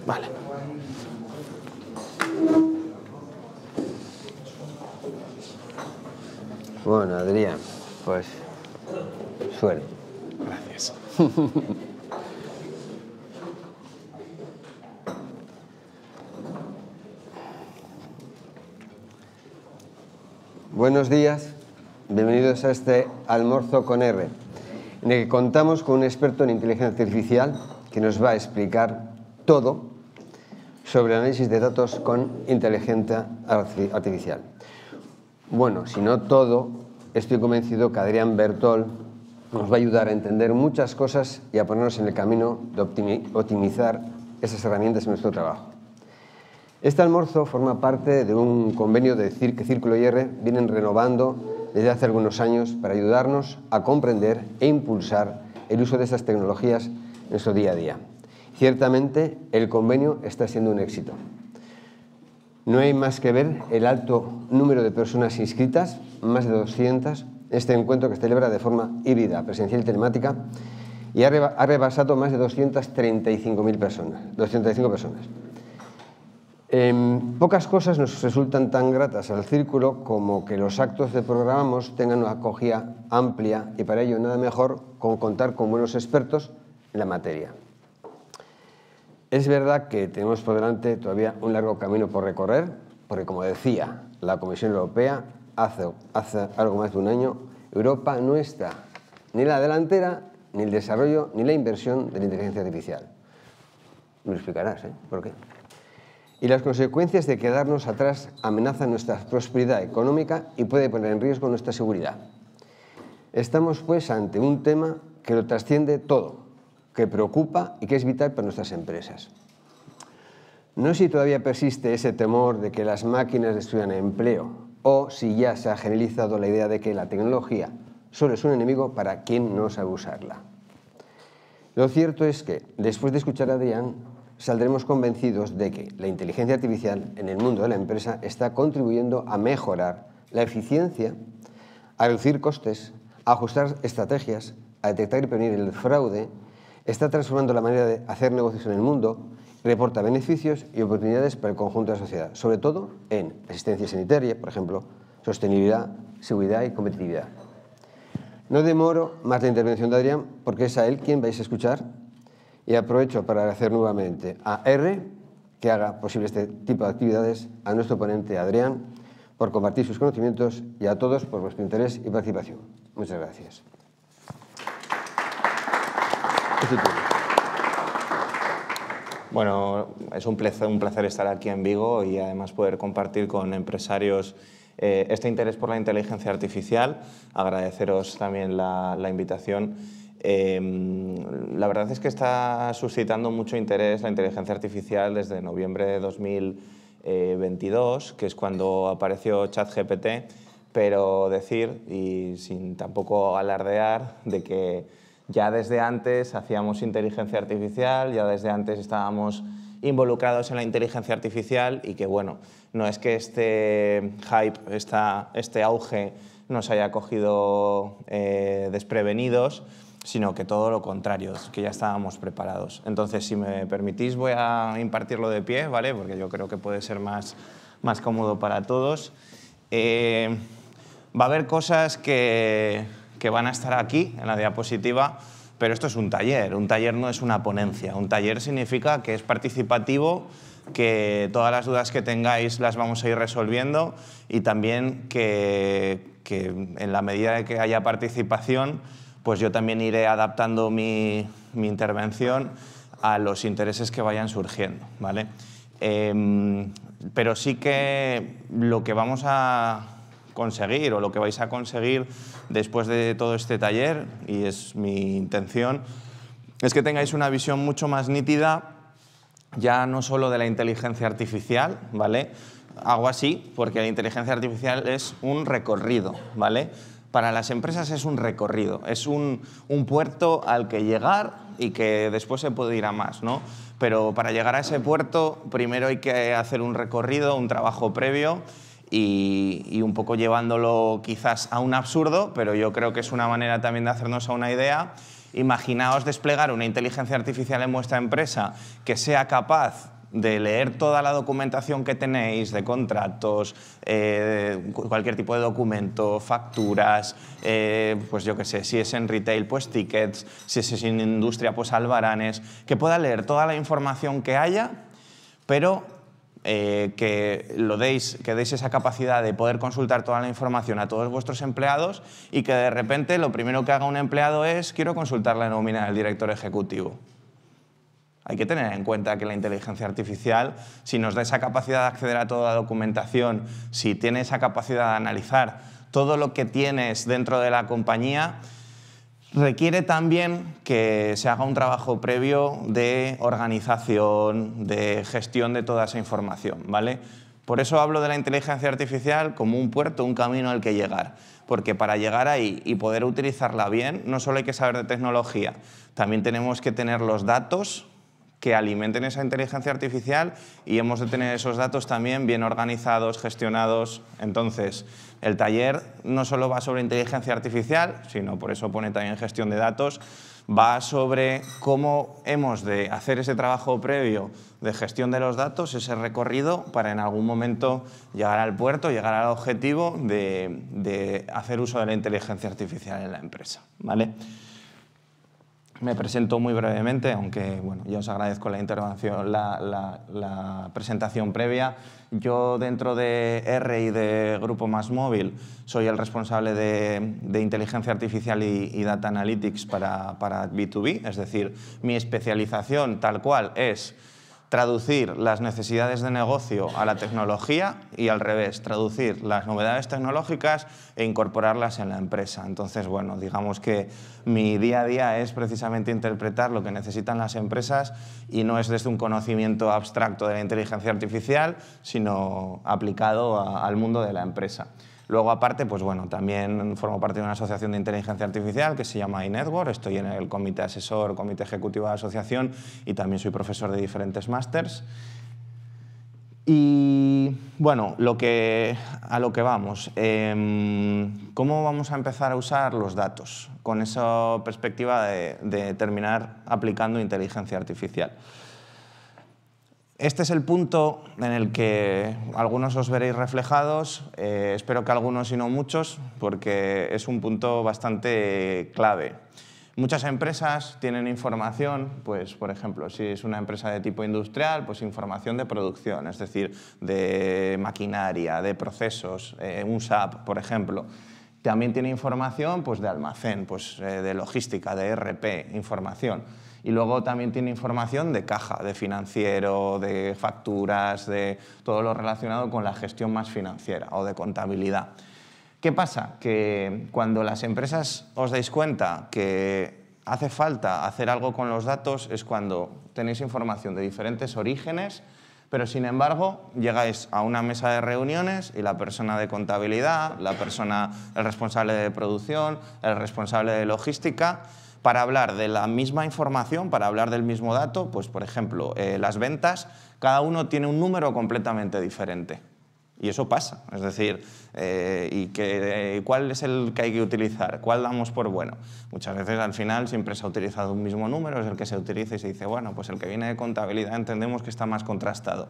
Vale. Bueno, Adrián, pues suerte. Gracias. Buenos días, bienvenidos a este almuerzo con R, en el que contamos con un experto en inteligencia artificial que nos va a explicar todo sobre el análisis de datos con inteligencia artificial. Bueno, si no todo, estoy convencido que Adrián Bertol nos va a ayudar a entender muchas cosas y a ponernos en el camino de optimizar esas herramientas en nuestro trabajo. Este almuerzo forma parte de un convenio que Círculo y R vienen renovando desde hace algunos años para ayudarnos a comprender e impulsar el uso de estas tecnologías en nuestro día a día. Ciertamente, el convenio está siendo un éxito. No hay más que ver el alto número de personas inscritas, más de 200, en este encuentro que se celebra de forma híbrida, presencial y telemática, y ha rebasado más de 235 personas. Pocas cosas nos resultan tan gratas al Círculo como que los actos que programamos tengan una acogida amplia y para ello nada mejor con contar con buenos expertos en la materia. Es verdad que tenemos por delante todavía un largo camino por recorrer, porque como decía la Comisión Europea hace algo más de un año, Europa no está ni en la delantera, ni el desarrollo, ni la inversión de la inteligencia artificial. Me lo explicarás, ¿eh? ¿Por qué? Y las consecuencias de quedarnos atrás amenazan nuestra prosperidad económica y puede poner en riesgo nuestra seguridad. Estamos, pues, ante un tema que lo trasciende todo, que preocupa y que es vital para nuestras empresas. No sé si todavía persiste ese temor de que las máquinas destruyan empleo o si ya se ha generalizado la idea de que la tecnología solo es un enemigo para quien no sabe usarla. Lo cierto es que, después de escuchar a Adrián, saldremos convencidos de que la inteligencia artificial en el mundo de la empresa está contribuyendo a mejorar la eficiencia, a reducir costes, a ajustar estrategias, a detectar y prevenir el fraude, está transformando la manera de hacer negocios en el mundo y reporta beneficios y oportunidades para el conjunto de la sociedad, sobre todo en asistencia sanitaria, por ejemplo, sostenibilidad, seguridad y competitividad. No demoro más la intervención de Adrián porque es a él quien vais a escuchar y aprovecho para agradecer nuevamente a R que haga posible este tipo de actividades, a nuestro ponente Adrián por compartir sus conocimientos y a todos por vuestro interés y participación. Muchas gracias. Bueno, es un placer estar aquí en Vigo y además poder compartir con empresarios este interés por la inteligencia artificial. Agradeceros también la invitación. La verdad es que está suscitando mucho interés la inteligencia artificial desde noviembre de 2022, que es cuando apareció ChatGPT, pero decir, y sin tampoco alardear, de que ya desde antes hacíamos inteligencia artificial, ya desde antes estábamos involucrados en la inteligencia artificial y que, bueno, no es que este hype, este auge nos haya cogido desprevenidos, sino que todo lo contrario, que ya estábamos preparados. Entonces, si me permitís, voy a impartirlo de pie, ¿vale? Porque yo creo que puede ser más cómodo para todos. Va a haber cosas que van a estar aquí, en la diapositiva, pero esto es un taller no es una ponencia. Un taller significa que es participativo, que todas las dudas que tengáis las vamos a ir resolviendo y también que en la medida de que haya participación, pues yo también iré adaptando mi intervención a los intereses que vayan surgiendo, ¿vale? Pero sí que lo que vamos a conseguir o lo que vais a conseguir después de todo este taller, y es mi intención, es que tengáis una visión mucho más nítida ya no solo de la inteligencia artificial, ¿vale? Hago así porque la inteligencia artificial es un recorrido, ¿vale? Para las empresas es un recorrido, es un puerto al que llegar y que después se puede ir a más, ¿no? Pero para llegar a ese puerto primero hay que hacer un recorrido, un trabajo previo y un poco llevándolo quizás a un absurdo, pero yo creo que es una manera también de hacernos a una idea. Imaginaos desplegar una inteligencia artificial en vuestra empresa que sea capaz de leer toda la documentación que tenéis de contratos, cualquier tipo de documento, facturas, pues yo qué sé, si es en retail, pues tickets, si es en industria, pues albaranes, que pueda leer toda la información que haya, pero que deis esa capacidad de poder consultar toda la información a todos vuestros empleados y que de repente lo primero que haga un empleado es quiero consultar la nómina del director ejecutivo. Hay que tener en cuenta que la inteligencia artificial, si nos da esa capacidad de acceder a toda la documentación, si tiene esa capacidad de analizar todo lo que tienes dentro de la compañía, requiere también que se haga un trabajo previo de organización, de gestión de toda esa información, ¿vale? Por eso hablo de la inteligencia artificial como un puerto, un camino al que llegar. Porque para llegar ahí y poder utilizarla bien, no solo hay que saber de tecnología, también tenemos que tener los datos que alimenten esa inteligencia artificial y hemos de tener esos datos también bien organizados, gestionados. Entonces, el taller no solo va sobre inteligencia artificial, sino por eso pone también gestión de datos, va sobre cómo hemos de hacer ese trabajo previo de gestión de los datos, ese recorrido, para en algún momento llegar al puerto, llegar al objetivo de hacer uso de la inteligencia artificial en la empresa, ¿vale? Me presento muy brevemente, aunque bueno, ya os agradezco la intervención, la presentación previa. Yo dentro de R y de Grupo MásMóvil soy el responsable de inteligencia artificial y data analytics para B2B, es decir, mi especialización tal cual es traducir las necesidades de negocio a la tecnología y al revés, traducir las novedades tecnológicas e incorporarlas en la empresa. Entonces, bueno, digamos que mi día a día es precisamente interpretar lo que necesitan las empresas y no es desde un conocimiento abstracto de la inteligencia artificial, sino aplicado al mundo de la empresa. Luego, aparte, pues bueno, también formo parte de una asociación de inteligencia artificial que se llama iNetwork. Estoy en el comité asesor, comité ejecutivo de la asociación y también soy profesor de diferentes másters. Y bueno, a lo que vamos. ¿Cómo vamos a empezar a usar los datos? Con esa perspectiva de terminar aplicando inteligencia artificial. Este es el punto en el que algunos os veréis reflejados, espero que algunos y no muchos, porque es un punto bastante clave. Muchas empresas tienen información, pues, por ejemplo, si es una empresa de tipo industrial, pues información de producción, es decir, de maquinaria, de procesos, un SAP, por ejemplo. También tiene información pues, de almacén, pues, de logística, de ERP, información. Y luego también tiene información de caja, de financiero, de facturas, de todo lo relacionado con la gestión más financiera o de contabilidad. ¿Qué pasa? Que cuando las empresas os dais cuenta que hace falta hacer algo con los datos es cuando tenéis información de diferentes orígenes, pero sin embargo llegáis a una mesa de reuniones y la persona de contabilidad, el responsable de producción, el responsable de logística, para hablar de la misma información, para hablar del mismo dato, pues por ejemplo, las ventas, cada uno tiene un número completamente diferente. Y eso pasa, es decir, ¿cuál es el que hay que utilizar? ¿Cuál damos por bueno? Muchas veces al final siempre se ha utilizado un mismo número, es el que se utiliza y se dice, bueno, pues el que viene de contabilidad entendemos que está más contrastado.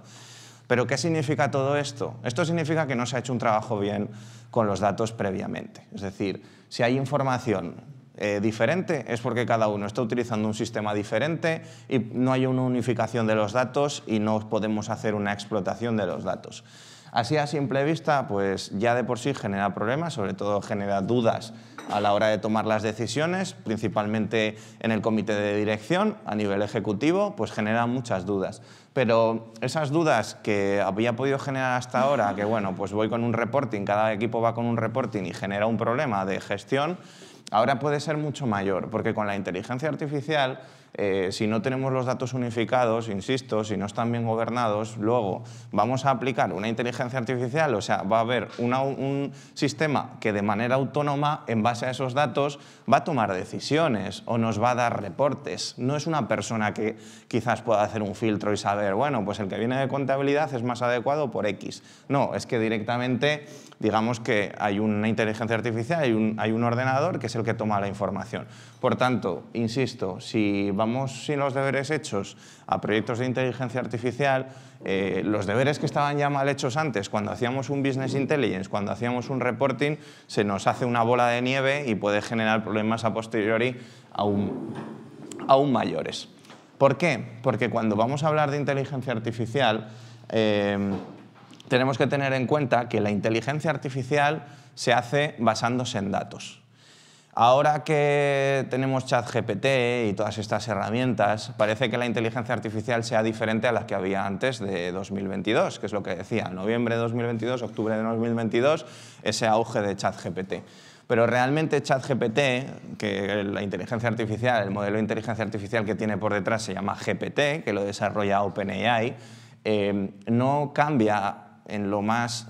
¿Pero qué significa todo esto? Esto significa que no se ha hecho un trabajo bien con los datos previamente. Es decir, si hay información diferente es porque cada uno está utilizando un sistema diferente y no hay una unificación de los datos y no podemos hacer una explotación de los datos. Así a simple vista, pues ya de por sí genera problemas, sobre todo genera dudas a la hora de tomar las decisiones, principalmente en el comité de dirección, a nivel ejecutivo, pues genera muchas dudas. Pero esas dudas que había podido generar hasta ahora, que bueno, pues voy con un reporting, cada equipo va con un reporting y genera un problema de gestión, ahora puede ser mucho mayor, porque con la inteligencia artificial Si no tenemos los datos unificados, insisto, si no están bien gobernados, luego vamos a aplicar una inteligencia artificial, o sea, va a haber un sistema que de manera autónoma, en base a esos datos, va a tomar decisiones o nos va a dar reportes. No es una persona que quizás pueda hacer un filtro y saber, bueno, pues el que viene de contabilidad es más adecuado por X. No, es que directamente, digamos que hay una inteligencia artificial, hay un ordenador que es el que toma la información. Por tanto, insisto, si vamos sin los deberes hechos a proyectos de inteligencia artificial, los deberes que estaban ya mal hechos antes, cuando hacíamos un business intelligence, cuando hacíamos un reporting, se nos hace una bola de nieve y puede generar problemas a posteriori aún mayores. ¿Por qué? Porque cuando vamos a hablar de inteligencia artificial, tenemos que tener en cuenta que la inteligencia artificial se hace basándose en datos. Ahora que tenemos ChatGPT y todas estas herramientas, parece que la inteligencia artificial sea diferente a la que había antes de 2022, que es lo que decía, noviembre de 2022, octubre de 2022, ese auge de ChatGPT. Pero realmente ChatGPT, que la inteligencia artificial, el modelo de inteligencia artificial que tiene por detrás se llama GPT, que lo desarrolla OpenAI, no cambia en lo más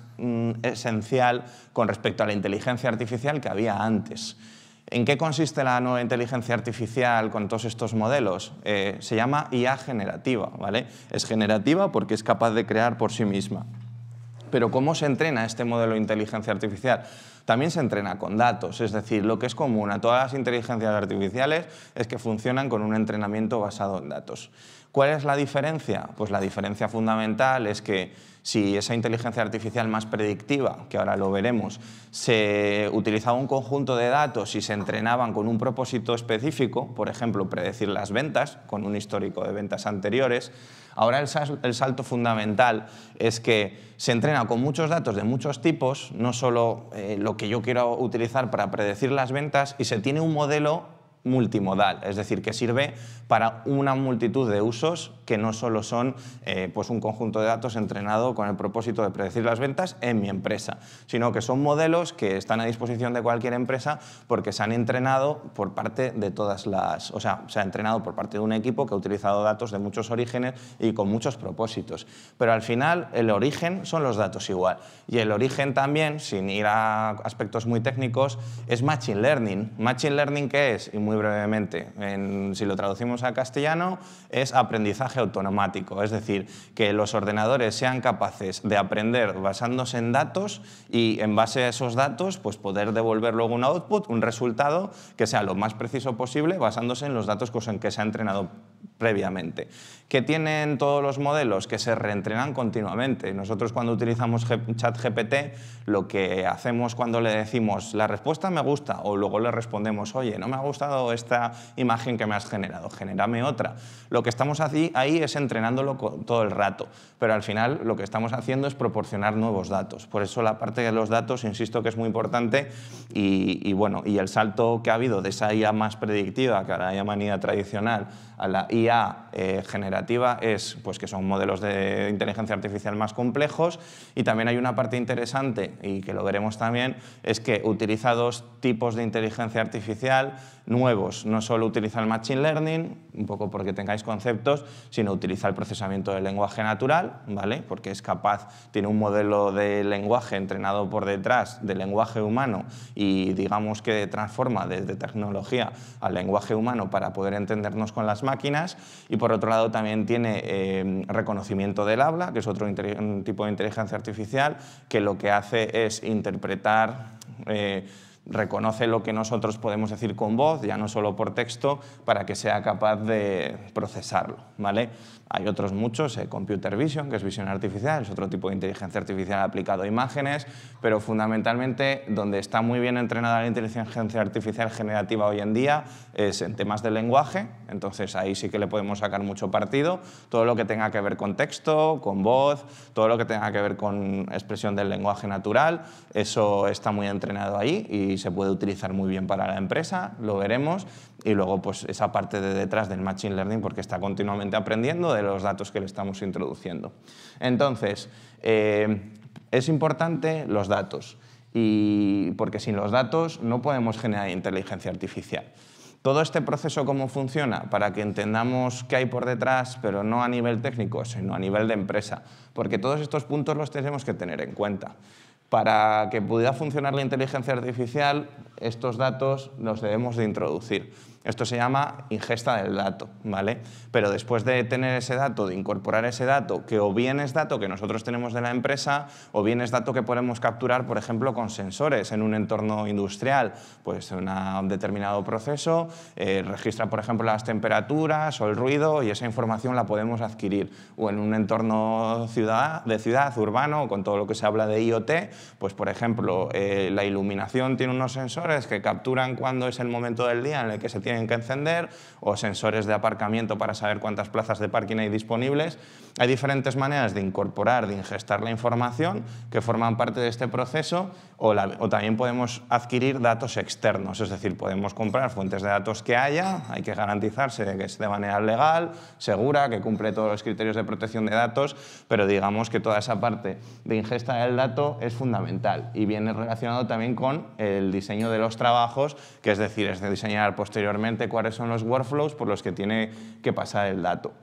esencial con respecto a la inteligencia artificial que había antes. ¿En qué consiste la nueva inteligencia artificial con todos estos modelos? Se llama IA generativa, ¿vale? Es generativa porque es capaz de crear por sí misma. Pero ¿cómo se entrena este modelo de inteligencia artificial? También se entrena con datos, es decir, lo que es común a todas las inteligencias artificiales es que funcionan con un entrenamiento basado en datos. ¿Cuál es la diferencia? Pues la diferencia fundamental es que si esa inteligencia artificial más predictiva, que ahora lo veremos, se utilizaba un conjunto de datos y se entrenaban con un propósito específico, por ejemplo, predecir las ventas, con un histórico de ventas anteriores, ahora el salto fundamental es que se entrena con muchos datos de muchos tipos, no solo lo que yo quiero utilizar para predecir las ventas, y se tiene un modelo multimodal, es decir, que sirve para una multitud de usos que no solo son pues un conjunto de datos entrenado con el propósito de predecir las ventas en mi empresa, sino que son modelos que están a disposición de cualquier empresa porque se han entrenado por parte de todas las... O sea, se ha entrenado por parte de un equipo que ha utilizado datos de muchos orígenes y con muchos propósitos. Pero al final el origen son los datos igual. Y el origen también, sin ir a aspectos muy técnicos, es Machine Learning. ¿Machine Learning qué es? Y muy brevemente, si lo traducimos a castellano, es aprendizaje automático, es decir, que los ordenadores sean capaces de aprender basándose en datos y en base a esos datos pues poder devolver luego un output, un resultado que sea lo más preciso posible basándose en los datos en que se ha entrenado previamente. ¿Qué tienen todos los modelos? Que se reentrenan continuamente. Nosotros cuando utilizamos ChatGPT, lo que hacemos cuando le decimos la respuesta me gusta o luego le respondemos, oye, no me ha gustado esta imagen que me has generado, genérame otra. Lo que estamos ahí es entrenándolo todo el rato, pero al final lo que estamos haciendo es proporcionar nuevos datos. Por eso la parte de los datos, insisto que es muy importante y el salto que ha habido de esa IA más predictiva, que ahora llaman IA tradicional, a la IA generativa es pues, que son modelos de inteligencia artificial más complejos y también hay una parte interesante y que lo veremos también, es que utiliza dos tipos de inteligencia artificial nuevos. No solo utiliza el Machine Learning, un poco porque tengáis conceptos, sino utiliza el procesamiento del lenguaje natural, ¿vale? Porque es capaz, tiene un modelo de lenguaje entrenado por detrás del lenguaje humano y digamos que transforma desde tecnología al lenguaje humano para poder entendernos con las máquinas y por otro lado también tiene reconocimiento del habla, que es otro tipo de inteligencia artificial que lo que hace es interpretar reconoce lo que nosotros podemos decir con voz, ya no solo por texto, para que sea capaz de procesarlo, ¿vale? Hay otros muchos, Computer Vision, que es visión artificial, es otro tipo de inteligencia artificial aplicado a imágenes, pero fundamentalmente donde está muy bien entrenada la inteligencia artificial generativa hoy en día es en temas de lenguaje, entonces ahí sí que le podemos sacar mucho partido, todo lo que tenga que ver con texto, con voz, todo lo que tenga que ver con expresión del lenguaje natural, eso está muy entrenado ahí y se puede utilizar muy bien para la empresa, lo veremos, y luego pues esa parte de detrás del Machine Learning porque está continuamente aprendiendo de los datos que le estamos introduciendo. Entonces, es importante los datos, porque sin los datos no podemos generar inteligencia artificial. Todo este proceso, ¿cómo funciona? Para que entendamos qué hay por detrás, pero no a nivel técnico, sino a nivel de empresa, porque todos estos puntos los tenemos que tener en cuenta. Para que pudiera funcionar la inteligencia artificial, estos datos los debemos de introducir. Esto se llama ingesta del dato, ¿vale? Pero después de tener ese dato, de incorporar ese dato, que o bien es dato que nosotros tenemos de la empresa, o bien es dato que podemos capturar, por ejemplo, con sensores en un entorno industrial, pues en un determinado proceso, registra, por ejemplo, las temperaturas o el ruido y esa información la podemos adquirir. O en un entorno de ciudad, urbano, con todo lo que se habla de IoT, pues, por ejemplo, la iluminación tiene unos sensores que capturan cuándo es el momento del día en el que se tienen que encender, o sensores de aparcamiento para saber cuántas plazas de parking hay disponibles. Hay diferentes maneras de incorporar, de ingestar la información que forman parte de este proceso, o también podemos adquirir datos externos, es decir, podemos comprar fuentes de datos que haya, hay que garantizarse de que es de manera legal, segura, que cumple todos los criterios de protección de datos, pero digamos que toda esa parte de ingesta del dato es fundamental y viene relacionado también con el diseño de los trabajos, que es decir, es de diseñar posteriormente cuáles son los workflows por los que tiene que pasar el dato.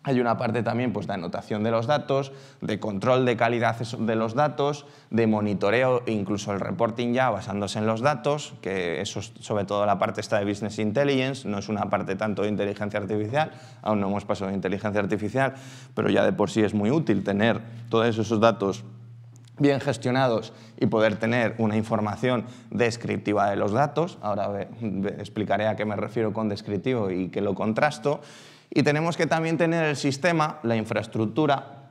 Hay una parte también pues, de anotación de los datos, de control de calidad de los datos, de monitoreo e incluso el reporting ya basándose en los datos, que eso es sobre todo la parte esta de Business Intelligence, no es una parte tanto de inteligencia artificial, aún no hemos pasado de inteligencia artificial, pero ya de por sí es muy útil tener todos esos datos bien gestionados y poder tener una información descriptiva de los datos. Ahora explicaré a qué me refiero con descriptivo y que lo contrasto. Y tenemos que también tener el sistema, la infraestructura,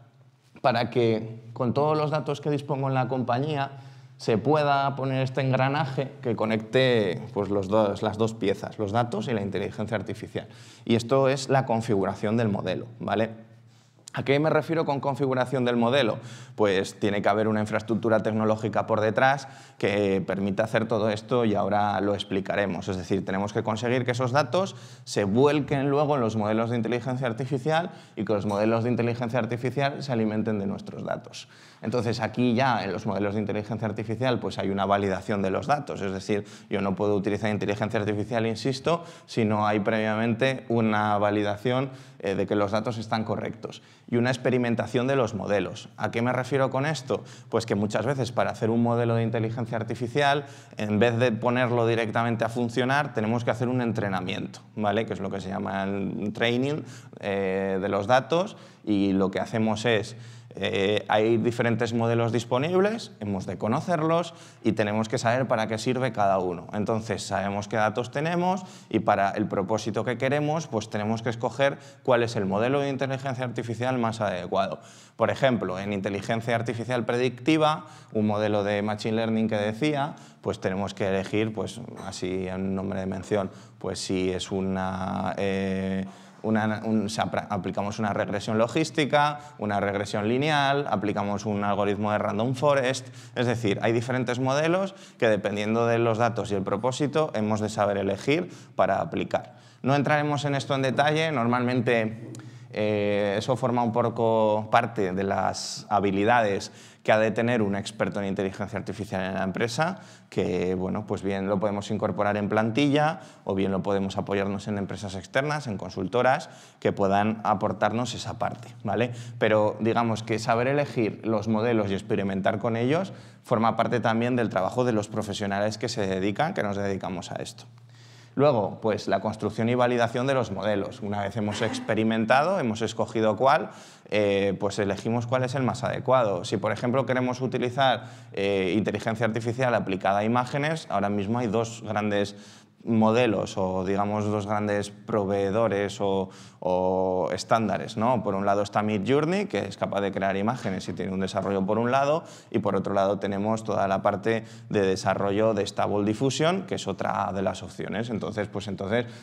para que con todos los datos que dispongo en la compañía se pueda poner este engranaje que conecte pues, las dos piezas, los datos y la inteligencia artificial. Y esto es la configuración del modelo, ¿vale? ¿A qué me refiero con configuración del modelo? Pues tiene que haber una infraestructura tecnológica por detrás que permita hacer todo esto y ahora lo explicaremos. Es decir, tenemos que conseguir que esos datos se vuelquen luego en los modelos de inteligencia artificial y que los modelos de inteligencia artificial se alimenten de nuestros datos. Entonces, aquí ya en los modelos de inteligencia artificial pues hay una validación de los datos. Es decir, yo no puedo utilizar inteligencia artificial, insisto, si no hay previamente una validación de que los datos están correctos y una experimentación de los modelos. ¿A qué me refiero con esto? Pues que muchas veces para hacer un modelo de inteligencia artificial, en vez de ponerlo directamente a funcionar, tenemos que hacer un entrenamiento, ¿vale? Que es lo que se llama el training de los datos, y lo que hacemos es hay diferentes modelos disponibles, hemos de conocerlos y tenemos que saber para qué sirve cada uno. Entonces sabemos qué datos tenemos y para el propósito que queremos pues tenemos que escoger cuál es el modelo de inteligencia artificial más adecuado. Por ejemplo, en inteligencia artificial predictiva, un modelo de machine learning que decía, pues tenemos que elegir, pues así en nombre de mención, pues si es aplicamos una regresión logística, una regresión lineal, aplicamos un algoritmo de random forest. Es decir, hay diferentes modelos que dependiendo de los datos y el propósito hemos de saber elegir para aplicar. No entraremos en esto en detalle, normalmente eso forma un poco parte de las habilidades que ha de tener un experto en inteligencia artificial en la empresa, que bueno, pues bien lo podemos incorporar en plantilla o bien lo podemos apoyarnos en empresas externas, en consultoras, que puedan aportarnos esa parte, ¿vale? Pero digamos que saber elegir los modelos y experimentar con ellos forma parte también del trabajo de los profesionales que se dedican, que nos dedicamos a esto. Luego, pues la construcción y validación de los modelos. Una vez hemos experimentado, hemos escogido cuál, pues elegimos cuál es el más adecuado. Si, por ejemplo, queremos utilizar inteligencia artificial aplicada a imágenes, ahora mismo hay dos grandes modelos o digamos dos grandes proveedores o estándares, ¿no? Por un lado está Midjourney, que es capaz de crear imágenes y tiene un desarrollo por un lado, y por otro lado tenemos toda la parte de desarrollo de Stable Diffusion, que es otra de las opciones. Entonces,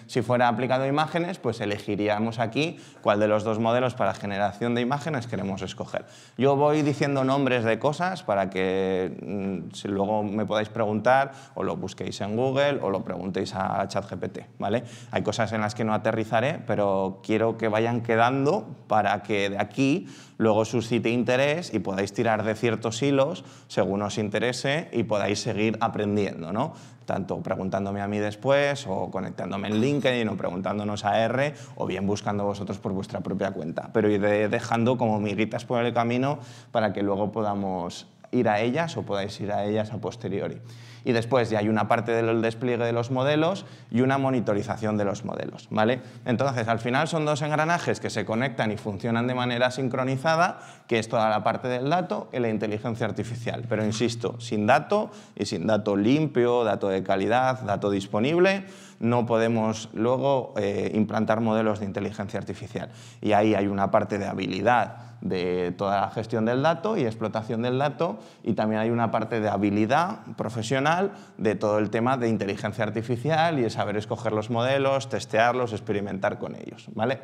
si fuera aplicado a imágenes, pues elegiríamos aquí cuál de los dos modelos para generación de imágenes queremos escoger. Yo voy diciendo nombres de cosas para que si luego me podáis preguntar o lo busquéis en Google o lo preguntéis uséis a ChatGPT, ¿vale? Hay cosas en las que no aterrizaré, pero quiero que vayan quedando para que de aquí luego suscite interés y podáis tirar de ciertos hilos según os interese y podáis seguir aprendiendo, ¿no? Tanto preguntándome a mí después o conectándome en LinkedIn o preguntándonos a R o bien buscando vosotros por vuestra propia cuenta. Pero iré dejando como miguitas por el camino para que luego podamos ir a ellas o podáis ir a ellas a posteriori. Y después ya hay una parte del despliegue de los modelos y una monitorización de los modelos, ¿vale? Entonces, al final son dos engranajes que se conectan y funcionan de manera sincronizada, que es toda la parte del dato y la inteligencia artificial. Pero insisto, sin dato y sin dato limpio, dato de calidad, dato disponible, no podemos luego implantar modelos de inteligencia artificial. Y ahí hay una parte de habilidad de toda la gestión del dato y explotación del dato, y también hay una parte de habilidad profesional de todo el tema de inteligencia artificial y de saber escoger los modelos, testearlos, experimentar con ellos, ¿vale?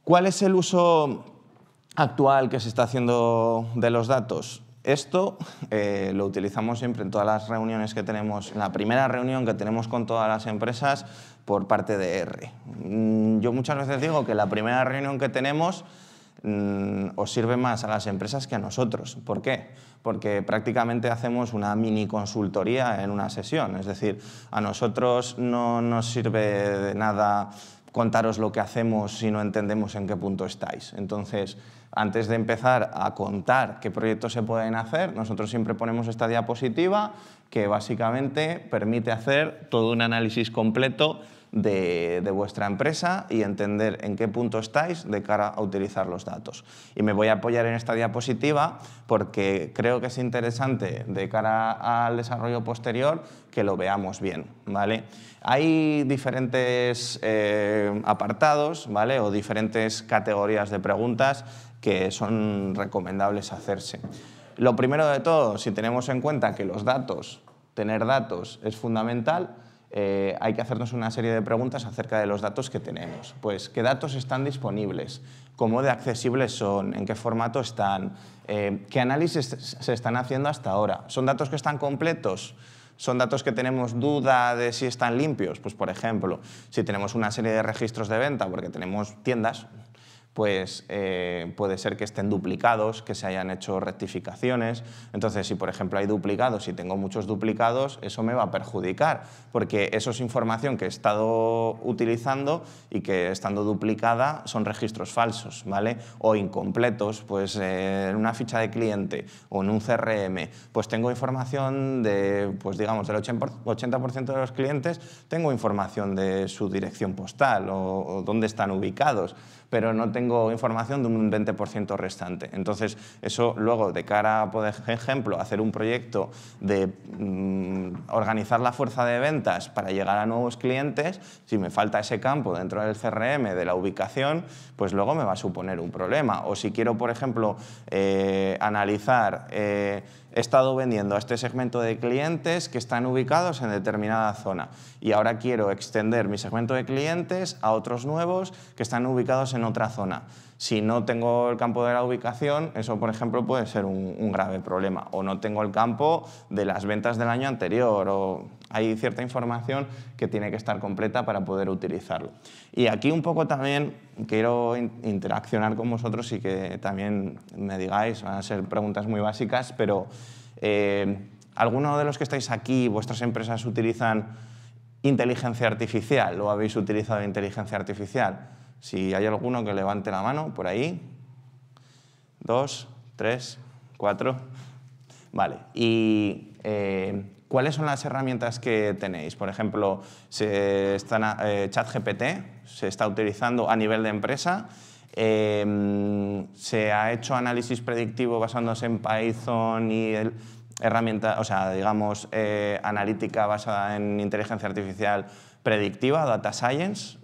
¿Cuál es el uso actual que se está haciendo de los datos? Esto lo utilizamos siempre en todas las reuniones que tenemos, en la primera reunión que tenemos con todas las empresas por parte de R. Yo muchas veces digo que la primera reunión que tenemos os sirve más a las empresas que a nosotros. ¿Por qué? Porque prácticamente hacemos una mini consultoría en una sesión. Es decir, a nosotros no nos sirve de nada contaros lo que hacemos si no entendemos en qué punto estáis. Entonces, antes de empezar a contar qué proyectos se pueden hacer, nosotros siempre ponemos esta diapositiva que básicamente permite hacer todo un análisis completo de vuestra empresa y entender en qué punto estáis de cara a utilizar los datos. Y me voy a apoyar en esta diapositiva porque creo que es interesante de cara al desarrollo posterior que lo veamos bien, ¿vale? Hay diferentes apartados, ¿vale? O diferentes categorías de preguntas que son recomendables hacerse. Lo primero de todo, si tenemos en cuenta que los datos, tener datos es fundamental, hay que hacernos una serie de preguntas acerca de los datos que tenemos. Pues, ¿qué datos están disponibles? ¿Cómo de accesibles son? ¿En qué formato están? ¿Qué análisis se están haciendo hasta ahora? ¿Son datos que están completos? ¿Son datos que tenemos duda de si están limpios? Pues, por ejemplo, si tenemos una serie de registros de venta porque tenemos tiendas, pues puede ser que estén duplicados, que se hayan hecho rectificaciones. Entonces, si por ejemplo hay duplicados y tengo muchos duplicados, eso me va a perjudicar, porque eso es información que he estado utilizando y que estando duplicada son registros falsos, ¿vale? O incompletos, pues en una ficha de cliente o en un CRM, pues tengo información de, pues digamos, del 80% de los clientes, tengo información de su dirección postal o dónde están ubicados, pero no tengo información de un 20% restante. Entonces, eso luego, de cara a, por ejemplo, hacer un proyecto de organizar la fuerza de ventas para llegar a nuevos clientes, si me falta ese campo dentro del CRM de la ubicación, pues luego me va a suponer un problema. O si quiero, por ejemplo, analizar, he estado vendiendo a este segmento de clientes que están ubicados en determinada zona y ahora quiero extender mi segmento de clientes a otros nuevos que están ubicados en otra zona. Si no tengo el campo de la ubicación, eso, por ejemplo, puede ser un grave problema. O no tengo el campo de las ventas del año anterior, o hay cierta información que tiene que estar completa para poder utilizarlo. Y aquí un poco también quiero interaccionar con vosotros y que también me digáis, van a ser preguntas muy básicas, pero ¿alguno de los que estáis aquí, vuestras empresas, utilizan inteligencia artificial o habéis utilizado inteligencia artificial? Si hay alguno que levante la mano por ahí. 2, 3, 4. Vale. ¿Y cuáles son las herramientas que tenéis? Por ejemplo, ChatGPT se está utilizando a nivel de empresa. Se ha hecho análisis predictivo basándose en Python y herramienta, o sea, digamos, analítica basada en inteligencia artificial predictiva, data science.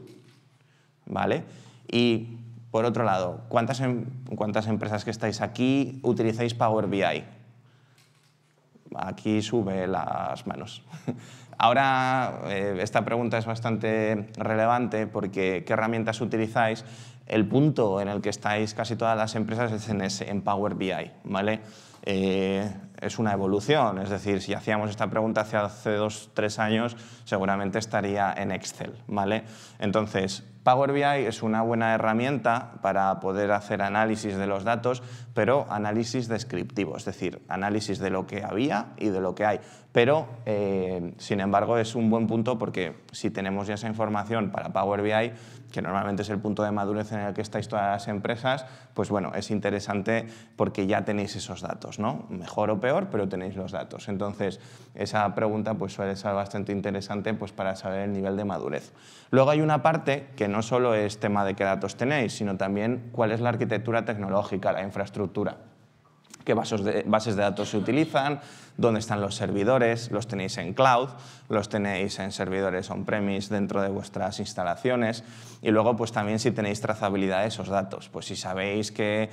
¿Vale? Y, por otro lado, ¿cuántas empresas que estáis aquí utilizáis Power BI? Aquí sube las manos. Ahora, esta pregunta es bastante relevante porque ¿qué herramientas utilizáis? El punto en el que estáis casi todas las empresas es en Power BI, ¿vale? es una evolución, es decir, si hacíamos esta pregunta hace 2-3 años, seguramente estaría en Excel, ¿vale? Entonces, Power BI es una buena herramienta para poder hacer análisis de los datos, pero análisis descriptivo, es decir, análisis de lo que había y de lo que hay. Pero, sin embargo, es un buen punto porque si tenemos ya esa información para Power BI, que normalmente es el punto de madurez en el que estáis todas las empresas, pues bueno, es interesante porque ya tenéis esos datos, ¿no? Mejor o peor, pero tenéis los datos. Entonces, esa pregunta pues, suele ser bastante interesante pues, para saber el nivel de madurez. Luego hay una parte que no solo es tema de qué datos tenéis, sino también cuál es la arquitectura tecnológica, la infraestructura. ¿Qué bases de datos se utilizan? ¿Dónde están los servidores? ¿Los tenéis en cloud? ¿Los tenéis en servidores on-premise dentro de vuestras instalaciones? Y luego pues también si tenéis trazabilidad de esos datos. Pues si sabéis que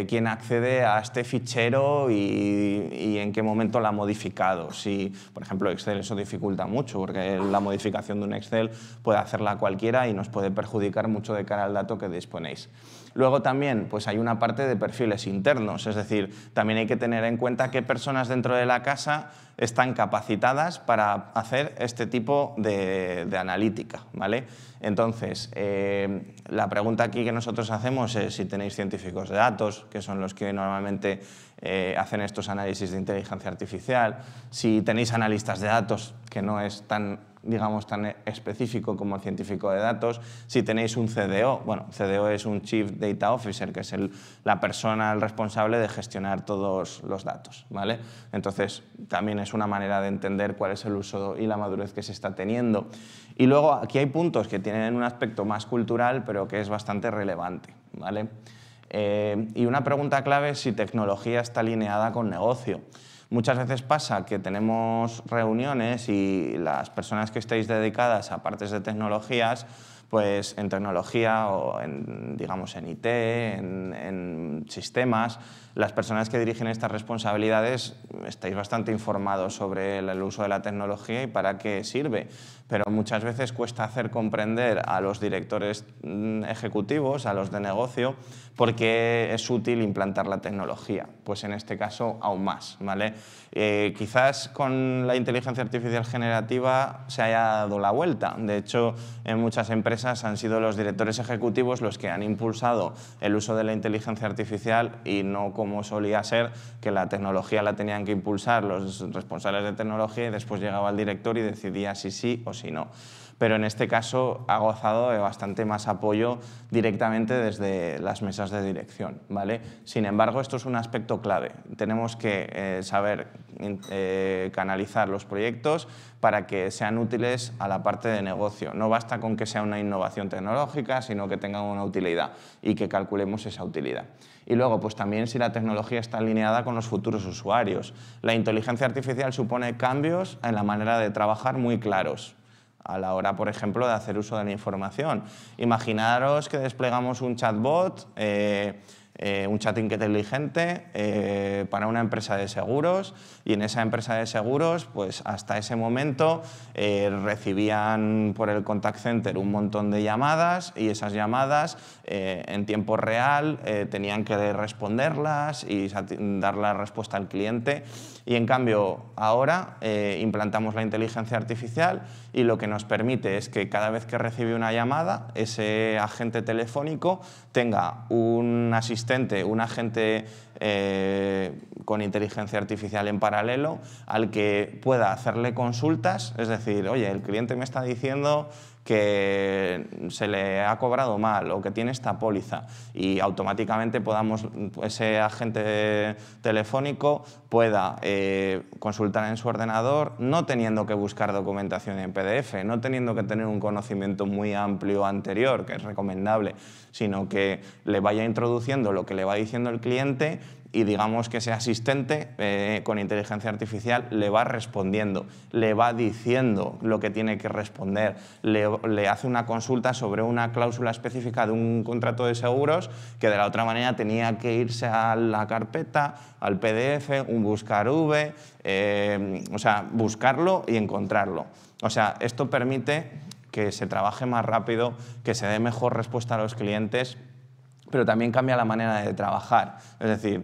quién accede a este fichero y en qué momento lo ha modificado. Si, por ejemplo, Excel eso dificulta mucho porque la modificación de un Excel puede hacerla cualquiera y nos puede perjudicar mucho de cara al dato que disponéis. Luego también pues hay una parte de perfiles internos, es decir, también hay que tener en cuenta qué personas dentro de la casa están capacitadas para hacer este tipo de analítica, ¿vale? Entonces, la pregunta aquí que nosotros hacemos es si tenéis científicos de datos, que son los que normalmente hacen estos análisis de inteligencia artificial, si tenéis analistas de datos, que no es tan específico como el científico de datos, si tenéis un CDO, bueno, CDO es un Chief Data Officer, que es la persona, el responsable de gestionar todos los datos, ¿vale? Entonces, también es una manera de entender cuál es el uso y la madurez que se está teniendo. Y luego, aquí hay puntos que tienen un aspecto más cultural, pero que es bastante relevante, ¿vale? Y una pregunta clave es si tecnología está alineada con negocio. Muchas veces pasa que tenemos reuniones y las personas que estáis dedicadas a partes de tecnologías, pues en tecnología o digamos en IT, en sistemas, las personas que dirigen estas responsabilidades estáis bastante informados sobre el uso de la tecnología y para qué sirve, pero muchas veces cuesta hacer comprender a los directores ejecutivos, a los de negocio, por qué es útil implantar la tecnología. Pues en este caso aún más, ¿vale? Quizás con la inteligencia artificial generativa se haya dado la vuelta. De hecho, en muchas empresas han sido los directores ejecutivos los que han impulsado el uso de la inteligencia artificial y no como solía ser, que la tecnología la tenían que impulsar los responsables de tecnología y después llegaba el director y decidía si sí o si no. Pero en este caso ha gozado de bastante más apoyo directamente desde las mesas de dirección, ¿vale? Sin embargo, esto es un aspecto clave. Tenemos que saber canalizar los proyectos para que sean útiles a la parte de negocio. No basta con que sea una innovación tecnológica, sino que tengan una utilidad y que calculemos esa utilidad. Y luego, pues también si la tecnología está alineada con los futuros usuarios. La inteligencia artificial supone cambios en la manera de trabajar muy claros a la hora, por ejemplo, de hacer uso de la información. Imaginaros que desplegamos un chatbot, un chat inteligente para una empresa de seguros y en esa empresa de seguros, pues hasta ese momento recibían por el contact center un montón de llamadas y esas llamadas en tiempo real tenían que responderlas y dar la respuesta al cliente. Y en cambio ahora implantamos la inteligencia artificial y lo que nos permite es que cada vez que recibe una llamada ese agente telefónico tenga un asistente, un agente con inteligencia artificial en paralelo al que pueda hacerle consultas, es decir, oye, el cliente me está diciendo que se le ha cobrado mal o que tiene esta póliza y automáticamente ese agente telefónico pueda consultar en su ordenador no teniendo que buscar documentación en PDF, no teniendo que tener un conocimiento muy amplio anterior, que es recomendable, sino que le vaya introduciendo lo que le va diciendo el cliente y digamos que ese asistente con inteligencia artificial le va respondiendo, le va diciendo lo que tiene que responder, le hace una consulta sobre una cláusula específica de un contrato de seguros que de la otra manera tenía que irse a la carpeta, al PDF, un buscar V, o sea, buscarlo y encontrarlo. O sea, esto permite que se trabaje más rápido, que se dé mejor respuesta a los clientes, pero también cambia la manera de trabajar. Es decir,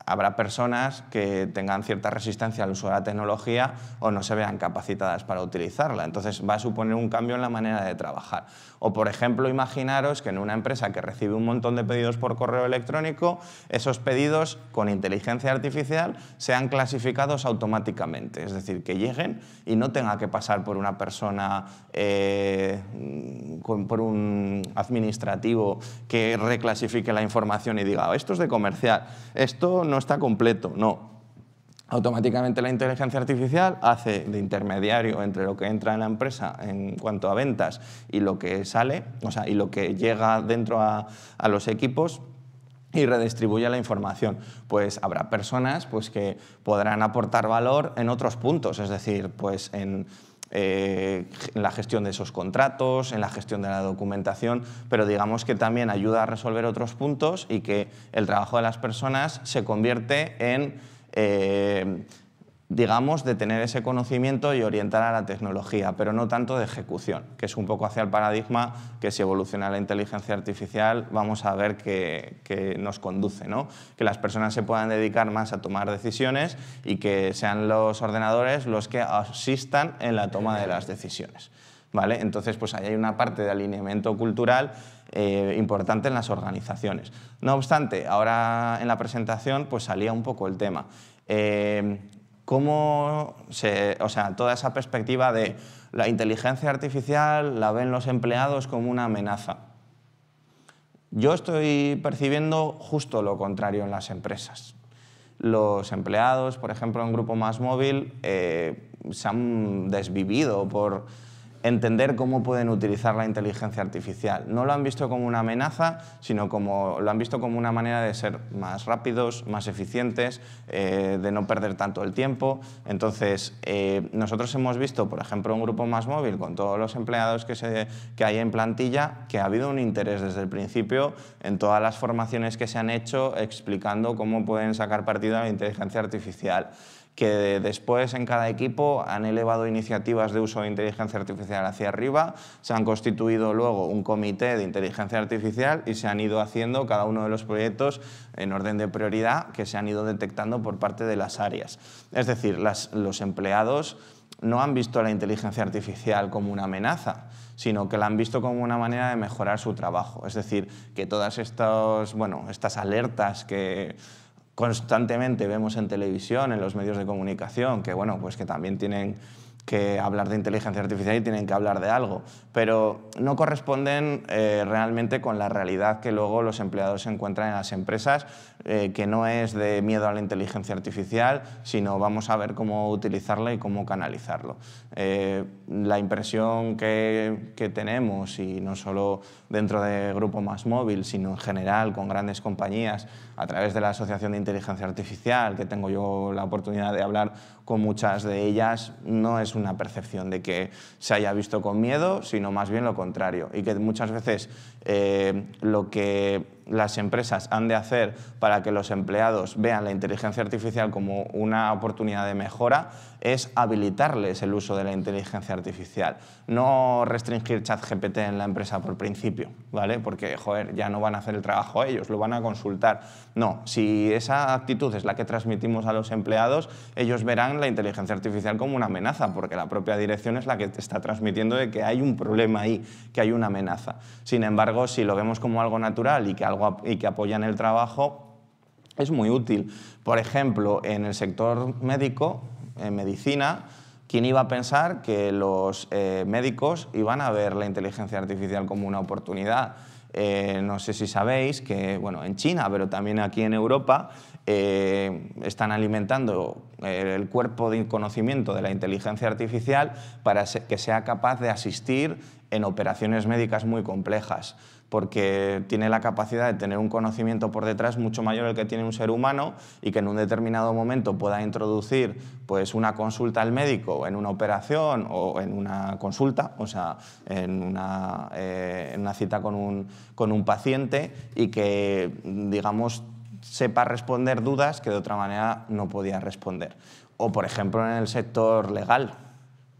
habrá personas que tengan cierta resistencia al uso de la tecnología o no se vean capacitadas para utilizarla. Entonces va a suponer un cambio en la manera de trabajar. O, por ejemplo, imaginaros que en una empresa que recibe un montón de pedidos por correo electrónico, esos pedidos con inteligencia artificial sean clasificados automáticamente. Es decir, que lleguen y no tenga que pasar por una persona, por un administrativo que reclasifique la información y diga, esto es de comercial, esto no está completo. No. Automáticamente la inteligencia artificial hace de intermediario entre lo que entra en la empresa en cuanto a ventas y lo que sale, o sea, y lo que llega dentro a los equipos, y redistribuye la información. Pues habrá personas pues, que podrán aportar valor en otros puntos, es decir, pues en la gestión de esos contratos, en la gestión de la documentación, pero digamos que también ayuda a resolver otros puntos y que el trabajo de las personas se convierte en, digamos, de tener ese conocimiento y orientar a la tecnología, pero no tanto de ejecución, que es un poco hacia el paradigma que si evoluciona la inteligencia artificial vamos a ver que nos conduce, ¿no? Que las personas se puedan dedicar más a tomar decisiones y que sean los ordenadores los que asistan en la toma de las decisiones, ¿vale? Entonces, pues ahí hay una parte de alineamiento cultural importante en las organizaciones. No obstante, ahora en la presentación pues salía un poco el tema. Cómo toda esa perspectiva de la inteligencia artificial la ven los empleados como una amenaza. Yo estoy percibiendo justo lo contrario en las empresas. Los empleados, por ejemplo, en Grupo MásMóvil, se han desvivido por entender cómo pueden utilizar la inteligencia artificial. No lo han visto como una amenaza, sino lo han visto como una manera de ser más rápidos, más eficientes, de no perder tanto el tiempo. Entonces, nosotros hemos visto, por ejemplo, en Grupo MásMóvil, con todos los empleados que hay en plantilla, que ha habido un interés desde el principio en todas las formaciones que se han hecho explicando cómo pueden sacar partido a la inteligencia artificial, que después en cada equipo han elevado iniciativas de uso de inteligencia artificial hacia arriba, se han constituido luego un comité de inteligencia artificial y se han ido haciendo cada uno de los proyectos en orden de prioridad que se han ido detectando por parte de las áreas. Es decir, los empleados no han visto la inteligencia artificial como una amenaza, sino que la han visto como una manera de mejorar su trabajo. Es decir, que todas estas alertas que constantemente vemos en televisión, en los medios de comunicación, que, pues que también tienen que hablar de inteligencia artificial y tienen que hablar de algo, pero no corresponden realmente con la realidad que luego los empleados se encuentran en las empresas, que no es de miedo a la inteligencia artificial, sino vamos a ver cómo utilizarla y cómo canalizarlo. La impresión que tenemos, y no solo dentro de Grupo MásMóvil, sino en general con grandes compañías, a través de la Asociación de Inteligencia Artificial, que tengo yo la oportunidad de hablar con muchas de ellas, no es una percepción de que se haya visto con miedo, sino más bien lo contrario, y que muchas veces lo que las empresas han de hacer para que los empleados vean la inteligencia artificial como una oportunidad de mejora es habilitarles el uso de la inteligencia artificial, no restringir ChatGPT en la empresa por principio, ¿vale? Porque, ya no van a hacer el trabajo ellos, lo van a consultar. No, si esa actitud es la que transmitimos a los empleados, ellos verán la inteligencia artificial como una amenaza, porque la propia dirección es la que te está transmitiendo de que hay un problema ahí, que hay una amenaza. Sin embargo, si lo vemos como algo natural y que apoyan el trabajo, es muy útil. Por ejemplo, en el sector médico, en medicina, ¿quién iba a pensar que los médicos iban a ver la inteligencia artificial como una oportunidad? No sé si sabéis que en China, pero también aquí en Europa, están alimentando el cuerpo de conocimiento de la inteligencia artificial para que sea capaz de asistir en operaciones médicas muy complejas, porque tiene la capacidad de tener un conocimiento por detrás mucho mayor al que tiene un ser humano y que en un determinado momento pueda introducir una consulta al médico en una operación o en una consulta, en una cita con un paciente, y que, digamos, sepa responder dudas que de otra manera no podía responder. O, por ejemplo, en el sector legal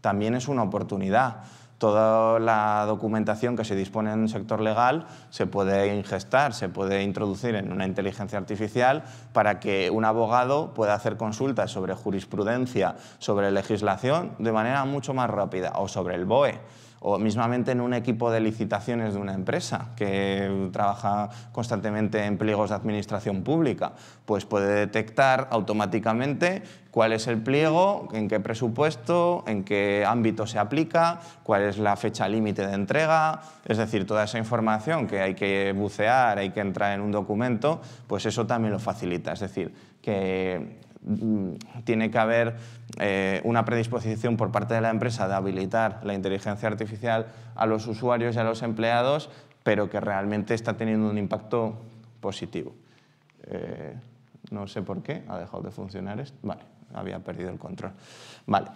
también es una oportunidad. toda la documentación que se dispone en el sector legal se puede ingestar, se puede introducir en una inteligencia artificial para que un abogado pueda hacer consultas sobre jurisprudencia, sobre legislación de manera mucho más rápida, o sobre el BOE, o mismamente en un equipo de licitaciones de una empresa que trabaja constantemente en pliegos de administración pública, pues puede detectar automáticamente cuál es el pliego, en qué presupuesto, en qué ámbito se aplica, cuál es la fecha límite de entrega, es decir, toda esa información que hay que bucear, hay que entrar en un documento, pues eso también lo facilita, es decir, que tiene que haber una predisposición por parte de la empresa de habilitar la inteligencia artificial a los usuarios y a los empleados, pero que realmente está teniendo un impacto positivo. No sé por qué, ha dejado de funcionar esto. Vale, había perdido el control. Vale.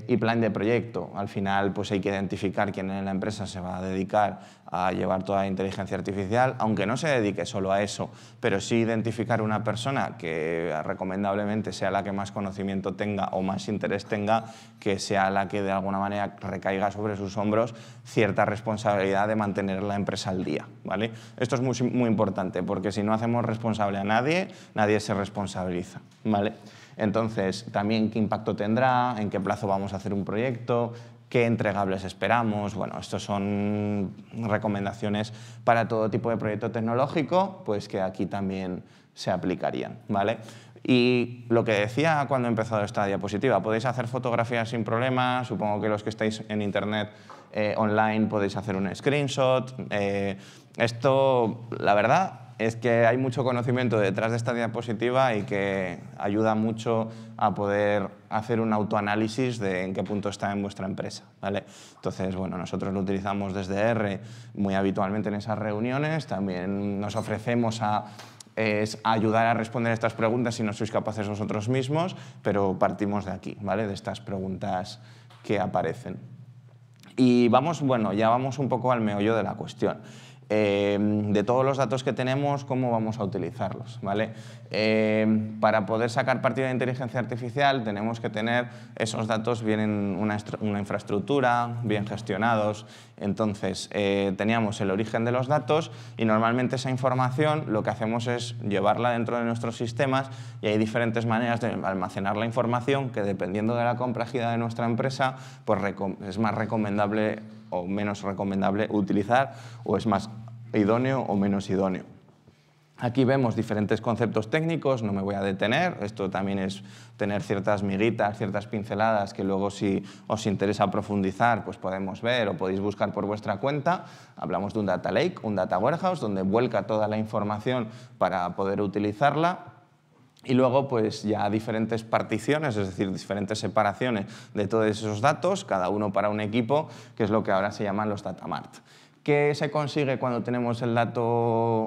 Y plan de proyecto. Al final pues hay que identificar quién en la empresa se va a dedicar a llevar toda la inteligencia artificial, aunque no se dedique solo a eso, pero sí identificar una persona que recomendablemente sea la que más conocimiento tenga o más interés tenga, que sea la que de alguna manera recaiga sobre sus hombros cierta responsabilidad de mantener la empresa al día, ¿vale? Esto es muy importante, porque si no hacemos responsable a nadie, nadie se responsabiliza, ¿vale? Entonces, también qué impacto tendrá, en qué plazo vamos a hacer un proyecto, qué entregables esperamos. Bueno, estos son recomendaciones para todo tipo de proyecto tecnológico, pues que aquí también se aplicarían, ¿vale? Y lo que decía cuando he empezado esta diapositiva, podéis hacer fotografías sin problema, supongo que los que estáis en internet online podéis hacer un screenshot. Esto, la verdad, es que hay mucho conocimiento detrás de esta diapositiva y que ayuda mucho a poder hacer un autoanálisis de en qué punto está en vuestra empresa, ¿vale? Entonces, bueno, nosotros lo utilizamos desde R muy habitualmente en esas reuniones. También nos ofrecemos a ayudar a responder estas preguntas si no sois capaces vosotros mismos, pero partimos de aquí, ¿vale? De estas preguntas que aparecen. Y vamos, bueno, ya vamos un poco al meollo de la cuestión. De todos los datos que tenemos, ¿cómo vamos a utilizarlos? ¿Vale? Para poder sacar partido de inteligencia artificial tenemos que tener esos datos bien en una infraestructura, bien gestionados. Entonces, teníamos el origen de los datos y normalmente esa información lo que hacemos es llevarla dentro de nuestros sistemas, y hay diferentes maneras de almacenar la información que, dependiendo de la complejidad de nuestra empresa, pues es más recomendable o menos recomendable utilizar, o es más idóneo o menos idóneo. Aquí vemos diferentes conceptos técnicos, no me voy a detener, esto también es tener ciertas miguitas, ciertas pinceladas que luego, si os interesa profundizar, pues podemos ver o podéis buscar por vuestra cuenta. Hablamos de un data lake, un data warehouse, donde vuelca toda la información para poder utilizarla. Y luego, pues ya diferentes particiones, es decir, diferentes separaciones de todos esos datos, cada uno para un equipo, que es lo que ahora se llaman los data mart. ¿Qué se consigue cuando tenemos el dato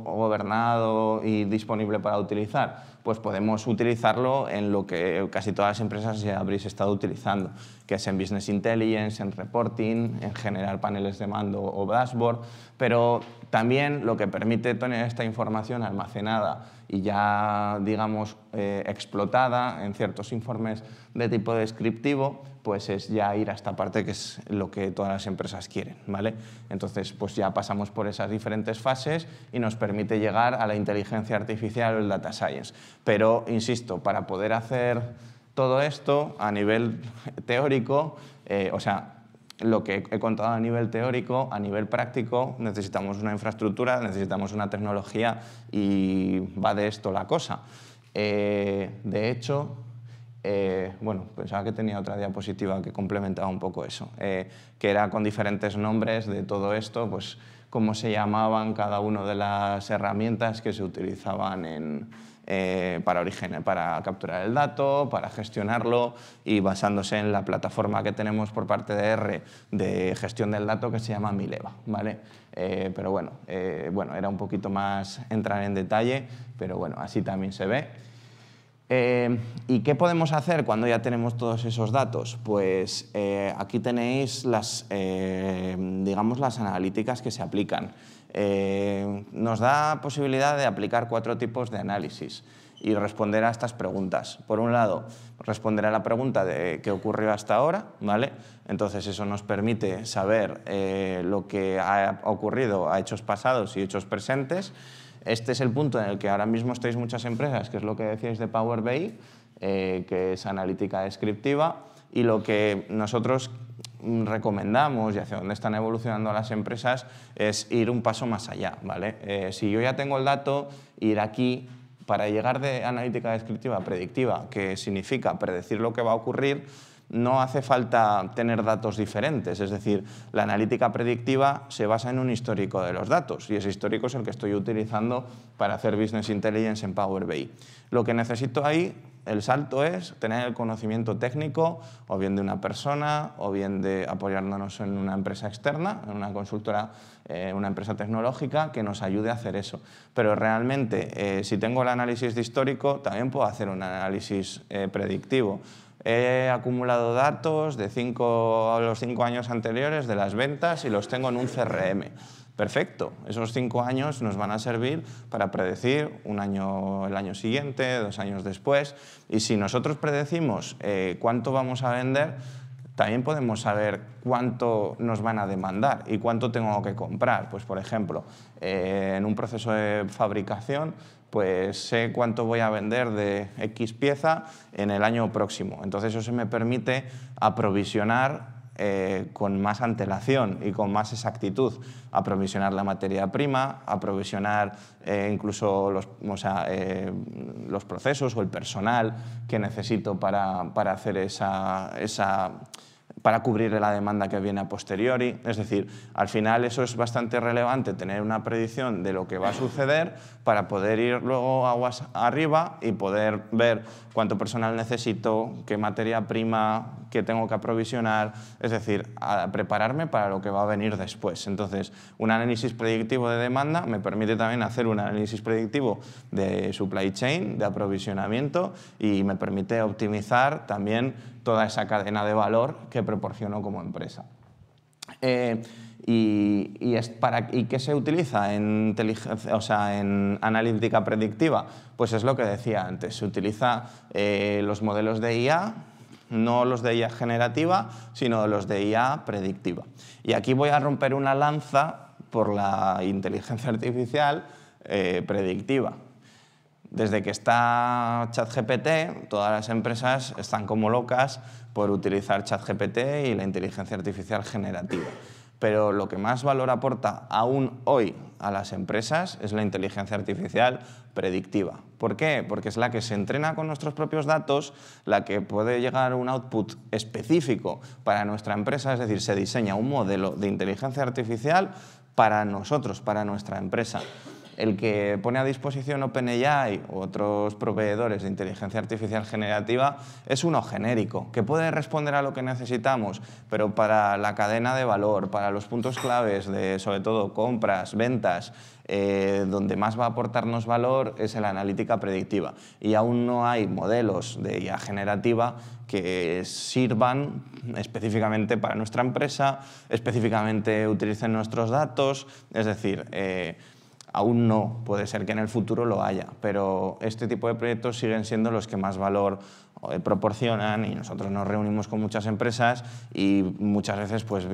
gobernado y disponible para utilizar? Pues podemos utilizarlo en lo que casi todas las empresas ya habréis estado utilizando, que es en Business Intelligence, en Reporting, en generar paneles de mando o dashboard, pero también lo que permite tener esta información almacenada y ya, digamos, explotada en ciertos informes de tipo descriptivo, pues es ya ir a esta parte que es lo que todas las empresas quieren, ¿vale? Entonces, pues ya pasamos por esas diferentes fases y nos permite llegar a la inteligencia artificial o el data science. Pero, insisto, para poder hacer todo esto a nivel teórico, o sea, lo que he contado a nivel teórico, a nivel práctico, necesitamos una infraestructura, necesitamos una tecnología, y va de esto la cosa. De hecho, bueno, pensaba que tenía otra diapositiva que complementaba un poco eso, que era con diferentes nombres de todo esto, pues cómo se llamaban cada una de las herramientas que se utilizaban para capturar el dato, para gestionarlo, y basándose en la plataforma que tenemos por parte de R de gestión del dato, que se llama Mileva, ¿vale? Pero bueno, era un poquito más entrar en detalle, pero bueno, así también se ve. ¿Y qué podemos hacer cuando ya tenemos todos esos datos? Pues aquí tenéis digamos, las analíticas que se aplican. nos da posibilidad de aplicar 4 tipos de análisis y responder a estas preguntas. Por un lado, responder a la pregunta de qué ocurrió hasta ahora, ¿vale? Entonces eso nos permite saber lo que ha ocurrido a hechos pasados y hechos presentes. Este es el punto en el que ahora mismo estáis muchas empresas, que es lo que decíais de Power BI, que es analítica descriptiva, y lo que nosotros recomendamos y hacia dónde están evolucionando las empresas es ir un paso más allá, ¿vale? Si yo ya tengo el dato, ir aquí para llegar de analítica descriptiva a predictiva, que significa predecir lo que va a ocurrir, no hace falta tener datos diferentes, es decir, la analítica predictiva se basa en un histórico de los datos y ese histórico es el que estoy utilizando para hacer Business Intelligence en Power BI. Lo que necesito ahí, el salto es tener el conocimiento técnico o bien de una persona o bien de apoyarnos en una empresa externa, en una consultora, una empresa tecnológica que nos ayude a hacer eso. Pero realmente, si tengo el análisis de histórico, también puedo hacer un análisis predictivo. He acumulado datos de los 5 años anteriores de las ventas y los tengo en un CRM. Perfecto, esos 5 años nos van a servir para predecir el año siguiente, 2 años después. Y si nosotros predecimos cuánto vamos a vender, también podemos saber cuánto nos van a demandar y cuánto tengo que comprar. Pues, por ejemplo, en un proceso de fabricación, pues sé cuánto voy a vender de X pieza en el año próximo. Entonces eso me permite aprovisionar con más antelación y con más exactitud, aprovisionar la materia prima, aprovisionar incluso los procesos o el personal que necesito para hacer para cubrir la demanda que viene a posteriori. Es decir, al final eso es bastante relevante, tener una predicción de lo que va a suceder para poder ir luego aguas arriba y poder ver cuánto personal necesito, qué materia prima, qué tengo que aprovisionar, es decir, a prepararme para lo que va a venir después. Entonces, un análisis predictivo de demanda me permite también hacer un análisis predictivo de supply chain, de aprovisionamiento, y me permite optimizar también toda esa cadena de valor que proporciono como empresa. ¿Y qué se utiliza en analítica predictiva? Pues es lo que decía antes, se utiliza los modelos de IA, no los de IA generativa, sino los de IA predictiva. Y aquí voy a romper una lanza por la inteligencia artificial predictiva. Desde que está ChatGPT, todas las empresas están como locas por utilizar ChatGPT y la inteligencia artificial generativa. Pero lo que más valor aporta aún hoy a las empresas es la inteligencia artificial predictiva. ¿Por qué? Porque es la que se entrena con nuestros propios datos, la que puede llegar a un output específico para nuestra empresa, es decir, se diseña un modelo de inteligencia artificial para nosotros, para nuestra empresa. El que pone a disposición OpenAI u otros proveedores de inteligencia artificial generativa es uno genérico, que puede responder a lo que necesitamos, pero para la cadena de valor, para los puntos claves de, sobre todo, compras, ventas, donde más va a aportarnos valor es en la analítica predictiva. Y aún no hay modelos de IA generativa que sirvan específicamente para nuestra empresa, específicamente utilicen nuestros datos, es decir, aún no, puede ser que en el futuro lo haya, pero este tipo de proyectos siguen siendo los que más valor proporcionan y nosotros nos reunimos con muchas empresas y muchas veces pues,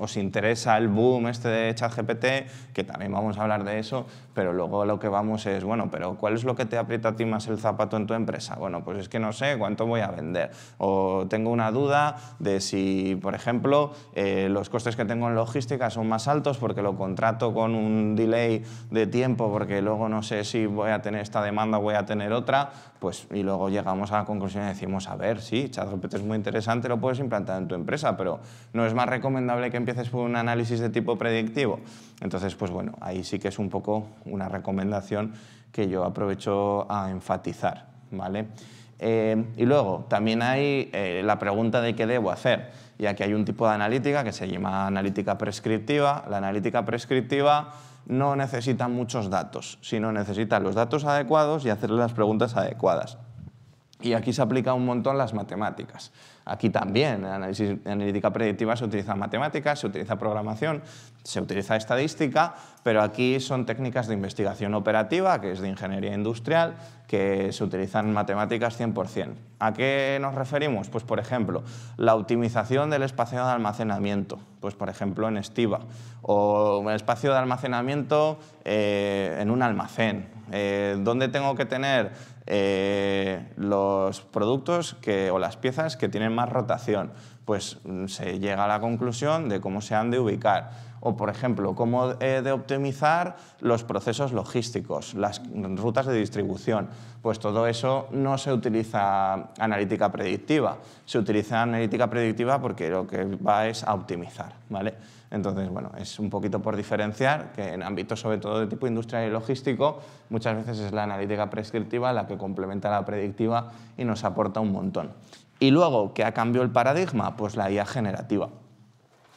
os interesa el boom este de ChatGPT, que también vamos a hablar de eso, pero luego lo que vamos es, bueno, pero ¿cuál es lo que te aprieta a ti más el zapato en tu empresa? Bueno, pues es que no sé cuánto voy a vender o tengo una duda de si, por ejemplo, los costes que tengo en logística son más altos porque lo contrato con un delay de tiempo porque luego no sé si voy a tener esta demanda o voy a tener otra, pues y luego llegamos a la conclusión y decimos, a ver, sí, ChatGPT es muy interesante, lo puedes implantar en tu empresa, pero ¿no es más recomendable que empieces por un análisis de tipo predictivo? Entonces, pues bueno, ahí sí que es un poco una recomendación que yo aprovecho a enfatizar, ¿vale? Y luego, también hay la pregunta de qué debo hacer. Y aquí hay un tipo de analítica que se llama analítica prescriptiva. La analítica prescriptiva no necesita muchos datos, sino necesita los datos adecuados y hacerle las preguntas adecuadas. Y aquí se aplica un montón las matemáticas. Aquí también, en analítica predictiva se utiliza matemáticas, se utiliza programación, se utiliza estadística, pero aquí son técnicas de investigación operativa, que es de ingeniería industrial, que se utilizan matemáticas 100%. ¿A qué nos referimos? Pues, por ejemplo, la optimización del espacio de almacenamiento, pues, por ejemplo, en Estiva, o el espacio de almacenamiento en un almacén. ¿Dónde tengo que tener los productos o las piezas que tienen más rotación? Pues se llega a la conclusión de cómo se han de ubicar. O, por ejemplo, cómo de optimizar los procesos logísticos, las rutas de distribución. Pues todo eso no se utiliza analítica predictiva. Se utiliza analítica predictiva porque lo que va es a optimizar, ¿vale? Entonces, bueno, es un poquito por diferenciar que en ámbitos sobre todo de tipo industrial y logístico muchas veces es la analítica prescriptiva la que complementa a la predictiva y nos aporta un montón. Y luego, ¿qué ha cambiado el paradigma? Pues la IA generativa.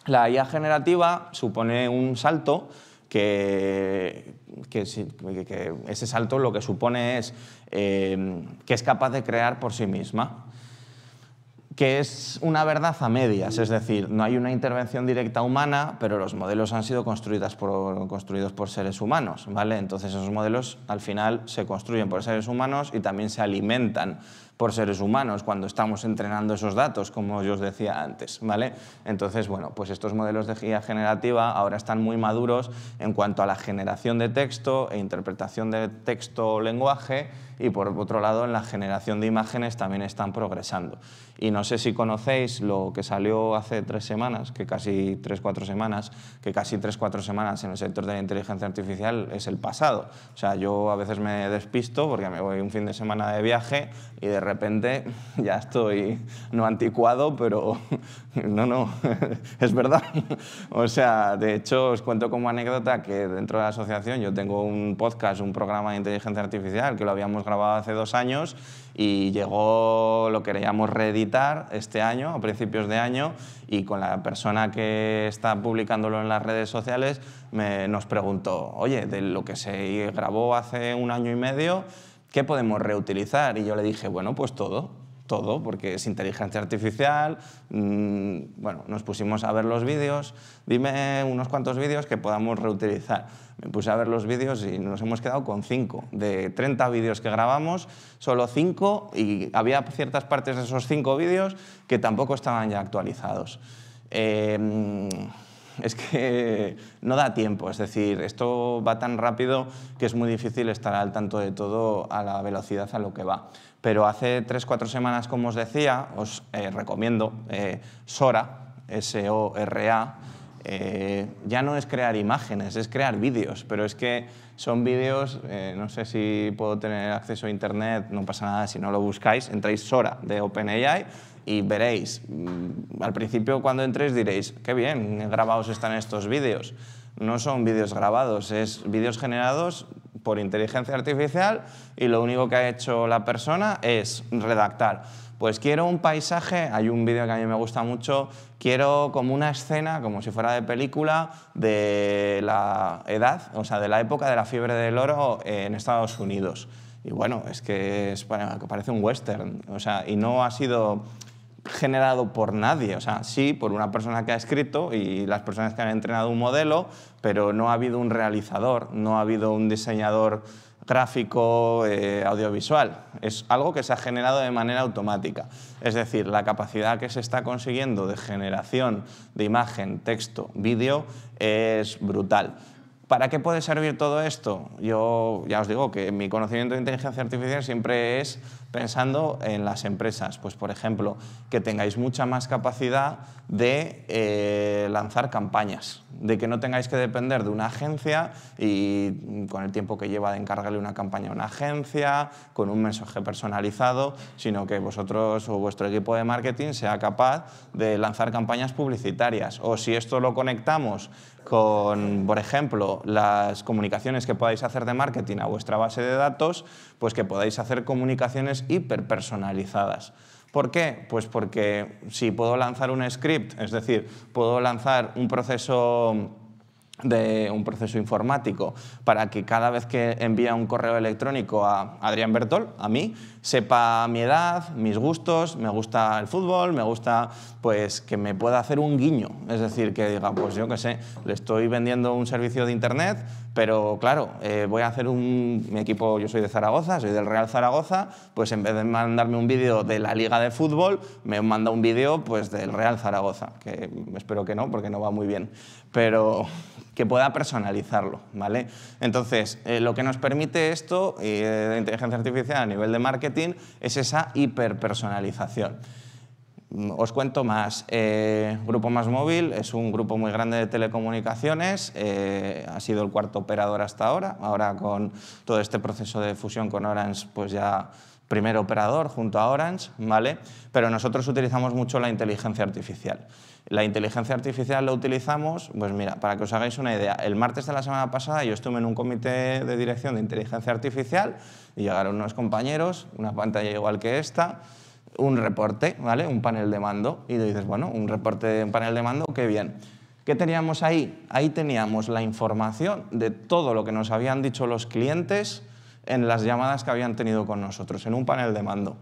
La IA generativa supone un salto que ese salto lo que supone es que es capaz de crear por sí misma, que es una verdad a medias, es decir, no hay una intervención directa humana, pero los modelos han sido construidos por seres humanos, ¿vale? Entonces esos modelos al final se construyen por seres humanos y también se alimentan por seres humanos cuando estamos entrenando esos datos, como yo os decía antes, ¿vale? Entonces, bueno, pues estos modelos de IA generativa ahora están muy maduros en cuanto a la generación de texto e interpretación de texto o lenguaje, y por otro lado en la generación de imágenes también están progresando. Y no sé si conocéis lo que salió hace 3 semanas, que casi 3-4 semanas, que casi 3-4 semanas en el sector de la inteligencia artificial es el pasado. O sea, yo a veces me despisto porque me voy un fin de semana de viaje y de repente ya estoy, no anticuado, pero no, es verdad. O sea, de hecho, os cuento como anécdota que dentro de la asociación yo tengo un podcast, un programa de inteligencia artificial que lo habíamos grabado hace 2 años y llegó, lo queríamos reeditar este año, a principios de año, y con la persona que está publicándolo en las redes sociales nos preguntó, oye, de lo que se grabó hace 1 año y medio, ¿qué podemos reutilizar? Y yo le dije, bueno, pues todo, porque es inteligencia artificial. Bueno, nos pusimos a ver los vídeos, dime unos cuantos vídeos que podamos reutilizar. Me puse a ver los vídeos y nos hemos quedado con 5. De 30 vídeos que grabamos, solo 5, y había ciertas partes de esos 5 vídeos que tampoco estaban ya actualizados. Es que no da tiempo, es decir, esto va tan rápido que es muy difícil estar al tanto de todo a la velocidad a lo que va. Pero hace 3-4 semanas, como os decía, os recomiendo Sora, S-O-R-A. Ya no es crear imágenes, es crear vídeos, pero es que son vídeos, no sé si puedo tener acceso a internet, no pasa nada si no lo buscáis, entráis Sora de OpenAI y veréis, al principio cuando entréis diréis, qué bien grabados están estos vídeos. No son vídeos grabados, es vídeos generados por inteligencia artificial y lo único que ha hecho la persona es redactar. Pues quiero un paisaje, hay un vídeo que a mí me gusta mucho, quiero como una escena, como si fuera de película, de la edad, o sea, de la época de la fiebre del oro en Estados Unidos. Y bueno, es que parece un western, o sea, y no ha sido generado por nadie, o sea, sí, por una persona que ha escrito y las personas que han entrenado un modelo, pero no ha habido un realizador, no ha habido un diseñador gráfico, audiovisual. Es algo que se ha generado de manera automática. Es decir, la capacidad que se está consiguiendo de generación de imagen, texto, vídeo es brutal. ¿Para qué puede servir todo esto? Yo ya os digo que mi conocimiento de inteligencia artificial siempre es pensando en las empresas. Pues, por ejemplo, que tengáis mucha más capacidad de lanzar campañas, de que no tengáis que depender de una agencia y con el tiempo que lleva de encargarle una campaña a una agencia, con un mensaje personalizado, sino que vosotros o vuestro equipo de marketing sea capaz de lanzar campañas publicitarias. O si esto lo conectamos con, por ejemplo, las comunicaciones que podáis hacer de marketing a vuestra base de datos, pues que podáis hacer comunicaciones hiperpersonalizadas. ¿Por qué? Pues porque si puedo lanzar un script, es decir, puedo lanzar un proceso de un proceso informático para que cada vez que envía un correo electrónico a Adrián Bertol, a mí, sepa mi edad, mis gustos, me gusta el fútbol, me gusta pues que me pueda hacer un guiño, es decir, que diga, pues yo qué sé, le estoy vendiendo un servicio de internet, pero claro, voy a hacer mi equipo, yo soy de Zaragoza, soy del Real Zaragoza, pues en vez de mandarme un vídeo de la Liga de Fútbol, me manda un vídeo pues del Real Zaragoza, que espero que no, porque no va muy bien, pero que pueda personalizarlo, ¿vale? Entonces, lo que nos permite esto de inteligencia artificial a nivel de marketing es esa hiperpersonalización. Os cuento más. Grupo MásMóvil es un grupo muy grande de telecomunicaciones, ha sido el cuarto operador hasta ahora. Ahora con todo este proceso de fusión con Orange, pues ya primer operador junto a Orange, ¿vale? Pero nosotros utilizamos mucho la inteligencia artificial. La inteligencia artificial la utilizamos, pues mira, para que os hagáis una idea, el martes de la semana pasada yo estuve en un comité de dirección de inteligencia artificial y llegaron unos compañeros, una pantalla igual que esta, un reporte, ¿vale? Un panel de mando, y dices, bueno, un reporte, un panel de mando, qué bien. ¿Qué teníamos ahí? Ahí teníamos la información de todo lo que nos habían dicho los clientes en las llamadas que habían tenido con nosotros, en un panel de mando.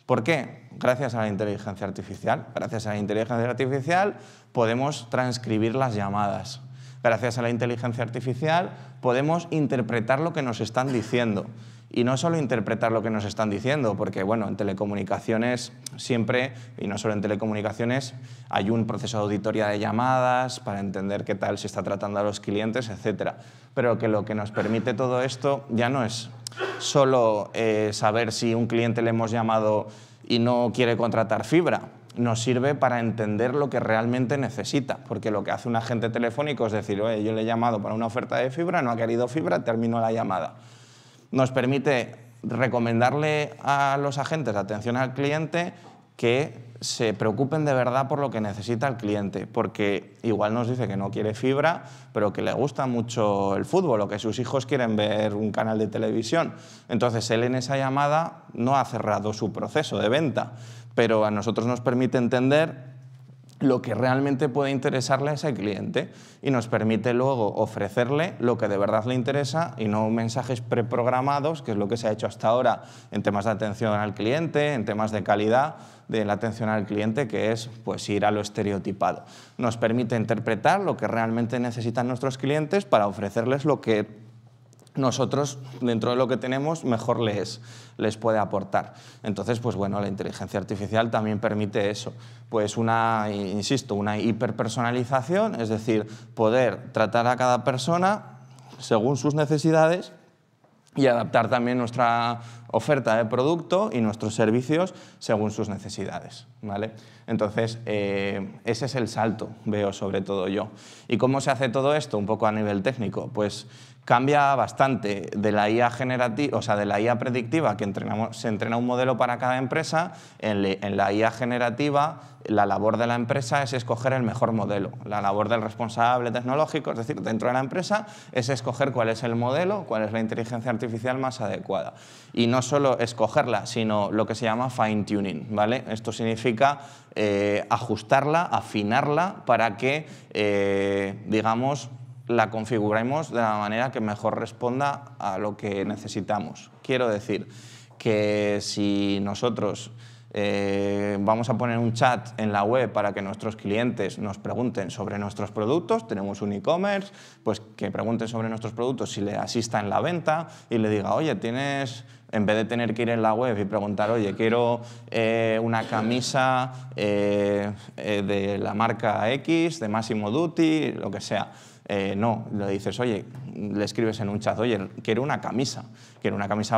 ¿Por qué? Gracias a la inteligencia artificial. Gracias a la inteligencia artificial podemos transcribir las llamadas. Gracias a la inteligencia artificial podemos interpretar lo que nos están diciendo. Y no solo interpretar lo que nos están diciendo, porque bueno, en telecomunicaciones siempre, y no solo en telecomunicaciones, hay un proceso de auditoría de llamadas para entender qué tal se está tratando a los clientes, etc. Pero que lo que nos permite todo esto ya no es solo saber si un cliente le hemos llamado y no quiere contratar fibra. Nos sirve para entender lo que realmente necesita, porque lo que hace un agente telefónico es decir, oye, yo le he llamado para una oferta de fibra, no ha querido fibra, termino la llamada. Nos permite recomendarle a los agentes de atención al cliente que se preocupen de verdad por lo que necesita el cliente, porque igual nos dice que no quiere fibra, pero que le gusta mucho el fútbol o que sus hijos quieren ver un canal de televisión. Entonces, él en esa llamada no ha cerrado su proceso de venta, pero a nosotros nos permite entender lo que realmente puede interesarle a ese cliente y nos permite luego ofrecerle lo que de verdad le interesa y no mensajes preprogramados, que es lo que se ha hecho hasta ahora en temas de atención al cliente, en temas de calidad de la atención al cliente, que es pues, ir a lo estereotipado. Nos permite interpretar lo que realmente necesitan nuestros clientes para ofrecerles lo que nosotros, dentro de lo que tenemos, mejor les puede aportar. Entonces, pues bueno, la inteligencia artificial también permite eso, pues insisto, una hiperpersonalización, es decir, poder tratar a cada persona según sus necesidades y adaptar también nuestra oferta de producto y nuestros servicios según sus necesidades, ¿vale? Entonces, ese es el salto, veo sobre todo yo. ¿Y cómo se hace todo esto? Un poco a nivel técnico, pues cambia bastante de la IA generativa, o sea, de la IA predictiva, que se entrena un modelo para cada empresa. En la IA generativa, la labor de la empresa es escoger el mejor modelo. La labor del responsable tecnológico, es decir, dentro de la empresa, es escoger cuál es el modelo, cuál es la inteligencia artificial más adecuada. Y no solo escogerla, sino lo que se llama fine tuning, ¿vale? Esto significa ajustarla, afinarla para que, digamos, la configuremos de la manera que mejor responda a lo que necesitamos. Quiero decir que si nosotros vamos a poner un chat en la web para que nuestros clientes nos pregunten sobre nuestros productos, tenemos un e-commerce, pues que pregunten sobre nuestros productos y le asista en la venta y le diga, oye, tienes, en vez de tener que ir en la web y preguntar, oye, quiero una camisa de la marca X, de Massimo Dutti, lo que sea. No, le dices, oye, le escribes en un chat, oye, quiero una camisa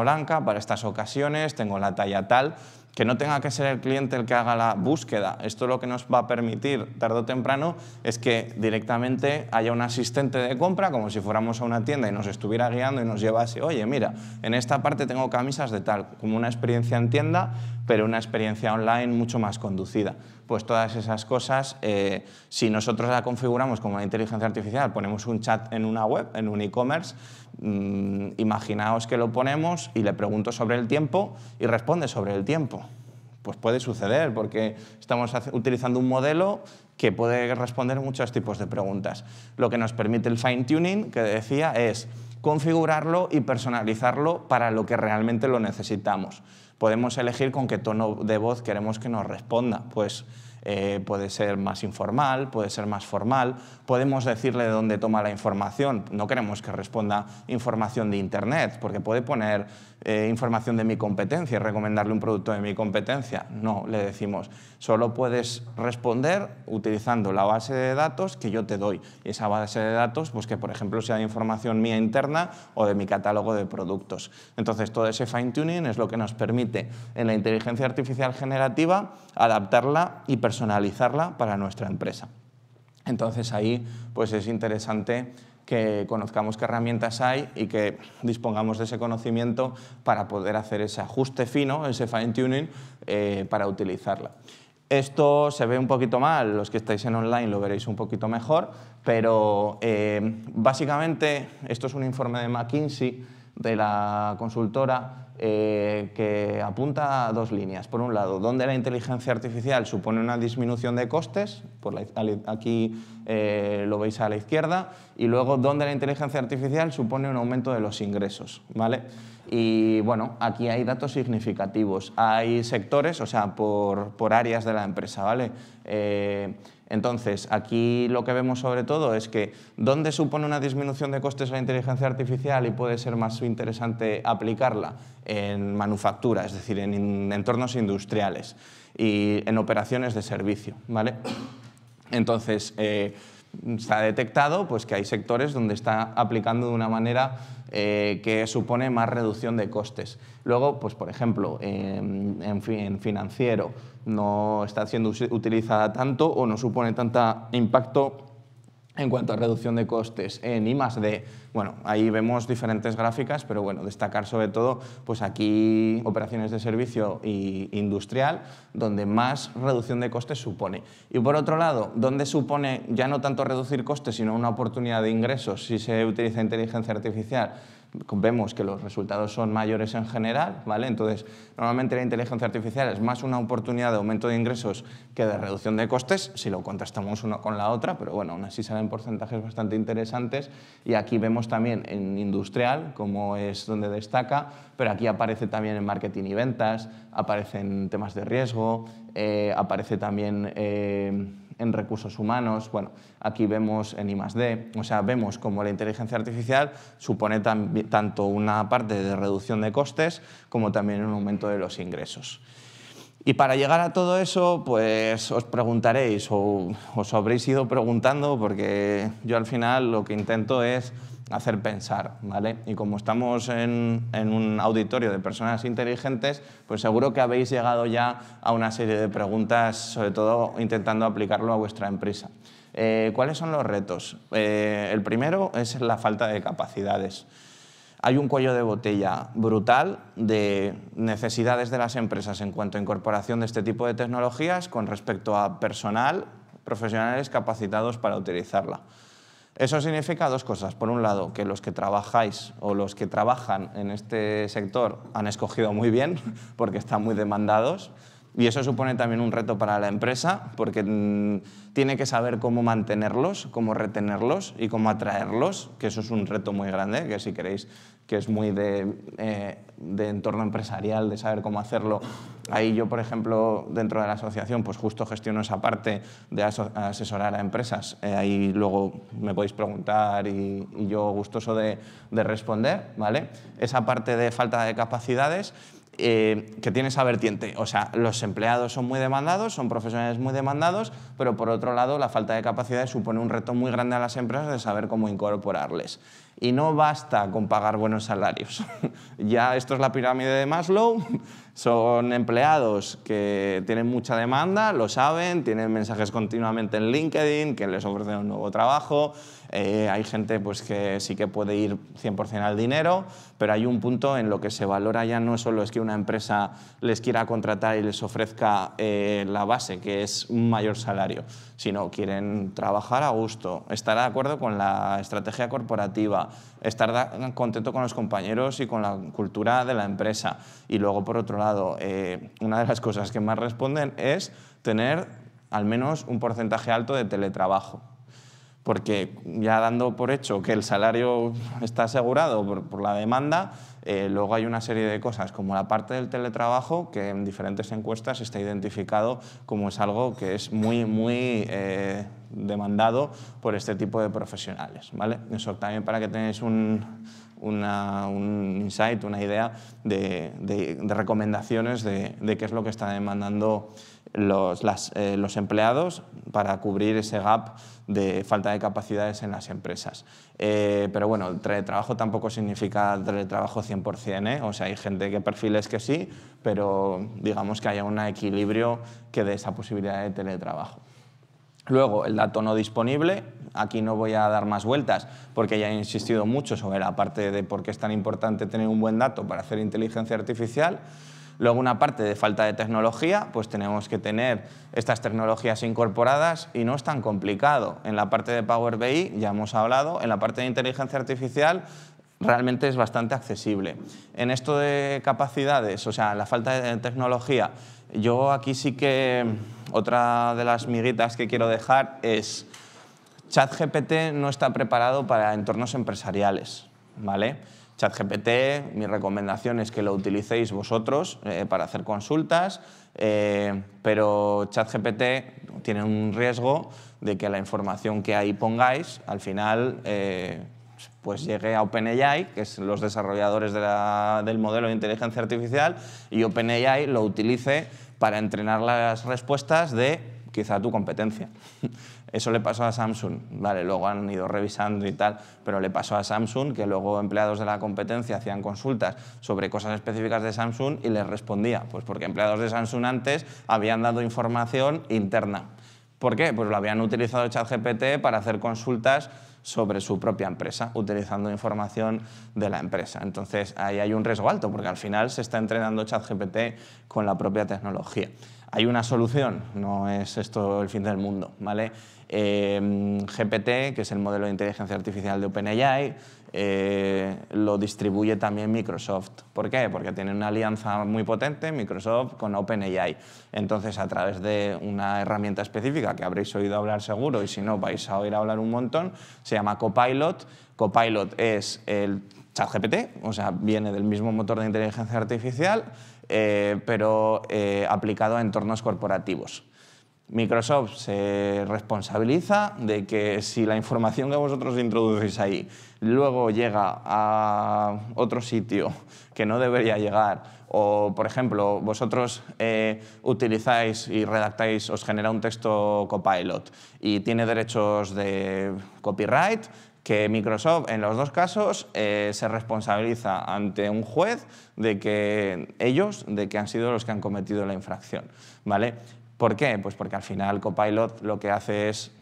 blanca para estas ocasiones, tengo la talla tal, que no tenga que ser el cliente el que haga la búsqueda. Esto lo que nos va a permitir, tarde o temprano, es que directamente haya un asistente de compra, como si fuéramos a una tienda y nos estuviera guiando y nos llevase, oye, mira, en esta parte tengo camisas de tal, como una experiencia en tienda, pero una experiencia online mucho más conducida. Pues todas esas cosas, si nosotros la configuramos como una inteligencia artificial, ponemos un chat en una web, en un e-commerce, imaginaos que lo ponemos y le pregunto sobre el tiempo y responde sobre el tiempo. Pues puede suceder, porque estamos utilizando un modelo que puede responder muchos tipos de preguntas. Lo que nos permite el fine-tuning, que decía, es configurarlo y personalizarlo para lo que realmente lo necesitamos. Podemos elegir con qué tono de voz queremos que nos responda. Pues puede ser más informal, puede ser más formal. Podemos decirle de dónde toma la información. No queremos que responda información de Internet, porque puede poner información de mi competencia y recomendarle un producto de mi competencia. No, le decimos, solo puedes responder utilizando la base de datos que yo te doy. Y esa base de datos, pues que por ejemplo sea de información mía interna o de mi catálogo de productos. Entonces todo ese fine-tuning es lo que nos permite en la inteligencia artificial generativa adaptarla y personalizarla para nuestra empresa. Entonces ahí pues es interesante que conozcamos qué herramientas hay y que dispongamos de ese conocimiento para poder hacer ese ajuste fino, ese fine-tuning, para utilizarla. Esto se ve un poquito mal, los que estáis en online lo veréis un poquito mejor, pero básicamente esto es un informe de McKinsey, de la consultora, que apunta a dos líneas. Por un lado, donde la inteligencia artificial supone una disminución de costes, aquí lo veis a la izquierda, y luego donde la inteligencia artificial supone un aumento de los ingresos, ¿vale? Y bueno, aquí hay datos significativos. Hay sectores, o sea, por áreas de la empresa, ¿vale? Entonces, aquí lo que vemos sobre todo es que dónde supone una disminución de costes la inteligencia artificial y puede ser más interesante aplicarla en manufactura, es decir, en entornos industriales y en operaciones de servicio, ¿vale? Entonces, se ha detectado pues, que hay sectores donde está aplicando de una manera que supone más reducción de costes. Luego, pues, por ejemplo, en financiero no está siendo utilizada tanto o no supone tanto impacto en cuanto a reducción de costes. En I+D, bueno, ahí vemos diferentes gráficas, pero bueno, destacar sobre todo pues aquí operaciones de servicio e industrial, donde más reducción de costes supone. Y por otro lado, donde supone ya no tanto reducir costes, sino una oportunidad de ingresos si se utiliza inteligencia artificial, vemos que los resultados son mayores en general, ¿vale? Entonces, normalmente la inteligencia artificial es más una oportunidad de aumento de ingresos que de reducción de costes, si lo contrastamos una con la otra, pero bueno, aún así salen porcentajes bastante interesantes. Y aquí vemos también en industrial, como es donde destaca, pero aquí aparece también en marketing y ventas, aparece en temas de riesgo, aparece también en recursos humanos. Bueno, aquí vemos en I+D, o sea, vemos como la inteligencia artificial supone tanto una parte de reducción de costes como también un aumento de los ingresos. Y para llegar a todo eso, pues os preguntaréis o os habréis ido preguntando, porque yo al final lo que intento es hacer pensar, ¿vale? Y como estamos en un auditorio de personas inteligentes, pues seguro que habéis llegado ya a una serie de preguntas, sobre todo intentando aplicarlo a vuestra empresa. ¿Cuáles son los retos? El primero es la falta de capacidades. Hay un cuello de botella brutal de necesidades de las empresas en cuanto a incorporación de este tipo de tecnologías con respecto a personal, profesionales capacitados para utilizarla. Eso significa dos cosas. Por un lado, que los que trabajáis o los que trabajan en este sector han escogido muy bien porque están muy demandados. Y eso supone también un reto para la empresa porque tiene que saber cómo mantenerlos, cómo retenerlos y cómo atraerlos, que eso es un reto muy grande, que si queréis, que es muy de entorno empresarial, de saber cómo hacerlo. Ahí yo, por ejemplo, dentro de la asociación, pues justo gestiono esa parte de asesorar a empresas. Ahí luego me podéis preguntar y yo gustoso de responder, ¿vale? Esa parte de falta de capacidades, que tiene esa vertiente. O sea, los empleados son muy demandados, son profesionales muy demandados, pero por otro lado la falta de capacidades supone un reto muy grande a las empresas de saber cómo incorporarles. Y no basta con pagar buenos salarios. Ya esto es la pirámide de Maslow. Son empleados que tienen mucha demanda, lo saben, tienen mensajes continuamente en LinkedIn que les ofrecen un nuevo trabajo. Hay gente pues, que sí que puede ir 100% al dinero, pero hay un punto en lo que se valora ya no solo es que una empresa les quiera contratar y les ofrezca la base, que es un mayor salario, sino quieren trabajar a gusto, estar de acuerdo con la estrategia corporativa, estar contento con los compañeros y con la cultura de la empresa. Y luego, por otro lado, una de las cosas que más responden es tener al menos un porcentaje alto de teletrabajo. Porque ya dando por hecho que el salario está asegurado por la demanda, luego hay una serie de cosas como la parte del teletrabajo que en diferentes encuestas está identificado como es algo que es muy demandado por este tipo de profesionales, ¿vale? Eso también para que tengáis un insight, una idea de recomendaciones de qué es lo que están demandando los empleados para cubrir ese gap de falta de capacidades en las empresas. Pero bueno, el teletrabajo tampoco significa teletrabajo 100%, ¿eh? O sea, hay gente que perfiles que sí, pero digamos que haya un equilibrio que dé esa posibilidad de teletrabajo. Luego, el dato no disponible. Aquí no voy a dar más vueltas porque ya he insistido mucho sobre la parte de por qué es tan importante tener un buen dato para hacer inteligencia artificial. Luego, una parte de falta de tecnología, pues tenemos que tener estas tecnologías incorporadas y no es tan complicado. En la parte de Power BI ya hemos hablado, en la parte de inteligencia artificial realmente es bastante accesible. En esto de capacidades, o sea, la falta de tecnología, yo aquí sí que otra de las miguitas que quiero dejar es ChatGPT no está preparado para entornos empresariales, ¿vale? ChatGPT, mi recomendación es que lo utilicéis vosotros para hacer consultas, pero ChatGPT tiene un riesgo de que la información que ahí pongáis al final pues llegue a OpenAI, que es los desarrolladores del modelo de inteligencia artificial, y OpenAI lo utilice para entrenar las respuestas de quizá tu competencia. Eso le pasó a Samsung, vale, luego han ido revisando y tal, pero le pasó a Samsung que luego empleados de la competencia hacían consultas sobre cosas específicas de Samsung y les respondía, pues porque empleados de Samsung antes habían dado información interna. ¿Por qué? Pues lo habían utilizado ChatGPT para hacer consultas sobre su propia empresa, utilizando información de la empresa. Entonces, ahí hay un riesgo alto, porque al final se está entrenando ChatGPT con la propia tecnología. ¿Hay una solución? No es esto el fin del mundo, ¿vale? GPT, que es el modelo de inteligencia artificial de OpenAI, lo distribuye también Microsoft. ¿Por qué? Porque tiene una alianza muy potente Microsoft con OpenAI. Entonces, a través de una herramienta específica que habréis oído hablar seguro y si no vais a oír hablar un montón, se llama Copilot. Copilot es el ChatGPT, o sea, viene del mismo motor de inteligencia artificial, pero aplicado a entornos corporativos. Microsoft se responsabiliza de que si la información que vosotros introducís ahí luego llega a otro sitio que no debería llegar, o por ejemplo vosotros utilizáis y redactáis, os genera un texto Copilot y tiene derechos de copyright, que Microsoft en los dos casos se responsabiliza ante un juez de que ellos han sido los que han cometido la infracción, ¿vale? ¿Por qué? Pues porque al final Copilot lo que hace es,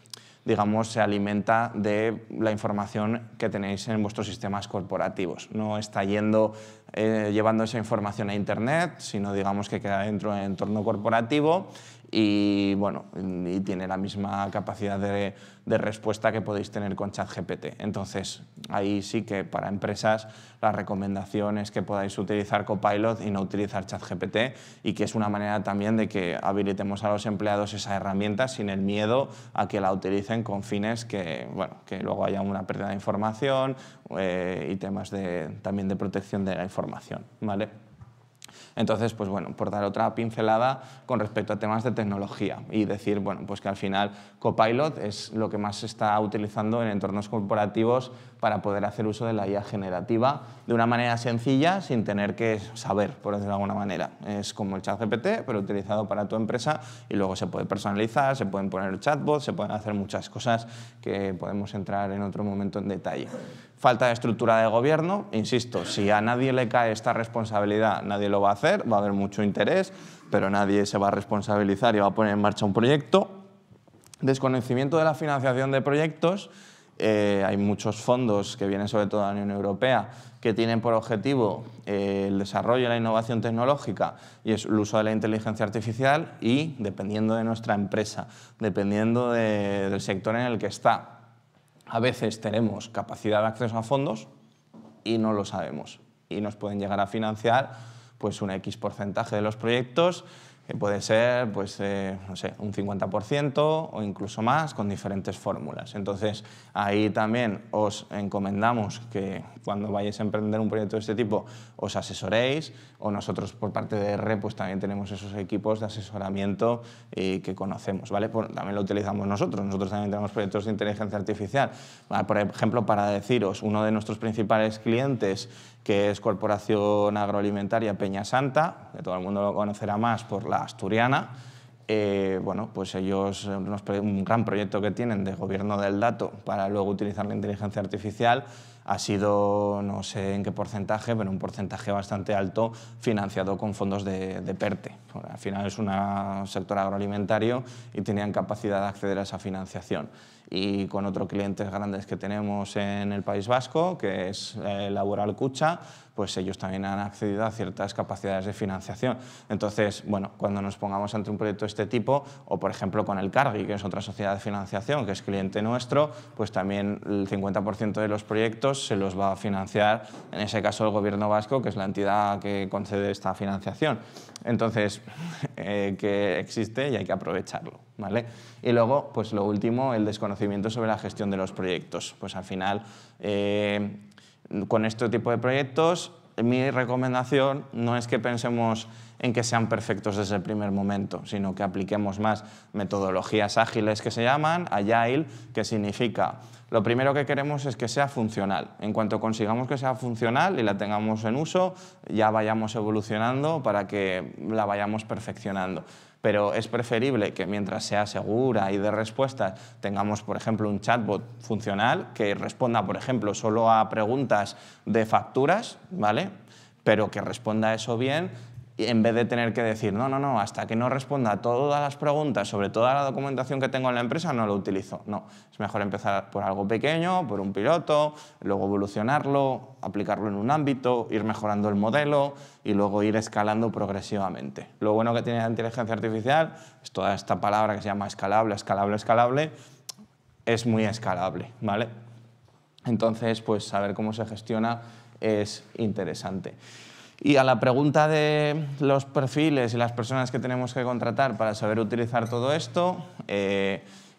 digamos, se alimenta de la información que tenéis en vuestros sistemas corporativos. No está llevando esa información a Internet, sino digamos que queda dentro del entorno corporativo y, bueno, y tiene la misma capacidad de respuesta que podéis tener con ChatGPT. Entonces, ahí sí que para empresas la recomendación es que podáis utilizar Copilot y no utilizar ChatGPT, y que es una manera también de que habilitemos a los empleados esa herramienta sin el miedo a que la utilicen con fines que, bueno, que luego haya una pérdida de información y temas también de protección de la información, ¿vale? Entonces, pues bueno, por dar otra pincelada con respecto a temas de tecnología y decir, bueno, pues que al final Copilot es lo que más se está utilizando en entornos corporativos para poder hacer uso de la IA generativa de una manera sencilla sin tener que saber, por decirlo de alguna manera. Es como el ChatGPT, pero utilizado para tu empresa, y luego se puede personalizar, se pueden poner chatbots, se pueden hacer muchas cosas que podemos entrar en otro momento en detalle. Falta de estructura de gobierno, insisto, si a nadie le cae esta responsabilidad, nadie lo va a hacer, va a haber mucho interés, pero nadie se va a responsabilizar y va a poner en marcha un proyecto. Desconocimiento de la financiación de proyectos. Hay muchos fondos que vienen sobre todo de la Unión Europea que tienen por objetivo el desarrollo y la innovación tecnológica y es el uso de la inteligencia artificial, y dependiendo de nuestra empresa, dependiendo del sector en el que está, a veces tenemos capacidad de acceso a fondos y no lo sabemos. Y nos pueden llegar a financiar pues, un X porcentaje de los proyectos, que puede ser pues, no sé, un 50% o incluso más, con diferentes fórmulas. Entonces, ahí también os encomendamos que cuando vayáis a emprender un proyecto de este tipo os asesoréis, o nosotros por parte de R pues, también tenemos esos equipos de asesoramiento que conocemos, ¿vale? También lo utilizamos nosotros también tenemos proyectos de inteligencia artificial. Por ejemplo, para deciros, uno de nuestros principales clientes, que es Corporación Agroalimentaria Peña Santa, que todo el mundo lo conocerá más por la asturiana. Bueno, pues ellos, un gran proyecto que tienen de gobierno del dato para luego utilizar la inteligencia artificial ha sido, no sé en qué porcentaje, pero un porcentaje bastante alto financiado con fondos de PERTE. Al final es un sector agroalimentario y tenían capacidad de acceder a esa financiación. Y con otros clientes grandes que tenemos en el País Vasco, que es Laboral Kutxa, pues ellos también han accedido a ciertas capacidades de financiación. Entonces, bueno, cuando nos pongamos ante un proyecto de este tipo, o por ejemplo con el Cargi, que es otra sociedad de financiación, que es cliente nuestro, pues también el 50% de los proyectos se los va a financiar, en ese caso el Gobierno vasco, que es la entidad que concede esta financiación. Entonces, que existe y hay que aprovecharlo, ¿vale? Y luego, pues lo último, el desconocimiento sobre la gestión de los proyectos. Pues al final, con este tipo de proyectos, mi recomendación no es que pensemos en que sean perfectos desde el primer momento, sino que apliquemos más metodologías ágiles que se llaman, Agile, que significa, lo primero que queremos es que sea funcional. En cuanto consigamos que sea funcional y la tengamos en uso, ya vayamos evolucionando para que la vayamos perfeccionando. Pero es preferible que mientras sea segura y de respuestas tengamos, por ejemplo, un chatbot funcional que responda, por ejemplo, solo a preguntas de facturas, ¿vale? Pero que responda a eso bien, en vez de tener que decir, no, hasta que no responda a todas las preguntas sobre toda la documentación que tengo en la empresa, no lo utilizo. No, es mejor empezar por algo pequeño, por un piloto, luego evolucionarlo, aplicarlo en un ámbito, ir mejorando el modelo y luego ir escalando progresivamente. Lo bueno que tiene la inteligencia artificial es toda esta palabra que se llama escalable, es muy escalable, ¿vale? Entonces, pues saber cómo se gestiona es interesante. Y a la pregunta de los perfiles y las personas que tenemos que contratar para saber utilizar todo esto,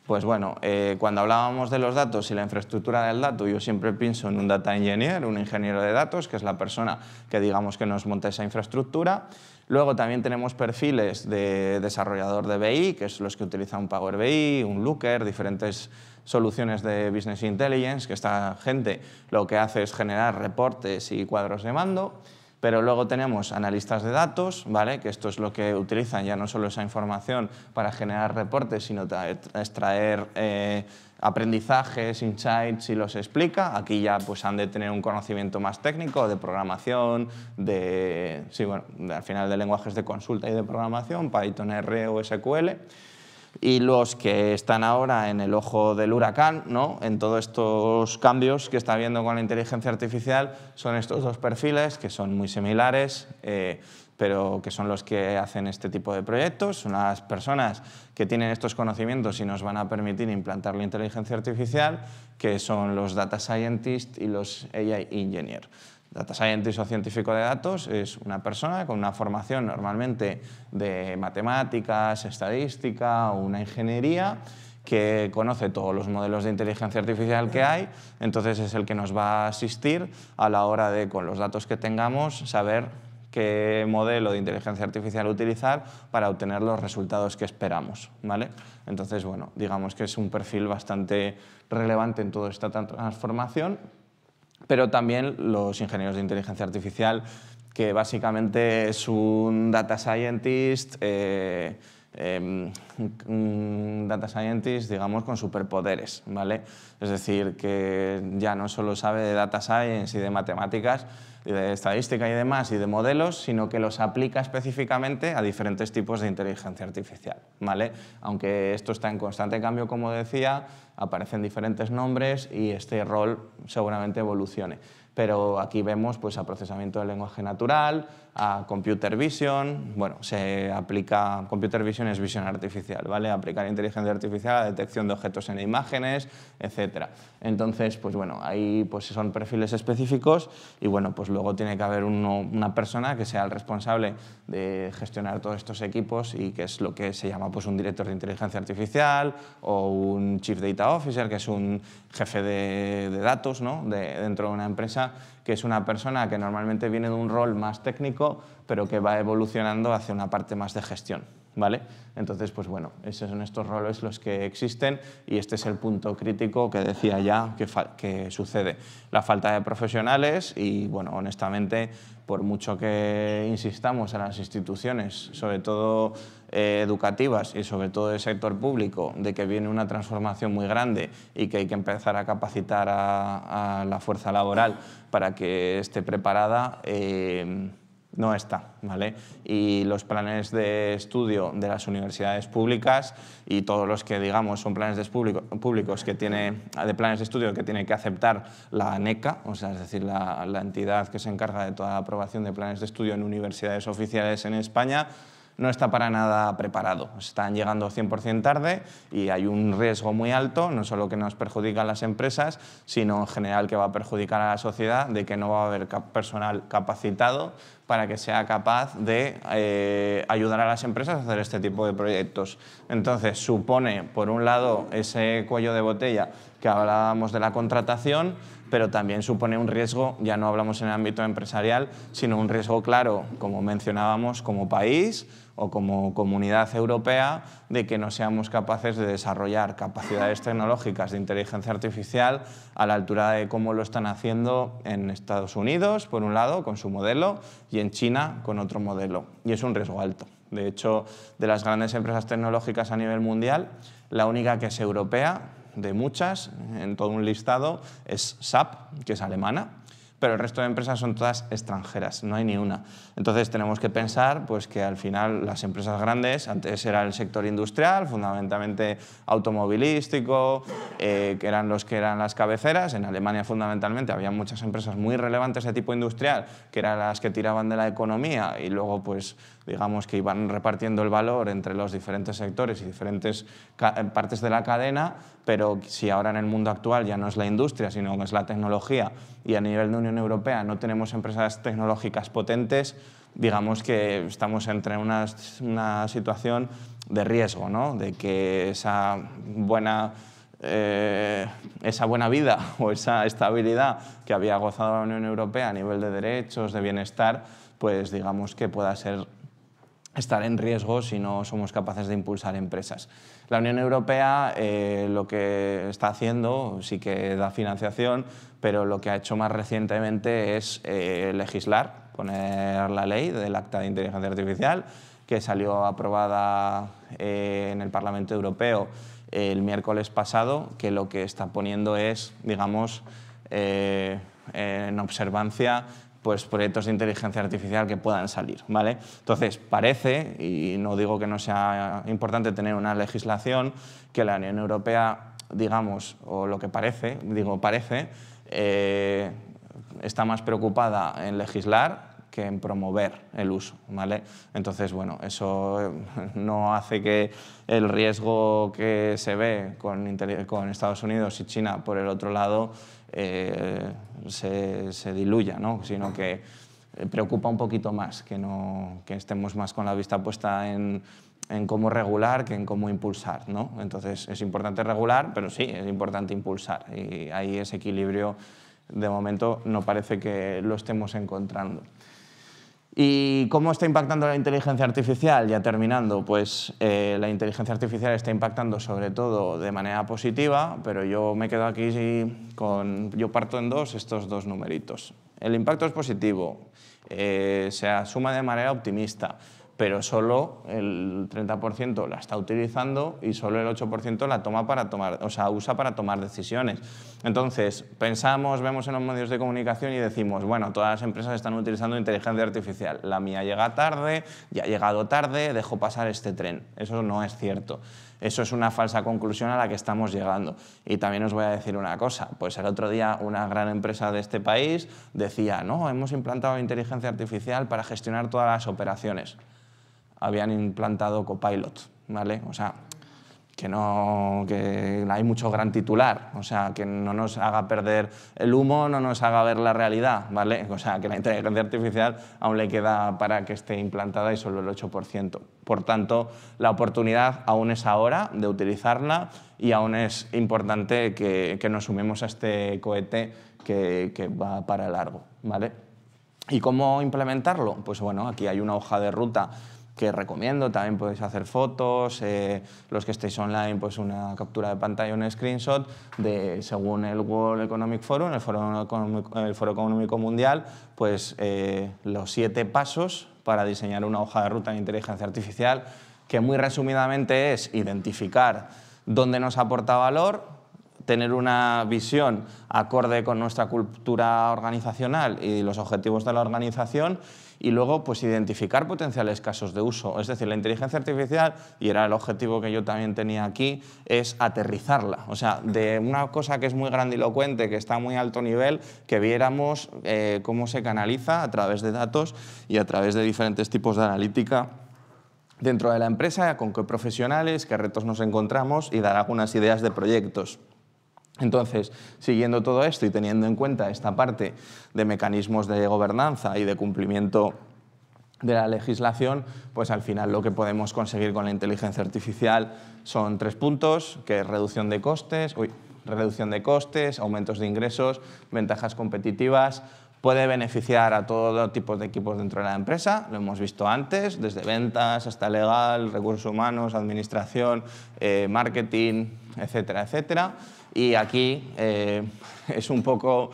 pues bueno, cuando hablábamos de los datos y la infraestructura del dato, yo siempre pienso en un data engineer, un ingeniero de datos, que es la persona que digamos que nos monta esa infraestructura. Luego también tenemos perfiles de desarrollador de BI, que es los que utilizan un Power BI, un Looker, diferentes soluciones de Business Intelligence, que esta gente lo que hace es generar reportes y cuadros de mando. Pero luego tenemos analistas de datos, ¿vale? Que esto es lo que utilizan ya no solo esa información para generar reportes, sino extraer aprendizajes, insights y los explica. Aquí ya pues, han de tener un conocimiento más técnico de programación, al final de lenguajes de consulta y de programación, Python, R o SQL. Y los que están ahora en el ojo del huracán, ¿no? En todos estos cambios que está habiendo con la inteligencia artificial, son estos dos perfiles que son muy similares, pero que son los que hacen este tipo de proyectos. Son las personas que tienen estos conocimientos y nos van a permitir implantar la inteligencia artificial, que son los Data Scientists y los AI Engineers. Data Scientist o científico de datos es una persona con una formación normalmente de matemáticas, estadística o una ingeniería que conoce todos los modelos de inteligencia artificial que hay, entonces es el que nos va a asistir a la hora de, con los datos que tengamos, saber qué modelo de inteligencia artificial utilizar para obtener los resultados que esperamos, ¿vale? Entonces, bueno, digamos que es un perfil bastante relevante en toda esta transformación. Pero también los ingenieros de inteligencia artificial, que básicamente es un data scientist, digamos, con superpoderes, ¿vale? Es decir, que ya no solo sabe de data science y de matemáticas, y de estadística y demás, y de modelos, sino que los aplica específicamente a diferentes tipos de inteligencia artificial, ¿vale? Aunque esto está en constante cambio, como decía, aparecen diferentes nombres y este rol seguramente evolucione. Pero aquí vemos pues, a procesamiento del lenguaje natural, a Computer Vision. Bueno, se aplica, Computer Vision es visión artificial, ¿vale? Aplicar inteligencia artificial a detección de objetos en imágenes, etc. Entonces, pues bueno, ahí pues son perfiles específicos y bueno, pues luego tiene que haber una persona que sea el responsable de gestionar todos estos equipos y que es lo que se llama pues un director de inteligencia artificial o un Chief Data Officer, que es un jefe de datos, ¿no? Dentro de una empresa, que es una persona que normalmente viene de un rol más técnico, pero que va evolucionando hacia una parte más de gestión, ¿vale? Entonces, pues bueno, esos son estos roles los que existen y este es el punto crítico que decía ya que sucede. La falta de profesionales y, bueno, honestamente, por mucho que insistamos en las instituciones, sobre todo educativas y sobre todo del sector público, de que viene una transformación muy grande y que hay que empezar a capacitar a la fuerza laboral para que esté preparada, no está, ¿vale? Y los planes de estudio de las universidades públicas y todos los que, digamos, son planes de públicos que de planes de estudio que tiene que aceptar la NECA, o sea, es decir, la entidad que se encarga de toda la aprobación de planes de estudio en universidades oficiales en España, no está para nada preparado. Están llegando 100% tarde y hay un riesgo muy alto, no solo que nos perjudica a las empresas, sino en general que va a perjudicar a la sociedad, de que no va a haber personal capacitado para que sea capaz de ayudar a las empresas a hacer este tipo de proyectos. Entonces, supone, por un lado, ese cuello de botella que hablábamos de la contratación, pero también supone un riesgo, ya no hablamos en el ámbito empresarial, sino un riesgo claro, como mencionábamos, como país o como comunidad europea, de que no seamos capaces de desarrollar capacidades tecnológicas de inteligencia artificial a la altura de cómo lo están haciendo en Estados Unidos, por un lado, con su modelo, y en China, con otro modelo. Y es un riesgo alto. De hecho, de las grandes empresas tecnológicas a nivel mundial, la única que es europea, de muchas, en todo un listado, es SAP, que es alemana, pero el resto de empresas son todas extranjeras, no hay ni una. Entonces tenemos que pensar pues, que al final las empresas grandes, antes era el sector industrial, fundamentalmente automovilístico, que eran los que eran las cabeceras. En Alemania fundamentalmente había muchas empresas muy relevantes de tipo industrial, que eran las que tiraban de la economía y luego pues digamos que iban repartiendo el valor entre los diferentes sectores y diferentes partes de la cadena, pero si ahora en el mundo actual ya no es la industria, sino que es la tecnología y a nivel de Unión Europea no tenemos empresas tecnológicas potentes, digamos que estamos entre una situación de riesgo, ¿no? De que esa buena vida o esa estabilidad que había gozado la Unión Europea a nivel de derechos, de bienestar, pues digamos que pueda estar en riesgo si no somos capaces de impulsar empresas. La Unión Europea lo que está haciendo sí que da financiación, pero lo que ha hecho más recientemente es legislar, poner la ley del Acta de Inteligencia Artificial, que salió aprobada en el Parlamento Europeo el miércoles pasado, que lo que está poniendo es, digamos, en observancia pues proyectos de inteligencia artificial que puedan salir, ¿vale? Entonces, parece, y no digo que no sea importante tener una legislación, que la Unión Europea, digamos, o lo que parece, está más preocupada en legislar que en promover el uso, ¿vale? Entonces, bueno, eso no hace que el riesgo que se ve con Estados Unidos y China por el otro lado se diluya, ¿no? Sino que preocupa un poquito más, que estemos más con la vista puesta en cómo regular que en cómo impulsar, ¿no? Entonces es importante regular, pero sí, es importante impulsar y ahí ese equilibrio de momento no parece que lo estemos encontrando. ¿Y cómo está impactando la inteligencia artificial? Ya terminando, pues la inteligencia artificial está impactando sobre todo de manera positiva, pero yo me quedo aquí yo parto en estos dos numeritos. El impacto es positivo, se asume de manera optimista, pero solo el 30% la está utilizando y solo el 8% la usa para tomar decisiones. Entonces, pensamos, vemos en los medios de comunicación y decimos, bueno, todas las empresas están utilizando inteligencia artificial. La mía llega tarde, ya ha llegado tarde, dejo pasar este tren. Eso no es cierto. Eso es una falsa conclusión a la que estamos llegando. Y también os voy a decir una cosa. Pues el otro día una gran empresa de este país decía, no, hemos implantado inteligencia artificial para gestionar todas las operaciones. Habían implantado Copilot, ¿vale? O sea, que hay mucho gran titular, o sea, que no nos haga perder el humo, no nos haga ver la realidad, ¿vale? O sea, que la inteligencia artificial aún le queda para que esté implantada y solo el 8%. Por tanto, la oportunidad aún es ahora de utilizarla y aún es importante que nos sumemos a este cohete que va para largo, ¿vale? ¿Y cómo implementarlo? Pues bueno, aquí hay una hoja de ruta que recomiendo, también podéis hacer fotos, los que estéis online, pues una captura de pantalla, un screenshot, según el World Economic Forum, el Foro Económico Mundial, pues los 7 pasos para diseñar una hoja de ruta en inteligencia artificial, que muy resumidamente es identificar dónde nos aporta valor, tener una visión acorde con nuestra cultura organizacional y los objetivos de la organización, y luego pues identificar potenciales casos de uso. Es decir, la inteligencia artificial, y era el objetivo que yo también tenía aquí, es aterrizarla. O sea, de una cosa que es muy grandilocuente, que está a muy alto nivel, que viéramos cómo se canaliza a través de datos y a través de diferentes tipos de analítica dentro de la empresa, con qué profesionales, qué retos nos encontramos, y dar algunas ideas de proyectos. Entonces, siguiendo todo esto y teniendo en cuenta esta parte de mecanismos de gobernanza y de cumplimiento de la legislación, pues al final lo que podemos conseguir con la inteligencia artificial son 3 puntos, que es reducción de costes, aumentos de ingresos, ventajas competitivas. Puede beneficiar a todo tipo de equipos dentro de la empresa, lo hemos visto antes, desde ventas hasta legal, recursos humanos, administración, marketing, etcétera, etcétera. Y aquí es un poco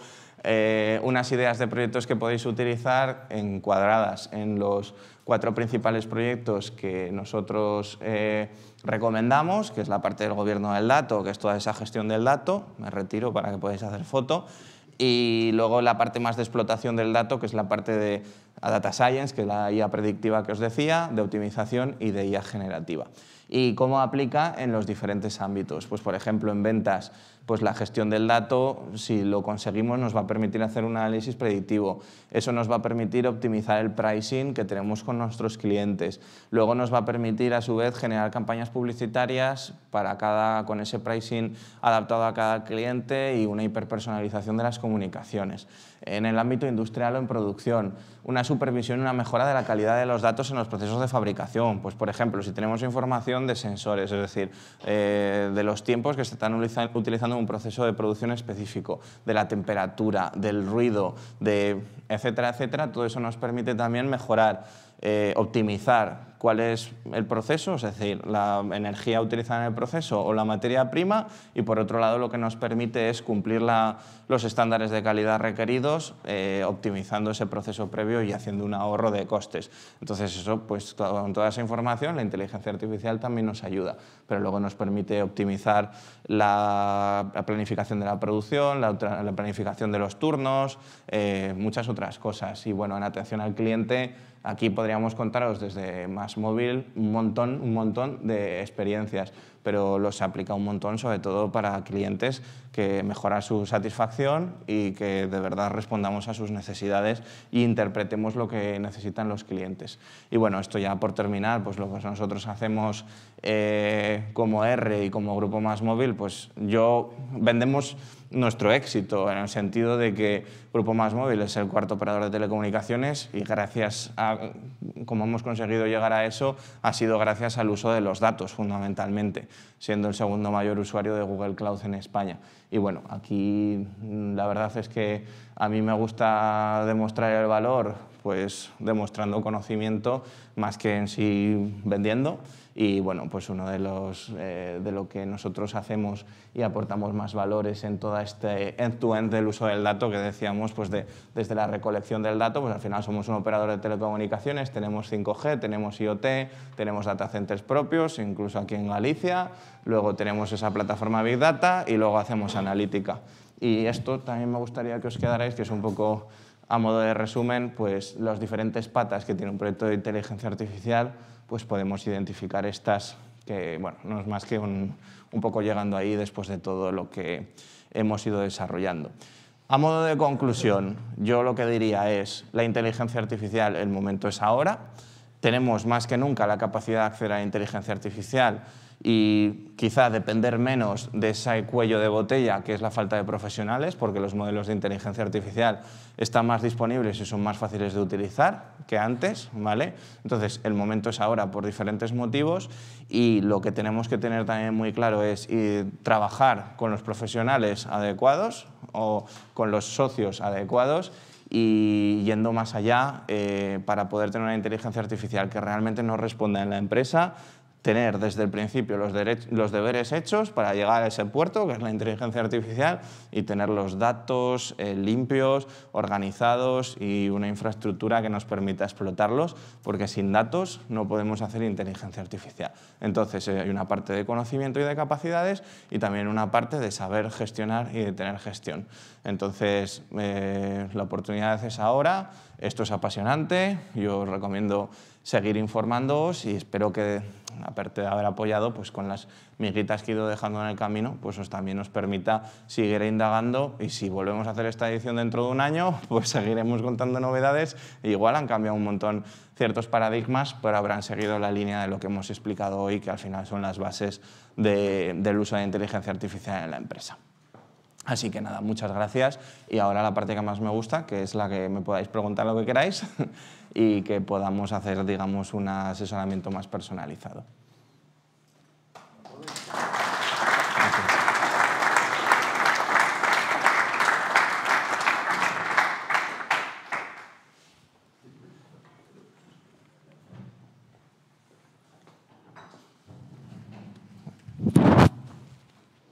unas ideas de proyectos que podéis utilizar encuadradas en los 4 principales proyectos que nosotros recomendamos, que es la parte del gobierno del dato, que es toda esa gestión del dato. Me retiro para que podáis hacer foto. Y luego la parte más de explotación del dato, que es la parte de Data Science, que es la IA predictiva que os decía, de optimización y de IA generativa. ¿Y cómo aplica en los diferentes ámbitos? Pues, por ejemplo, en ventas, pues la gestión del dato, si lo conseguimos, nos va a permitir hacer un análisis predictivo. Eso nos va a permitir optimizar el pricing que tenemos con nuestros clientes. Luego nos va a permitir, a su vez, generar campañas publicitarias con ese pricing adaptado a cada cliente y una hiperpersonalización de las comunicaciones. En el ámbito industrial o en producción, una supervisión y una mejora de la calidad de los datos en los procesos de fabricación. Pues, por ejemplo, si tenemos información de sensores, es decir, de los tiempos que se están utilizando en un proceso de producción específico, de la temperatura, del ruido, etcétera, etcétera, todo eso nos permite también mejorar, optimizar cuál es el proceso, es decir, la energía utilizada en el proceso o la materia prima, y por otro lado lo que nos permite es cumplir los estándares de calidad requeridos, optimizando ese proceso previo y haciendo un ahorro de costes. Entonces eso, pues con toda esa información, la inteligencia artificial también nos ayuda, pero luego nos permite optimizar la planificación de la producción, la planificación de los turnos, muchas otras cosas. Y bueno, en atención al cliente, aquí podríamos contaros desde MassMobile un montón de experiencias, pero los aplica un montón, sobre todo para clientes, que mejora su satisfacción y que de verdad respondamos a sus necesidades e interpretemos lo que necesitan los clientes. Y bueno, esto ya por terminar, pues lo que nosotros hacemos como R y como Grupo MassMobile, pues vendemos nuestro éxito, en el sentido de que Grupo MassMobile es el 4º operador de telecomunicaciones, y gracias a cómo hemos conseguido llegar a eso ha sido gracias al uso de los datos, fundamentalmente, siendo el 2º mayor usuario de Google Cloud en España. Y bueno, aquí la verdad es que a mí me gusta demostrar el valor, pues demostrando conocimiento más que en sí vendiendo. Y bueno, pues uno de lo que nosotros hacemos y aportamos más valores en toda este end-to-end del uso del dato que decíamos, pues desde la recolección del dato, pues al final somos un operador de telecomunicaciones, tenemos 5G, tenemos IoT, tenemos data centers propios, incluso aquí en Galicia, luego tenemos esa plataforma Big Data y luego hacemos analítica. Y esto también me gustaría que os quedarais, que es un poco a modo de resumen, pues las diferentes patas que tiene un proyecto de inteligencia artificial, pues podemos identificar estas que, bueno, no es más que un poco llegando ahí después de todo lo que hemos ido desarrollando. A modo de conclusión, yo lo que diría es, la inteligencia artificial, el momento es ahora. Tenemos más que nunca la capacidad de acceder a la inteligencia artificial y quizá depender menos de ese cuello de botella que es la falta de profesionales, porque los modelos de inteligencia artificial están más disponibles y son más fáciles de utilizar que antes, ¿vale? Entonces, el momento es ahora por diferentes motivos y lo que tenemos que tener también muy claro es trabajar con los profesionales adecuados o con los socios adecuados y yendo más allá para poder tener una inteligencia artificial que realmente nos responda en la empresa, tener desde el principio los deberes hechos para llegar a ese puerto, que es la inteligencia artificial, y tener los datos limpios, organizados y una infraestructura que nos permita explotarlos, porque sin datos no podemos hacer inteligencia artificial. Entonces hay una parte de conocimiento y de capacidades y también una parte de saber gestionar y de tener gestión. Entonces la oportunidad es ahora, esto es apasionante, yo os recomiendo seguir informándoos y espero que, aparte de haber apoyado, pues con las miguitas que he ido dejando en el camino, pues también nos permita seguir indagando y si volvemos a hacer esta edición dentro de un año, pues seguiremos contando novedades. Igual han cambiado un montón ciertos paradigmas, pero habrán seguido la línea de lo que hemos explicado hoy, que al final son las bases del uso de inteligencia artificial en la empresa. Así que nada, muchas gracias y ahora la parte que más me gusta, que es la que me podáis preguntar lo que queráis y que podamos hacer, digamos, un asesoramiento más personalizado.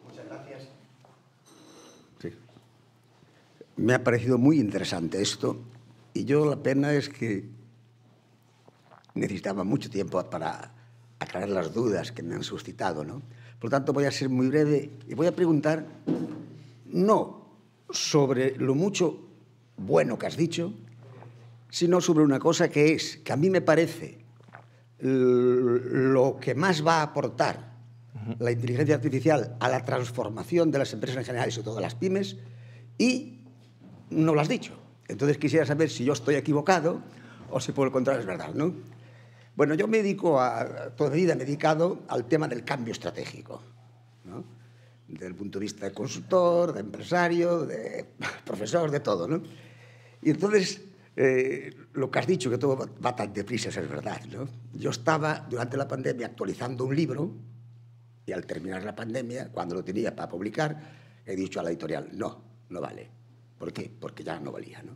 Muchas gracias. Sí. Me ha parecido muy interesante esto y yo la pena es que necesitaba mucho tiempo para aclarar las dudas que me han suscitado, ¿no? Por lo tanto, voy a ser muy breve y voy a preguntar no sobre lo mucho bueno que has dicho, sino sobre una cosa que es, que a mí me parece lo que más va a aportar la inteligencia artificial a la transformación de las empresas en general y sobre todo de las pymes, y no lo has dicho. Entonces quisiera saber si yo estoy equivocado o si por el contrario es verdad, ¿no? Bueno, yo me dedico toda mi vida me he dedicado al tema del cambio estratégico, ¿no? Desde el punto de vista de consultor, de empresario, de profesor, de todo, ¿no? Y entonces, lo que has dicho, que todo va tan deprisa, es verdad, ¿no? Yo estaba, durante la pandemia, actualizando un libro y al terminar la pandemia, cuando lo tenía para publicar, he dicho a la editorial, no, no vale. ¿Por qué? Porque ya no valía, ¿no?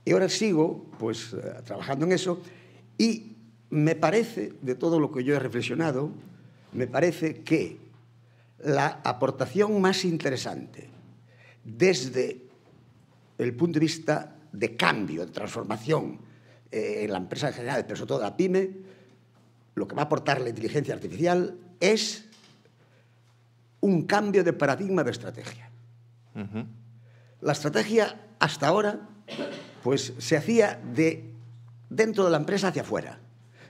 Y ahora sigo, pues, trabajando en eso y me parece, de todo lo que yo he reflexionado, me parece que la aportación más interesante desde el punto de vista de cambio, de transformación en la empresa en general, pero sobre todo la pyme, lo que va a aportar la inteligencia artificial es un cambio de paradigma de estrategia. La estrategia hasta ahora pues, se hacía dentro de la empresa hacia afuera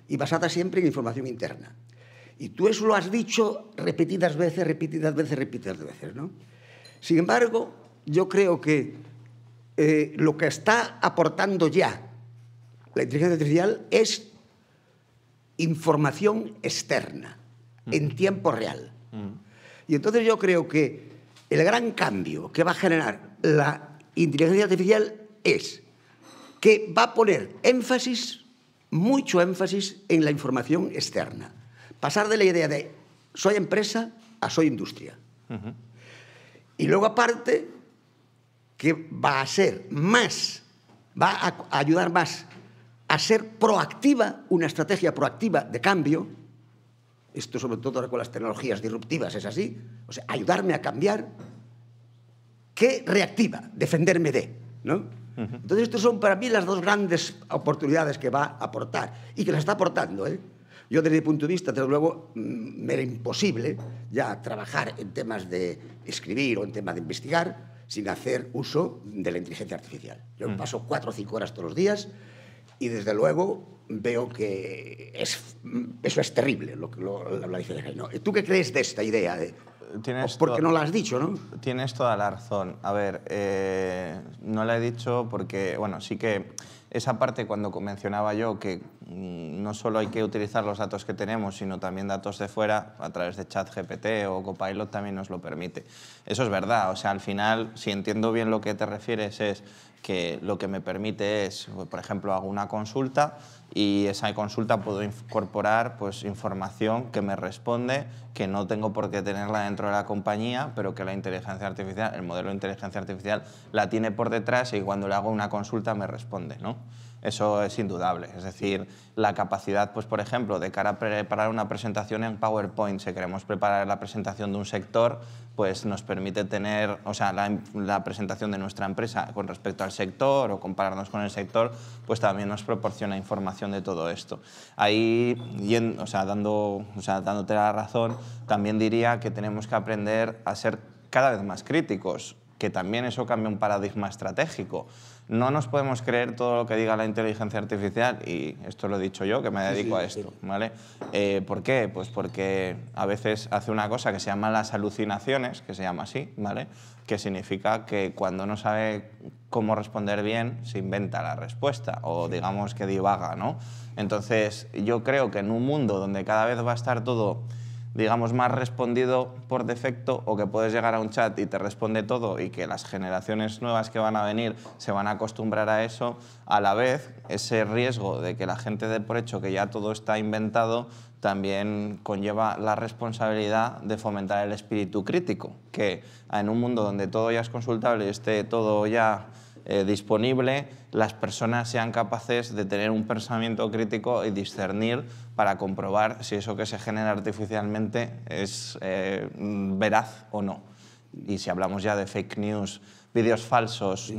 y basada siempre en información interna. Y tú eso lo has dicho repetidas veces, ¿no? Sin embargo, yo creo que lo que está aportando ya la inteligencia artificial es información externa, en tiempo real. Y entonces yo creo que el gran cambio que va a generar la inteligencia artificial es que va a poner énfasis, mucho énfasis, en la información externa. Pasar de la idea de soy empresa a soy industria. Y luego, aparte, que va a ser más, va a ayudar más a ser proactiva, una estrategia proactiva de cambio. Esto, sobre todo ahora con las tecnologías disruptivas, es así. O sea, ayudarme a cambiar, que reactiva, defenderme de, ¿no? Entonces, estas son para mí las dos grandes oportunidades que va a aportar y que las está aportando, ¿eh? Yo, desde mi punto de vista, desde luego, me era imposible ya trabajar en temas de escribir o en temas de investigar sin hacer uso de la inteligencia artificial. Yo me paso 4 o 5 horas todos los días y desde luego veo que eso es terrible, la diferencia. ¿No? ¿Tú qué crees de esta idea? Porque no la has dicho, ¿no? Tienes toda la razón. A ver, no la he dicho porque, bueno, sí que esa parte cuando mencionaba yo que no solo hay que utilizar los datos que tenemos, sino también datos de fuera, a través de ChatGPT o Copilot también nos lo permite. Eso es verdad, o sea, al final, si entiendo bien lo que te refieres, es que lo que me permite es, por ejemplo, hago una consulta y esa consulta puedo incorporar pues, información que me responde, que no tengo por qué tenerla dentro de la compañía, pero que la inteligencia artificial, el modelo de inteligencia artificial la tiene por detrás y cuando le hago una consulta me responde, ¿no? Eso es indudable. Es decir, la capacidad, pues, por ejemplo, de cara a preparar una presentación en PowerPoint, si queremos preparar la presentación de un sector, pues nos permite tener, o sea, la presentación de nuestra empresa con respecto al sector o compararnos con el sector, pues también nos proporciona información de todo esto. Ahí, dándote la razón, también diría que tenemos que aprender a ser cada vez más críticos, que también eso cambia un paradigma estratégico. No nos podemos creer todo lo que diga la inteligencia artificial, y esto lo he dicho yo, que me dedico a esto, ¿vale? ¿Por qué? Pues porque a veces hace una cosa que se llama las alucinaciones, que se llama así, ¿vale? Que significa que cuando no sabe cómo responder bien, se inventa la respuesta, o digamos que divaga, ¿no? Entonces, yo creo que en un mundo donde cada vez va a estar todo, digamos, más respondido por defecto, o que puedes llegar a un chat y te responde todo y que las generaciones nuevas que van a venir se van a acostumbrar a eso, a la vez ese riesgo de que la gente dé por hecho que ya todo está inventado también conlleva la responsabilidad de fomentar el espíritu crítico, que en un mundo donde todo ya es consultable y esté todo ya disponible, las personas sean capaces de tener un pensamiento crítico y discernir para comprobar si eso que se genera artificialmente es veraz o no. Y si hablamos ya de fake news, vídeos falsos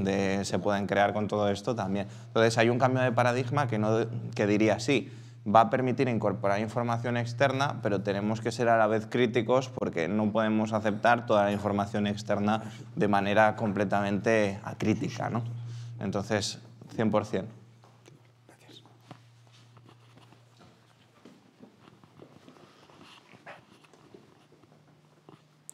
se pueden crear con todo esto también. Entonces hay un cambio de paradigma que diría sí, va a permitir incorporar información externa, pero tenemos que ser a la vez críticos porque no podemos aceptar toda la información externa de manera completamente acrítica, ¿no? Entonces, 100%.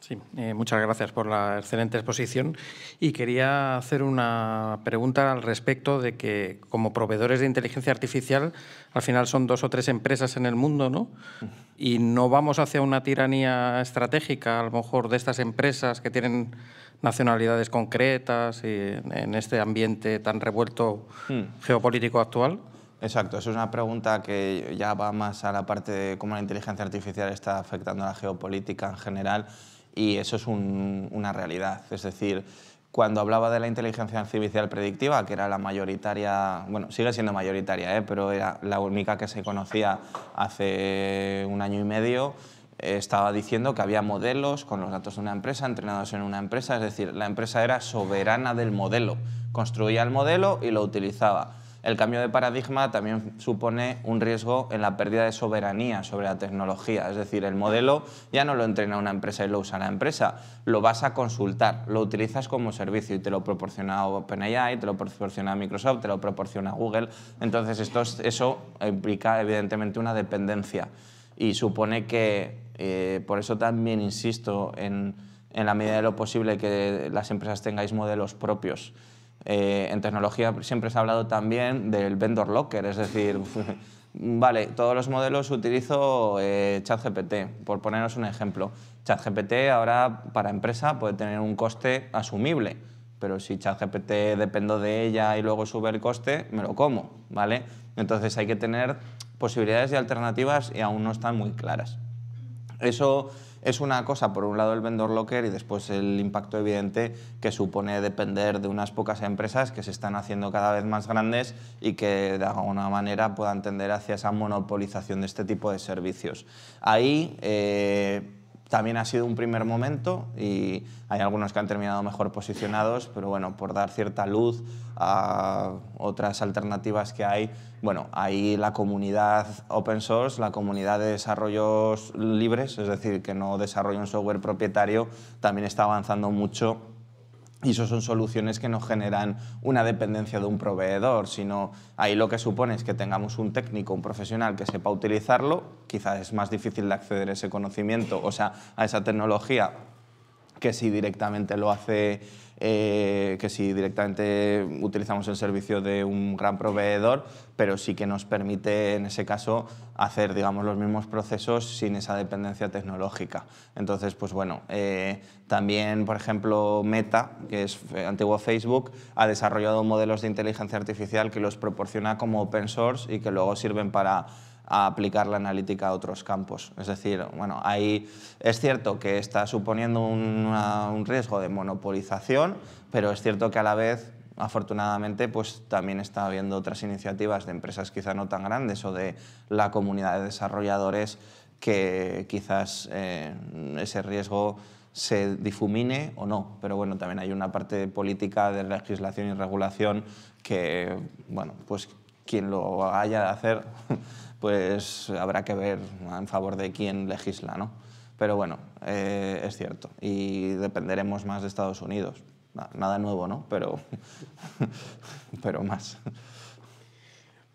Sí, muchas gracias por la excelente exposición y quería hacer una pregunta al respecto de que como proveedores de inteligencia artificial al final son 2 o 3 empresas en el mundo, ¿no? Y no vamos hacia una tiranía estratégica a lo mejor de estas empresas que tienen nacionalidades concretas y en este ambiente tan revuelto geopolítico actual. Exacto, eso es una pregunta que ya va más a la parte de cómo la inteligencia artificial está afectando a la geopolítica en general. Y eso es una realidad. Es decir, cuando hablaba de la inteligencia artificial predictiva, que era la mayoritaria, bueno, sigue siendo mayoritaria, pero era la única que se conocía hace 1 año y medio, estaba diciendo que había modelos con los datos de una empresa, entrenados en una empresa, es decir, la empresa era soberana del modelo, construía el modelo y lo utilizaba. El cambio de paradigma también supone un riesgo en la pérdida de soberanía sobre la tecnología. Es decir, el modelo ya no lo entrena una empresa y lo usa la empresa, lo vas a consultar, lo utilizas como servicio y te lo proporciona OpenAI, te lo proporciona Microsoft, te lo proporciona Google. Entonces, eso implica evidentemente una dependencia y supone que, por eso también insisto en la medida de lo posible que las empresas tengáis modelos propios. En tecnología siempre se ha hablado también del vendor locker, es decir, vale, todos los modelos utilizo ChatGPT, por poneros un ejemplo. ChatGPT ahora para empresa puede tener un coste asumible, pero si ChatGPT dependo de ella y luego sube el coste, me lo como, ¿vale? Entonces hay que tener posibilidades y alternativas y aún no están muy claras. Eso es una cosa, por un lado el vendor locker y después el impacto evidente que supone depender de unas pocas empresas que se están haciendo cada vez más grandes y que de alguna manera puedan tender hacia esa monopolización de este tipo de servicios. Ahí también ha sido un primer momento y hay algunos que han terminado mejor posicionados, pero bueno, por dar cierta luz a otras alternativas que hay, bueno, ahí la comunidad open source, la comunidad de desarrollos libres, es decir, que no desarrolla un software propietario, también está avanzando mucho Y eso son soluciones que no generan una dependencia de un proveedor, sino ahí lo que supone es que tengamos un técnico, un profesional que sepa utilizarlo. Quizás es más difícil de acceder a ese conocimiento, o sea, a esa tecnología, que si directamente lo hace, que si directamente utilizamos el servicio de un gran proveedor, pero sí que nos permite en ese caso hacer, digamos, los mismos procesos sin esa dependencia tecnológica. Entonces, pues bueno, también, por ejemplo, Meta, que es antiguo Facebook, ha desarrollado modelos de inteligencia artificial que los proporciona como open source y que luego sirven para aplicar la analítica a otros campos. Es decir, bueno, ahí es cierto que está suponiendo un riesgo de monopolización, pero es cierto que a la vez, afortunadamente, pues también está habiendo otras iniciativas de empresas quizá no tan grandes o de la comunidad de desarrolladores que quizás ese riesgo se difumine o no, pero bueno, también hay una parte política de legislación y regulación que, bueno, pues quien lo haya de hacer pues habrá que ver en favor de quién legisla, ¿no? Pero bueno, es cierto, y dependeremos más de Estados Unidos. Nada nuevo, ¿no? Pero más.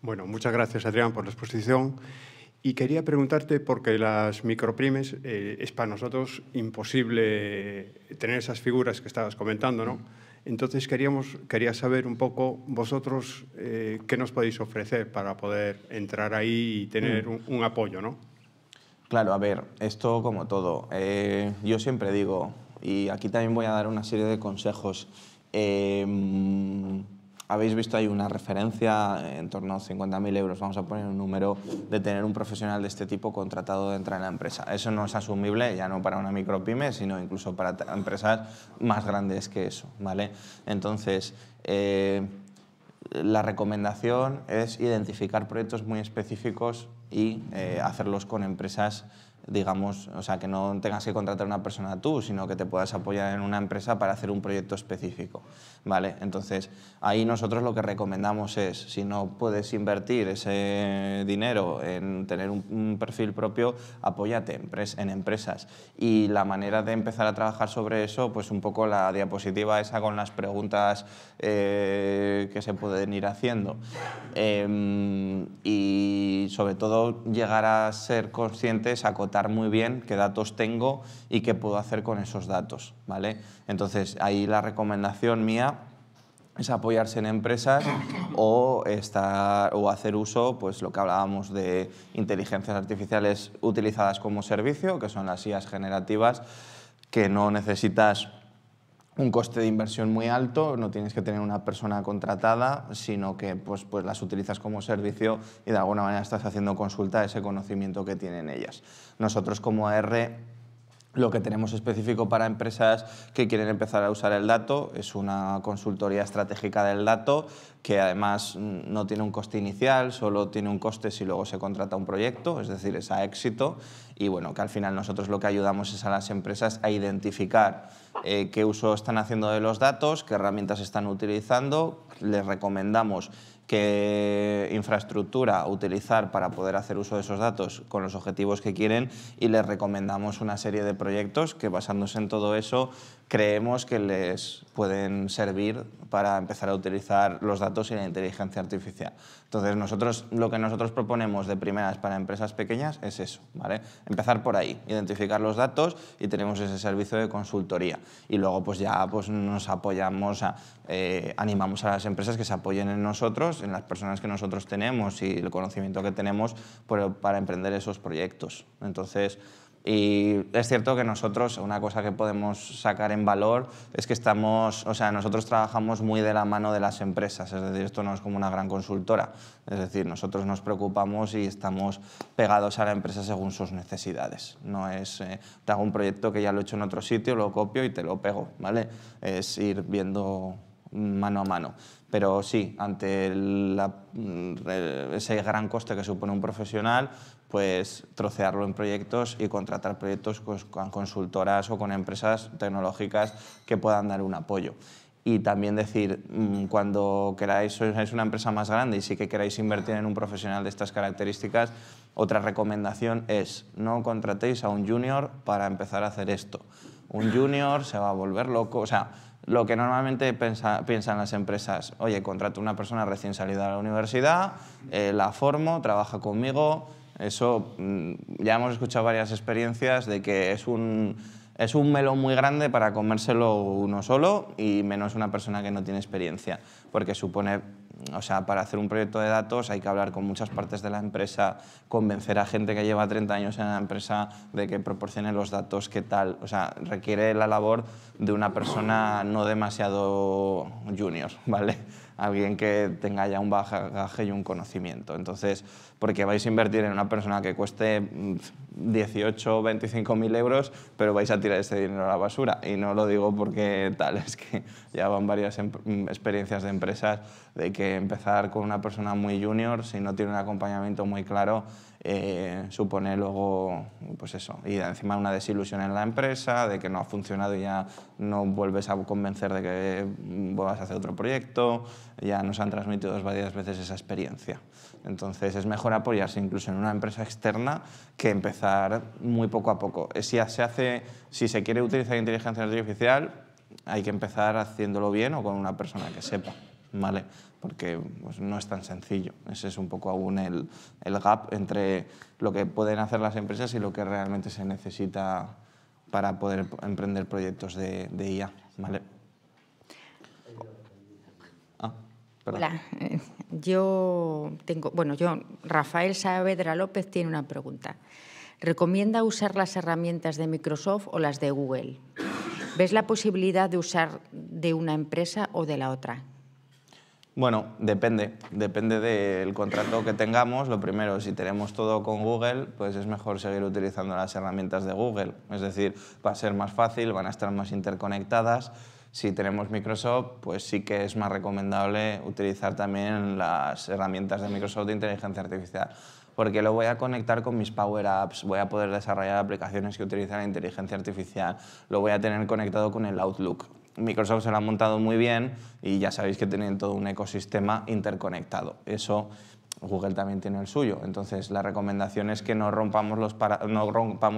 Bueno, muchas gracias, Adrián, por la exposición. Y quería preguntarte, porque las micropymes, es para nosotros imposible tener esas figuras que estabas comentando, ¿no? Entonces quería saber un poco vosotros qué nos podéis ofrecer para poder entrar ahí y tener un apoyo, ¿no? Claro, a ver, esto como todo. Yo siempre digo, y aquí también voy a dar una serie de consejos. Habéis visto ahí una referencia en torno a 50.000 euros, vamos a poner un número, de tener un profesional de este tipo contratado dentro de la empresa. Eso no es asumible, ya no para una micropyme, sino incluso para empresas más grandes que eso, ¿vale? Entonces, la recomendación es identificar proyectos muy específicos y hacerlos con empresas, digamos, o sea, que no tengas que contratar a una persona tú, sino que te puedas apoyar en una empresa para hacer un proyecto específico, ¿vale? Entonces, ahí nosotros lo que recomendamos es, si no puedes invertir ese dinero en tener un perfil propio, apóyate en empresas. Y la manera de empezar a trabajar sobre eso, pues un poco la diapositiva esa con las preguntas que se pueden ir haciendo. Y sobre todo llegar a ser conscientes, acotar muy bien qué datos tengo y qué puedo hacer con esos datos, ¿vale? Entonces, ahí la recomendación mía es apoyarse en empresas o hacer uso, pues lo que hablábamos de inteligencias artificiales utilizadas como servicio, que son las IAs generativas, que no necesitas un coste de inversión muy alto, no tienes que tener una persona contratada, sino que pues las utilizas como servicio y de alguna manera estás haciendo consulta a ese conocimiento que tienen ellas. Nosotros como AR lo que tenemos específico para empresas que quieren empezar a usar el dato es una consultoría estratégica del dato que además no tiene un coste inicial, solo tiene un coste si luego se contrata un proyecto, es decir, es a éxito, y bueno, que al final nosotros lo que ayudamos es a las empresas a identificar qué uso están haciendo de los datos, qué herramientas están utilizando, les recomendamos qué infraestructura utilizar para poder hacer uso de esos datos con los objetivos que quieren y les recomendamos una serie de proyectos que basándose en todo eso creemos que les pueden servir para empezar a utilizar los datos y la inteligencia artificial. Entonces, lo que nosotros proponemos de primeras para empresas pequeñas es eso, ¿vale? Empezar por ahí, identificar los datos y tenemos ese servicio de consultoría. Y luego pues ya pues, nos apoyamos, animamos a las empresas que se apoyen en nosotros, en las personas que nosotros tenemos y el conocimiento que tenemos para emprender esos proyectos. Entonces, y es cierto que nosotros, una cosa que podemos sacar en valor es que nosotros trabajamos muy de la mano de las empresas, es decir, esto no es como una gran consultora, es decir, nosotros nos preocupamos y estamos pegados a la empresa según sus necesidades. No es, te hago un proyecto que ya lo he hecho en otro sitio, lo copio y te lo pego, ¿vale? Es ir viendo mano a mano. Pero sí, ante ese gran coste que supone un profesional, pues trocearlo en proyectos y contratar proyectos con consultoras o con empresas tecnológicas que puedan dar un apoyo. Y también decir, cuando queráis, es una empresa más grande y sí que queráis invertir en un profesional de estas características, otra recomendación es no contratéis a un junior para empezar a hacer esto. Un junior se va a volver loco, o sea, lo que normalmente piensan las empresas, oye, contrato a una persona recién salida de la universidad, la formo, trabaja conmigo. Eso ya hemos escuchado varias experiencias de que es un melón muy grande para comérselo uno solo y menos una persona que no tiene experiencia, porque supone, o sea, para hacer un proyecto de datos hay que hablar con muchas partes de la empresa, convencer a gente que lleva 30 años en la empresa de que proporcione los datos, qué tal, o sea, requiere la labor de una persona no demasiado junior, ¿vale? Alguien que tenga ya un bagaje y un conocimiento. Entonces, porque vais a invertir en una persona que cueste 18 o 25.000 euros, pero vais a tirar ese dinero a la basura. Y no lo digo porque tal, es que ya van varias experiencias de empresas de que empezar con una persona muy junior, si no tiene un acompañamiento muy claro, supone luego, pues eso, y encima una desilusión en la empresa, de que no ha funcionado y ya no vuelves a convencer de que vas a hacer otro proyecto, ya nos han transmitido varias veces esa experiencia. Entonces es mejor apoyarse incluso en una empresa externa que empezar muy poco a poco. Si se quiere utilizar inteligencia artificial, hay que empezar haciéndolo bien o con una persona que sepa, ¿vale? Porque pues, no es tan sencillo. Ese es un poco aún el gap entre lo que pueden hacer las empresas y lo que realmente se necesita para poder emprender proyectos de IA, ¿vale? Perdón. Hola, Rafael Saavedra López tiene una pregunta. ¿Recomienda usar las herramientas de Microsoft o las de Google? ¿Ves la posibilidad de usar de una empresa o de la otra? Bueno, depende del contrato que tengamos. Lo primero, si tenemos todo con Google, pues es mejor seguir utilizando las herramientas de Google. Es decir, va a ser más fácil, van a estar más interconectadas. Si tenemos Microsoft, pues sí que es más recomendable utilizar también las herramientas de Microsoft de inteligencia artificial, porque lo voy a conectar con mis Power Apps, voy a poder desarrollar aplicaciones que utilizan inteligencia artificial, lo voy a tener conectado con el Outlook. Microsoft se lo ha montado muy bien y ya sabéis que tienen todo un ecosistema interconectado. Eso Google también tiene el suyo. Entonces, la recomendación es que no rompamos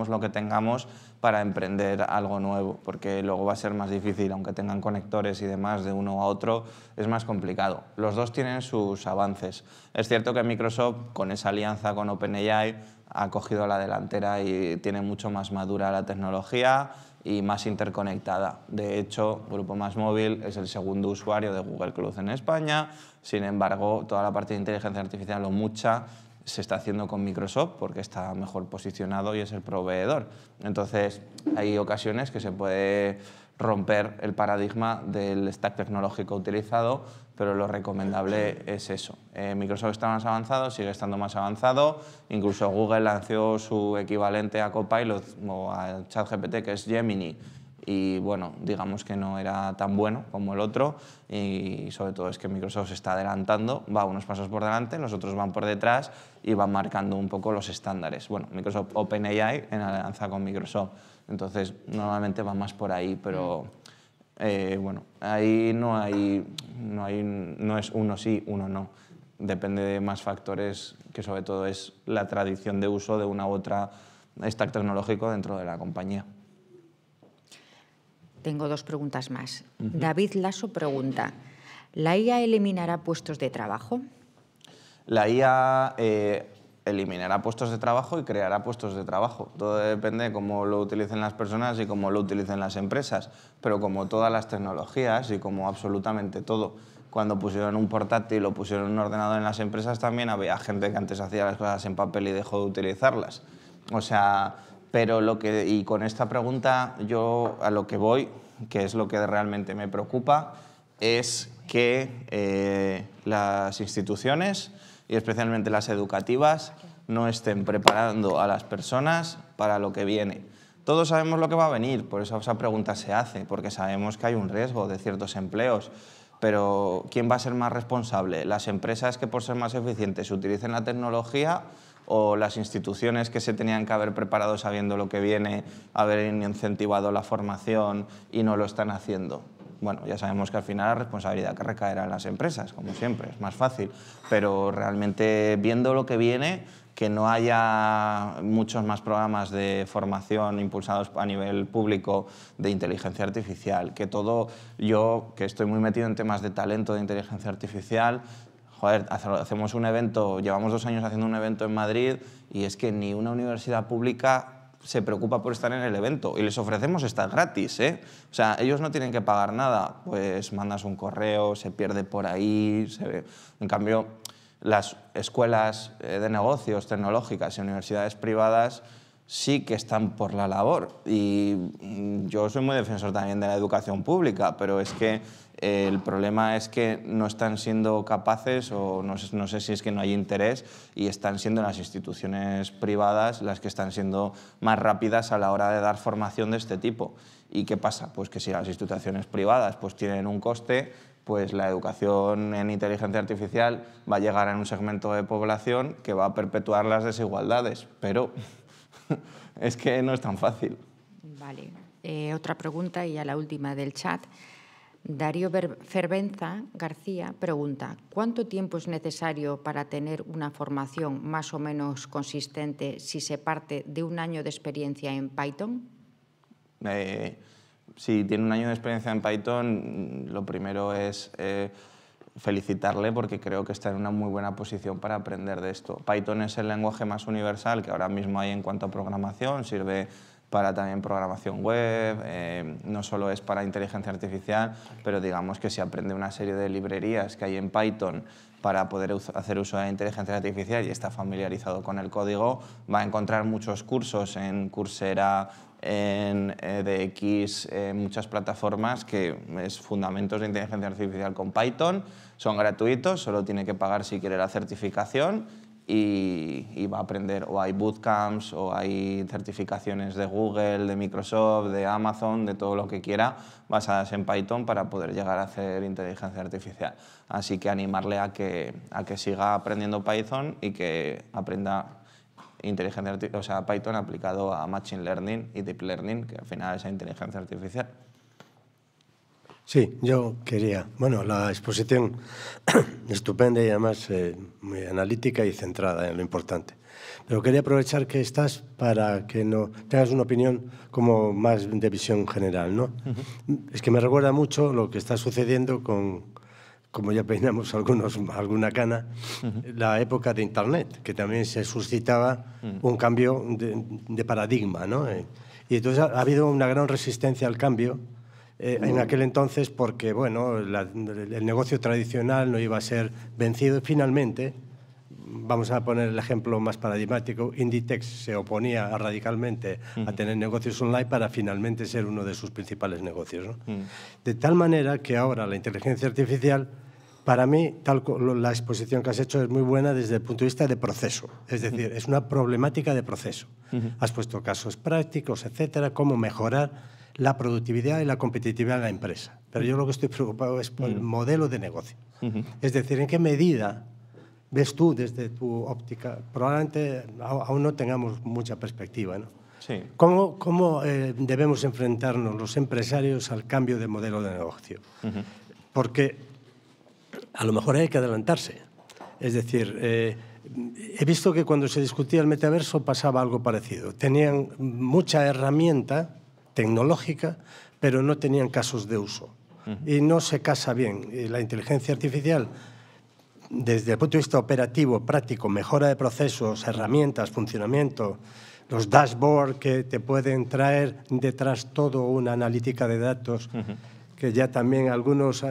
lo que tengamos para emprender algo nuevo, porque luego va a ser más difícil, aunque tengan conectores y demás de uno a otro, es más complicado. Los dos tienen sus avances. Es cierto que Microsoft, con esa alianza con OpenAI, ha cogido la delantera y tiene mucho más madura la tecnología y más interconectada. De hecho, Grupo MásMóvil es el segundo usuario de Google Cloud en España. Sin embargo, toda la parte de inteligencia artificial o mucha se está haciendo con Microsoft porque está mejor posicionado y es el proveedor. Entonces, hay ocasiones que se puede romper el paradigma del stack tecnológico utilizado, pero lo recomendable es eso. Microsoft está más avanzado, sigue estando más avanzado, incluso Google lanzó su equivalente a Copilot o a ChatGPT, que es Gemini, y bueno, digamos que no era tan bueno como el otro, y sobre todo es que Microsoft se está adelantando, va unos pasos por delante, los otros van por detrás y van marcando un poco los estándares. Bueno, Microsoft OpenAI en alianza con Microsoft, entonces normalmente va más por ahí, pero bueno, ahí no es uno sí, uno no. Depende de más factores, que sobre todo es la tradición de uso de una u otra stack tecnológico dentro de la compañía. Tengo dos preguntas más. David Lasso pregunta, ¿la IA eliminará puestos de trabajo? La IA eliminará puestos de trabajo y creará puestos de trabajo. Todo depende de cómo lo utilicen las personas y cómo lo utilicen las empresas. Pero como todas las tecnologías y como absolutamente todo, cuando pusieron un portátil o pusieron un ordenador en las empresas, también había gente que antes hacía las cosas en papel y dejó de utilizarlas. O sea, y con esta pregunta yo a lo que voy, que es lo que realmente me preocupa, es que las instituciones, y especialmente las educativas, no estén preparando a las personas para lo que viene. Todos sabemos lo que va a venir, por eso esa pregunta se hace, porque sabemos que hay un riesgo de ciertos empleos, pero ¿quién va a ser más responsable? ¿Las empresas que por ser más eficientes utilicen la tecnología o las instituciones que se tenían que haber preparado sabiendo lo que viene, haber incentivado la formación y no lo están haciendo? Bueno, ya sabemos que al final la responsabilidad que recaerá en las empresas, como siempre, es más fácil, pero realmente viendo lo que viene, que no haya muchos más programas de formación impulsados a nivel público de inteligencia artificial, que todo, yo que estoy muy metido en temas de talento de inteligencia artificial, joder, hacemos un evento, llevamos 2 años haciendo un evento en Madrid y es que ni una universidad pública se preocupa por estar en el evento y les ofrecemos estar gratis, ¿eh? O sea, ellos no tienen que pagar nada, pues mandas un correo, se pierde por ahí, en cambio las escuelas de negocios tecnológicas y universidades privadas sí que están por la labor y yo soy muy defensor también de la educación pública, pero es que el problema es que no están siendo capaces o no sé si es que no hay interés y están siendo las instituciones privadas las que están siendo más rápidas a la hora de dar formación de este tipo. ¿Y qué pasa? Pues que si las instituciones privadas pues tienen un coste, pues la educación en inteligencia artificial va a llegar a un segmento de población que va a perpetuar las desigualdades, pero es que no es tan fácil. Vale. Otra pregunta y a la última del chat. Darío Fervenza García pregunta: ¿cuánto tiempo es necesario para tener una formación más o menos consistente si se parte de 1 año de experiencia en Python? Si tiene 1 año de experiencia en Python, lo primero es felicitarle porque creo que está en una muy buena posición para aprender de esto. Python es el lenguaje más universal que ahora mismo hay en cuanto a programación, sirve para también programación web, no solo es para inteligencia artificial, pero digamos que si aprende una serie de librerías que hay en Python para poder hacer uso de la inteligencia artificial y está familiarizado con el código, va a encontrar muchos cursos en Coursera, en edX, muchas plataformas que es fundamentos de inteligencia artificial con Python, son gratuitos, solo tiene que pagar si quiere la certificación y va a aprender, o hay bootcamps, o hay certificaciones de Google, de Microsoft, de Amazon, de todo lo que quiera, basadas en Python para poder llegar a hacer inteligencia artificial. Así que animarle a que siga aprendiendo Python y que aprenda Python aplicado a Machine Learning y Deep Learning, que al final es inteligencia artificial. Sí, yo quería, bueno, la exposición estupenda y además muy analítica y centrada en lo importante. Pero quería aprovechar que estás para que no tengas una opinión como más de visión general, ¿no? Es que me recuerda mucho lo que está sucediendo con, como ya peinamos alguna cana, la época de Internet, que también se suscitaba un cambio de paradigma, ¿no? Y entonces ha habido una gran resistencia al cambio en aquel entonces porque, bueno, el negocio tradicional no iba a ser vencido y finalmente, vamos a poner el ejemplo más paradigmático, Inditex se oponía radicalmente a tener negocios online para finalmente ser uno de sus principales negocios, ¿no? De tal manera que ahora la inteligencia artificial, para mí, la exposición que has hecho es muy buena desde el punto de vista de proceso. Es decir, es una problemática de proceso. Has puesto casos prácticos, etcétera, cómo mejorar la productividad y la competitividad de la empresa. Pero yo lo que estoy preocupado es por el modelo de negocio. Es decir, ¿en qué medida ves tú desde tu óptica? Probablemente aún no tengamos mucha perspectiva, ¿no? Sí. ¿Cómo debemos enfrentarnos los empresarios al cambio de modelo de negocio? Porque a lo mejor hay que adelantarse. Es decir, he visto que cuando se discutía el metaverso pasaba algo parecido. Tenían mucha herramienta tecnológica, pero no tenían casos de uso. Y no se casa bien. Y la inteligencia artificial, desde el punto de vista operativo, práctico, mejora de procesos, herramientas, funcionamiento, los dashboards que te pueden traer detrás todo una analítica de datos, que ya también algunos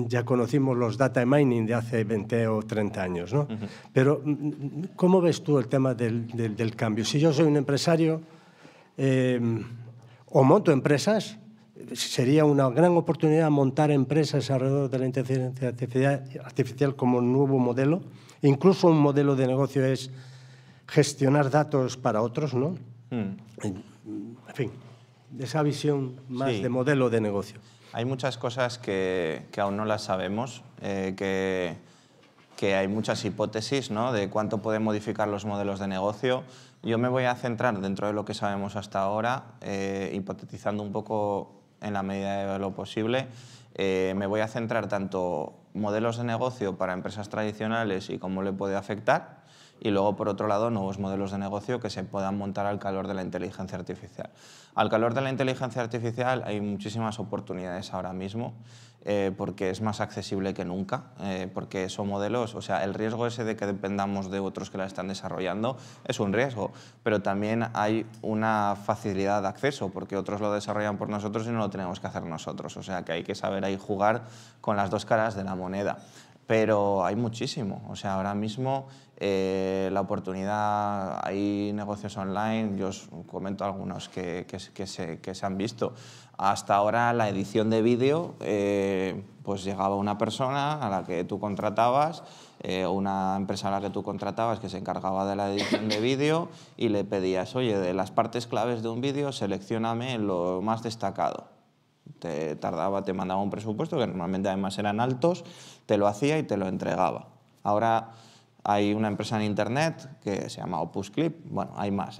ya conocimos los data mining de hace 20 o 30 años, ¿no? Pero, ¿cómo ves tú el tema del cambio? Si yo soy un empresario o monto empresas, sería una gran oportunidad montar empresas alrededor de la inteligencia artificial como nuevo modelo. Incluso un modelo de negocio es gestionar datos para otros, ¿no? En fin, esa visión más de modelo de negocio. Hay muchas cosas que aún no las sabemos, que hay muchas hipótesis, ¿no?, de cuánto pueden modificar los modelos de negocio. Yo me voy a centrar dentro de lo que sabemos hasta ahora, hipotetizando un poco en la medida de lo posible. Me voy a centrar tanto modelos de negocio para empresas tradicionales y cómo le puede afectar, y luego, por otro lado, nuevos modelos de negocio que se puedan montar al calor de la inteligencia artificial. Al calor de la inteligencia artificial hay muchísimas oportunidades ahora mismo, porque es más accesible que nunca, porque son modelos, o sea, el riesgo ese de que dependamos de otros que la están desarrollando es un riesgo, pero también hay una facilidad de acceso, porque otros lo desarrollan por nosotros y no lo tenemos que hacer nosotros, o sea, que hay que saber ahí jugar con las dos caras de la moneda. Pero hay muchísimo, o sea, ahora mismo la oportunidad, hay negocios online, yo os comento algunos que se han visto. Hasta ahora la edición de vídeo, pues llegaba una persona a la que tú contratabas, una empresa a la que tú contratabas que se encargaba de la edición de vídeo y le pedías, oye, de las partes claves de un vídeo, seleccióname lo más destacado. Te mandaba un presupuesto, que normalmente además eran altos, te lo hacía y te lo entregaba. Ahora hay una empresa en internet que se llama Opus Clip, bueno, hay más,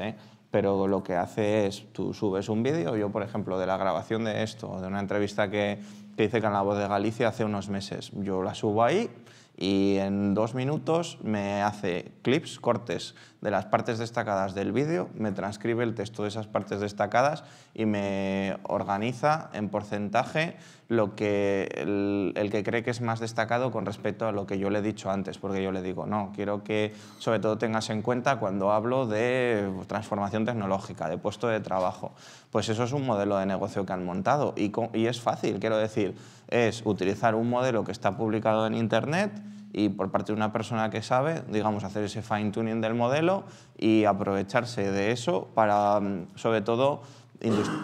pero lo que hace es, tú subes un vídeo, yo por ejemplo de la grabación de esto, de una entrevista que hice con La Voz de Galicia hace unos meses, yo la subo ahí y en 2 minutos me hace clips, cortes de las partes destacadas del vídeo, me transcribe el texto de esas partes destacadas y me organiza en porcentaje lo que el que cree que es más destacado con respecto a lo que yo le he dicho antes, porque yo le digo, no, quiero que sobre todo tengas en cuenta cuando hablo de transformación tecnológica, de puesto de trabajo. Pues eso es un modelo de negocio que han montado y es fácil, quiero decir, es utilizar un modelo que está publicado en internet y por parte de una persona que sabe, digamos, hacer ese fine tuning del modelo y aprovecharse de eso para, sobre todo,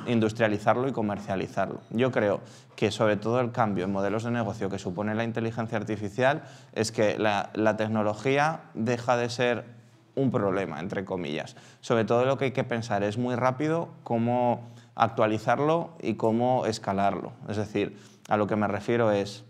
industrializarlo y comercializarlo. Yo creo que sobre todo el cambio en modelos de negocio que supone la inteligencia artificial es que la tecnología deja de ser un problema, entre comillas. Sobre todo lo que hay que pensar es muy rápido cómo actualizarlo y cómo escalarlo. Es decir, a lo que me refiero es,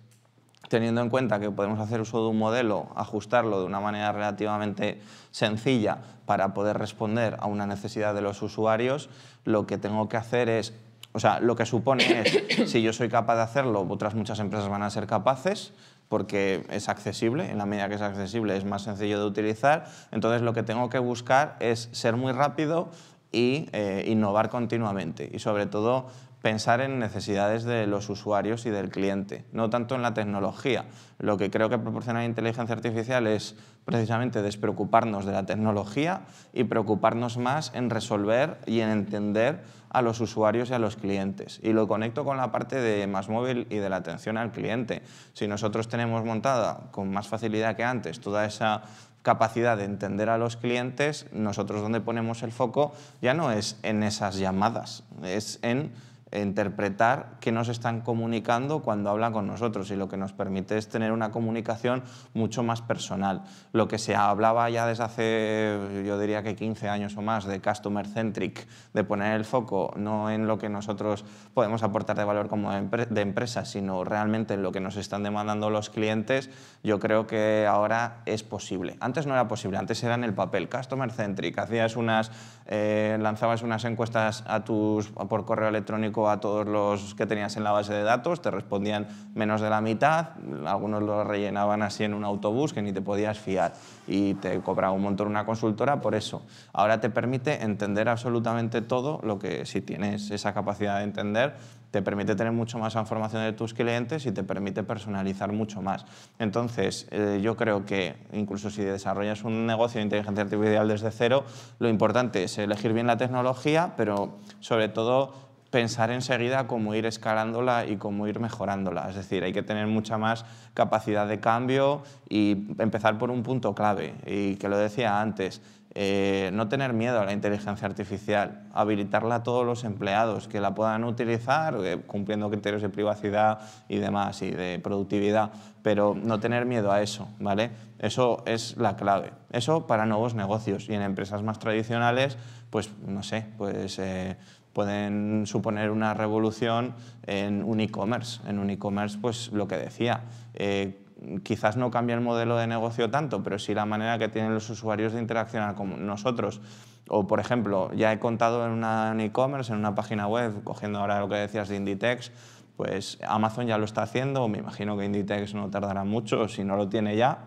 teniendo en cuenta que podemos hacer uso de un modelo, ajustarlo de una manera relativamente sencilla para poder responder a una necesidad de los usuarios, lo que tengo que hacer es, o sea, lo que supone es, si yo soy capaz de hacerlo, otras muchas empresas van a ser capaces, porque es accesible, en la medida que es accesible es más sencillo de utilizar, entonces lo que tengo que buscar es ser muy rápido y innovar continuamente y sobre todo pensar en necesidades de los usuarios y del cliente, no tanto en la tecnología. Lo que creo que proporciona la inteligencia artificial es precisamente despreocuparnos de la tecnología y preocuparnos más en resolver y en entender a los usuarios y a los clientes. Y lo conecto con la parte de MásMóvil y de la atención al cliente. Si nosotros tenemos montada con más facilidad que antes toda esa capacidad de entender a los clientes, nosotros donde ponemos el foco ya no es en esas llamadas, es en interpretar qué nos están comunicando cuando hablan con nosotros y lo que nos permite es tener una comunicación mucho más personal. Lo que se hablaba ya desde hace, yo diría que 15 años o más, de customer centric, de poner el foco no en lo que nosotros podemos aportar de valor como de empresa, sino realmente en lo que nos están demandando los clientes, yo creo que ahora es posible. Antes no era posible, antes era en el papel, customer centric, hacías lanzabas unas encuestas por correo electrónico a todos los que tenías en la base de datos, te respondían menos de la mitad, algunos lo rellenaban así en un autobús que ni te podías fiar y te cobraba un montón una consultora por eso. Ahora te permite entender absolutamente todo lo que, si tienes esa capacidad de entender, te permite tener mucho más información de tus clientes y te permite personalizar mucho más. Entonces, yo creo que incluso si desarrollas un negocio de inteligencia artificial desde cero, lo importante es elegir bien la tecnología, pero sobre todo pensar enseguida cómo ir escalándola y cómo ir mejorándola. Es decir, hay que tener mucha más capacidad de cambio y empezar por un punto clave. Y que lo decía antes, no tener miedo a la inteligencia artificial, habilitarla a todos los empleados que la puedan utilizar, cumpliendo criterios de privacidad y demás, y de productividad, pero no tener miedo a eso, ¿vale? Eso es la clave. Eso para nuevos negocios, y en empresas más tradicionales, pues no sé, pues pueden suponer una revolución en un e-commerce. En un e-commerce, pues lo que decía, quizás no cambia el modelo de negocio tanto, pero sí la manera que tienen los usuarios de interaccionar con nosotros. O, por ejemplo, ya he contado en un e-commerce, en una página web, cogiendo ahora lo que decías de Inditex, pues Amazon ya lo está haciendo, me imagino que Inditex no tardará mucho, si no lo tiene ya,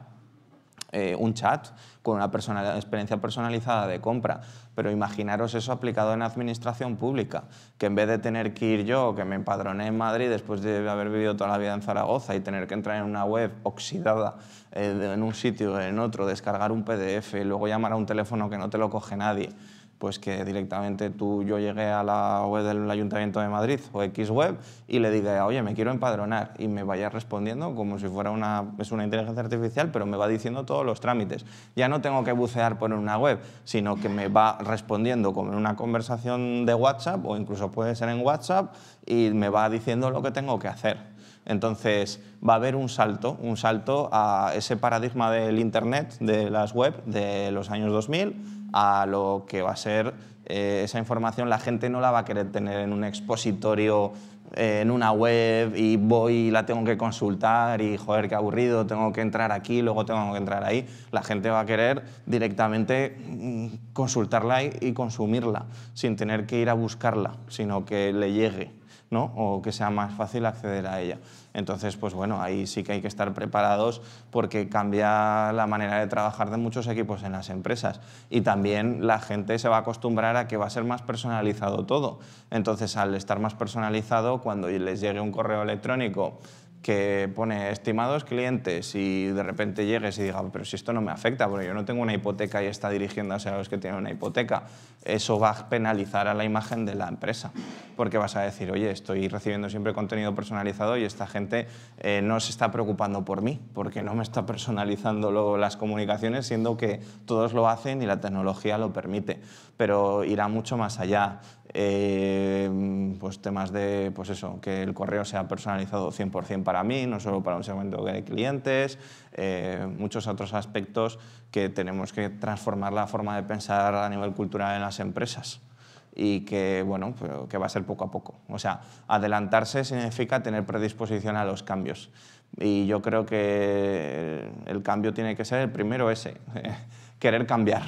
un chat con una experiencia personalizada de compra. Pero imaginaros eso aplicado en administración pública, que en vez de tener que ir yo, que me empadroné en Madrid después de haber vivido toda la vida en Zaragoza y tener que entrar en una web oxidada en un sitio, en otro, descargar un PDF, luego llamar a un teléfono que no te lo coge nadie, pues que directamente yo llegué a la web del Ayuntamiento de Madrid o X web y le diga, oye, me quiero empadronar, y me vaya respondiendo como si fuera una inteligencia artificial, pero me va diciendo todos los trámites. Ya no tengo que bucear por una web, sino que me va respondiendo como en una conversación de WhatsApp, o incluso puede ser en WhatsApp, y me va diciendo lo que tengo que hacer. Entonces, va a haber un salto a ese paradigma del Internet, de las web de los años 2000, a lo que va a ser esa información. La gente no la va a querer tener en un expositorio, en una web, y voy y la tengo que consultar y, joder, qué aburrido, tengo que entrar aquí, luego tengo que entrar ahí. La gente va a querer directamente consultarla y consumirla, sin tener que ir a buscarla, sino que le llegue, ¿no? O que sea más fácil acceder a ella. Entonces, pues bueno, ahí sí que hay que estar preparados, porque cambia la manera de trabajar de muchos equipos en las empresas, y también la gente se va a acostumbrar a que va a ser más personalizado todo. Entonces, al estar más personalizado, cuando les llegue un correo electrónico que pone estimados clientes, y de repente llegues y digas, pero si esto no me afecta, porque yo no tengo una hipoteca y está dirigiéndose a los que tienen una hipoteca, eso va a penalizar a la imagen de la empresa, porque vas a decir, oye, estoy recibiendo siempre contenido personalizado y esta gente no se está preocupando por mí, porque no me está personalizando las comunicaciones, siendo que todos lo hacen y la tecnología lo permite. Pero irá mucho más allá. Pues temas de, pues eso, que el correo sea personalizado 100% para mí, no solo para un segmento de clientes, muchos otros aspectos que tenemos que transformar la forma de pensar a nivel cultural en las empresas, y que, bueno, que va a ser poco a poco. O sea, adelantarse significa tener predisposición a los cambios, y yo creo que el cambio tiene que ser el primero ese, querer cambiar,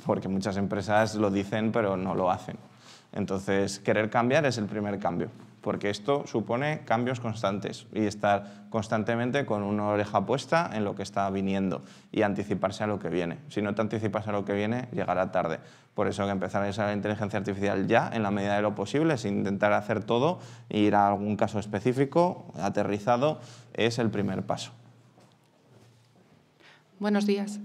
porque muchas empresas lo dicen pero no lo hacen. Entonces, querer cambiar es el primer cambio, porque esto supone cambios constantes y estar constantemente con una oreja puesta en lo que está viniendo y anticiparse a lo que viene. Si no te anticipas a lo que viene, llegará tarde. Por eso que empezar a usar la inteligencia artificial ya, en la medida de lo posible, sin intentar hacer todo e ir a algún caso específico, aterrizado, es el primer paso. Buenos días.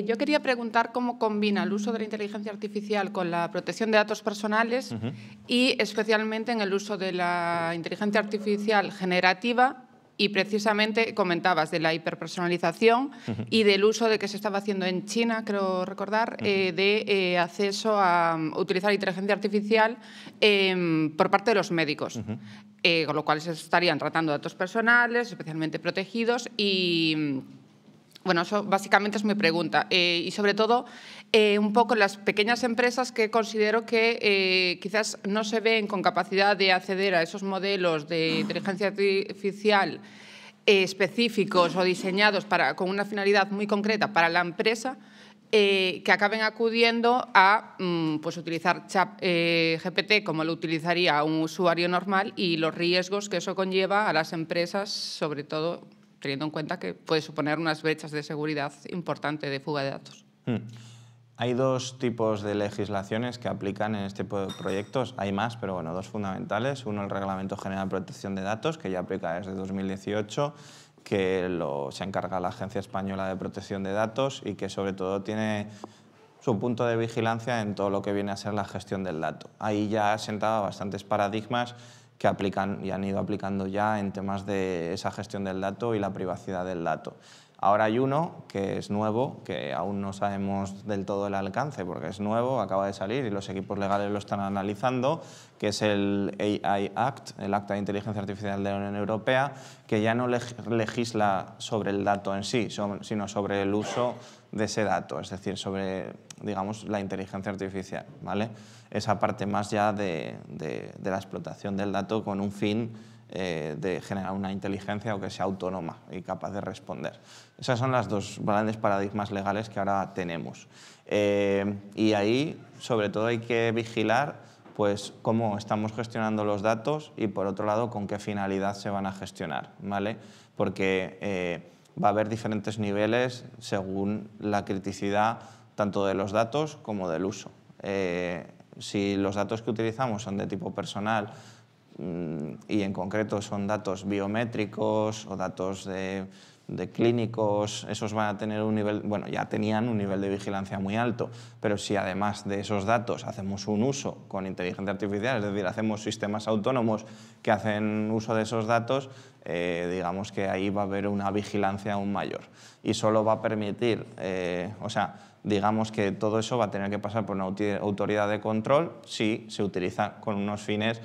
Yo quería preguntar cómo combina el uso de la inteligencia artificial con la protección de datos personales y especialmente en el uso de la inteligencia artificial generativa, y precisamente comentabas de la hiperpersonalización y del uso de que se estaba haciendo en China, creo recordar, de acceso a utilizar inteligencia artificial por parte de los médicos, con lo cual se estarían tratando datos personales, especialmente protegidos, y bueno, eso básicamente es mi pregunta. Y sobre todo, un poco las pequeñas empresas que considero que quizás no se ven con capacidad de acceder a esos modelos de inteligencia artificial específicos o diseñados con una finalidad muy concreta para la empresa, que acaben acudiendo a pues utilizar ChatGPT como lo utilizaría un usuario normal, y los riesgos que eso conlleva a las empresas, sobre todo teniendo en cuenta que puede suponer unas brechas de seguridad importante de fuga de datos. Hay dos tipos de legislaciones que aplican en este tipo de proyectos. Hay más, pero bueno, dos fundamentales. Uno, el Reglamento General de Protección de Datos, que ya aplica desde 2018, que se encarga la Agencia Española de Protección de Datos, y que sobre todo tiene su punto de vigilancia en todo lo que viene a ser la gestión del dato. Ahí ya ha sentado bastantes paradigmas que aplican y han ido aplicando ya en temas de esa gestión del dato y la privacidad del dato. Ahora hay uno que es nuevo, que aún no sabemos del todo el alcance, porque es nuevo, acaba de salir y los equipos legales lo están analizando, que es el AI Act, el Acta de Inteligencia Artificial de la Unión Europea, que ya no legisla sobre el dato en sí, sino sobre el uso de ese dato, es decir, sobre, digamos, la inteligencia artificial, ¿vale? Esa parte más ya de la explotación del dato con un fin de generar una inteligencia o que sea autónoma y capaz de responder. Esas son las dos grandes paradigmas legales que ahora tenemos. Y ahí, sobre todo, hay que vigilar pues, cómo estamos gestionando los datos y, por otro lado, con qué finalidad se van a gestionar, ¿vale? Porque va a haber diferentes niveles según la criticidad tanto de los datos como del uso. Si los datos que utilizamos son de tipo personal y en concreto son datos biométricos o datos de clínicos, esos van a tener un nivel, bueno, ya tenían un nivel de vigilancia muy alto, pero si además de esos datos hacemos un uso con inteligencia artificial, es decir, hacemos sistemas autónomos que hacen uso de esos datos, digamos que ahí va a haber una vigilancia aún mayor y solo va a permitir, digamos que todo eso va a tener que pasar por una autoridad de control si se utiliza con unos fines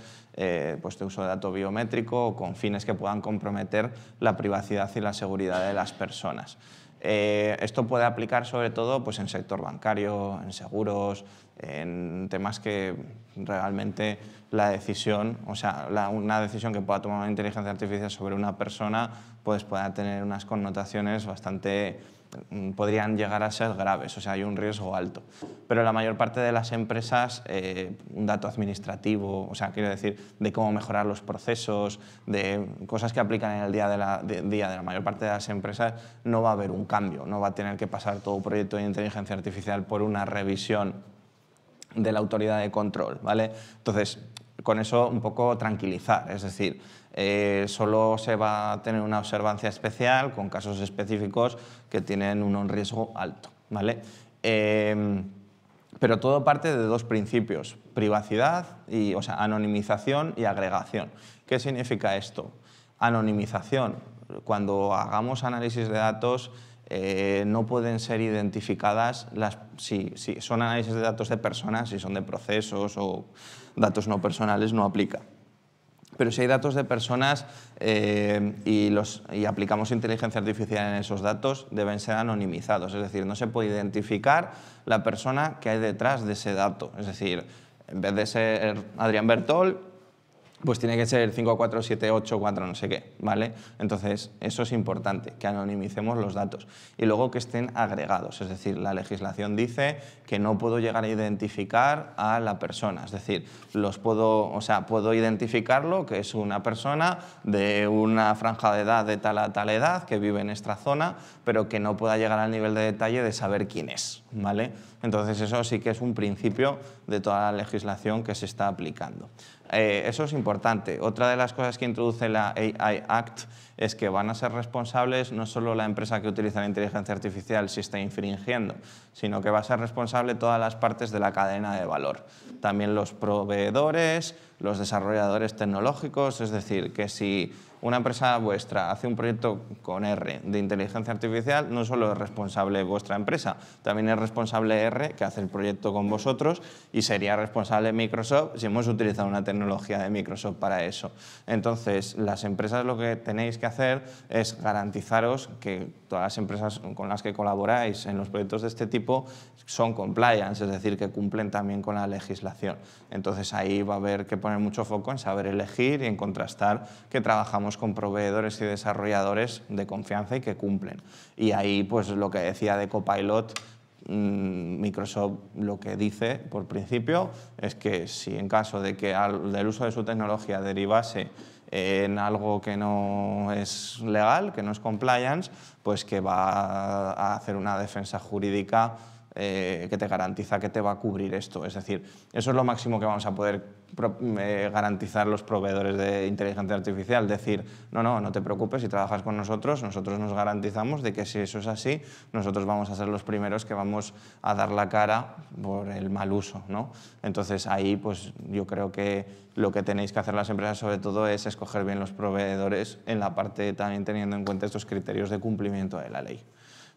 pues de uso de dato biométrico o con fines que puedan comprometer la privacidad y la seguridad de las personas. Esto puede aplicar sobre todo pues, en sector bancario, en seguros, en temas que realmente la decisión, una decisión que pueda tomar una inteligencia artificial sobre una persona pues pueda tener unas connotaciones bastante, podrían llegar a ser graves, o sea, hay un riesgo alto. Pero la mayor parte de las empresas, un dato administrativo, o sea, quiero decir, de cómo mejorar los procesos, de cosas que aplican en el día de la mayor parte de las empresas, no va a haber un cambio, no va a tener que pasar todo proyecto de inteligencia artificial por una revisión de la autoridad de control, ¿vale? Entonces, con eso un poco tranquilizar, es decir, solo se va a tener una observancia especial con casos específicos que tienen un riesgo alto, ¿vale? Pero todo parte de dos principios, privacidad, anonimización y agregación. ¿Qué significa esto? Anonimización, cuando hagamos análisis de datos, no pueden ser identificadas, si son análisis de datos de personas, si son de procesos o datos no personales, no aplica. Pero si hay datos de personas y aplicamos inteligencia artificial en esos datos, deben ser anonimizados, es decir, no se puede identificar la persona que hay detrás de ese dato. Es decir, en vez de ser Adrián Bertol, pues tiene que ser 54784 no sé qué, ¿vale? Entonces, eso es importante, que anonimicemos los datos. Y luego que estén agregados, es decir, la legislación dice que no puedo llegar a identificar a la persona, es decir, puedo identificarlo, que es una persona de una franja de edad de tal a tal edad, que vive en esta zona, pero que no pueda llegar al nivel de detalle de saber quién es, ¿vale? Entonces, eso sí que es un principio de toda la legislación que se está aplicando. Eso es importante. Otra de las cosas que introduce la AI Act es que van a ser responsables no solo la empresa que utiliza la inteligencia artificial si está infringiendo, sino que va a ser responsable todas las partes de la cadena de valor. También los proveedores, los desarrolladores tecnológicos, es decir, que si una empresa vuestra hace un proyecto con R de inteligencia artificial, no solo es responsable vuestra empresa, también es responsable R, que hace el proyecto con vosotros, y sería responsable Microsoft si hemos utilizado una tecnología de Microsoft para eso. Entonces, las empresas lo que tenéis que hacer es garantizaros que todas las empresas con las que colaboráis en los proyectos de este tipo son compliance, es decir, que cumplen también con la legislación. Entonces, ahí va a haber que poner mucho foco en saber elegir y en contrastar que trabajamos con proveedores y desarrolladores de confianza y que cumplen. Y ahí, pues lo que decía de Copilot, Microsoft lo que dice por principio es que si en caso de que del uso de su tecnología derivase en algo que no es legal, que no es compliance, pues que va a hacer una defensa jurídica que te garantiza que te va a cubrir esto. Es decir, eso es lo máximo que vamos a poder garantizar los proveedores de inteligencia artificial. Decir, no te preocupes, si trabajas con nosotros nos garantizamos de que si eso es así, nosotros vamos a ser los primeros que vamos a dar la cara por el mal uso, ¿no? Entonces ahí pues yo creo que lo que tenéis que hacer las empresas sobre todo es escoger bien los proveedores en la parte también teniendo en cuenta estos criterios de cumplimiento de la ley.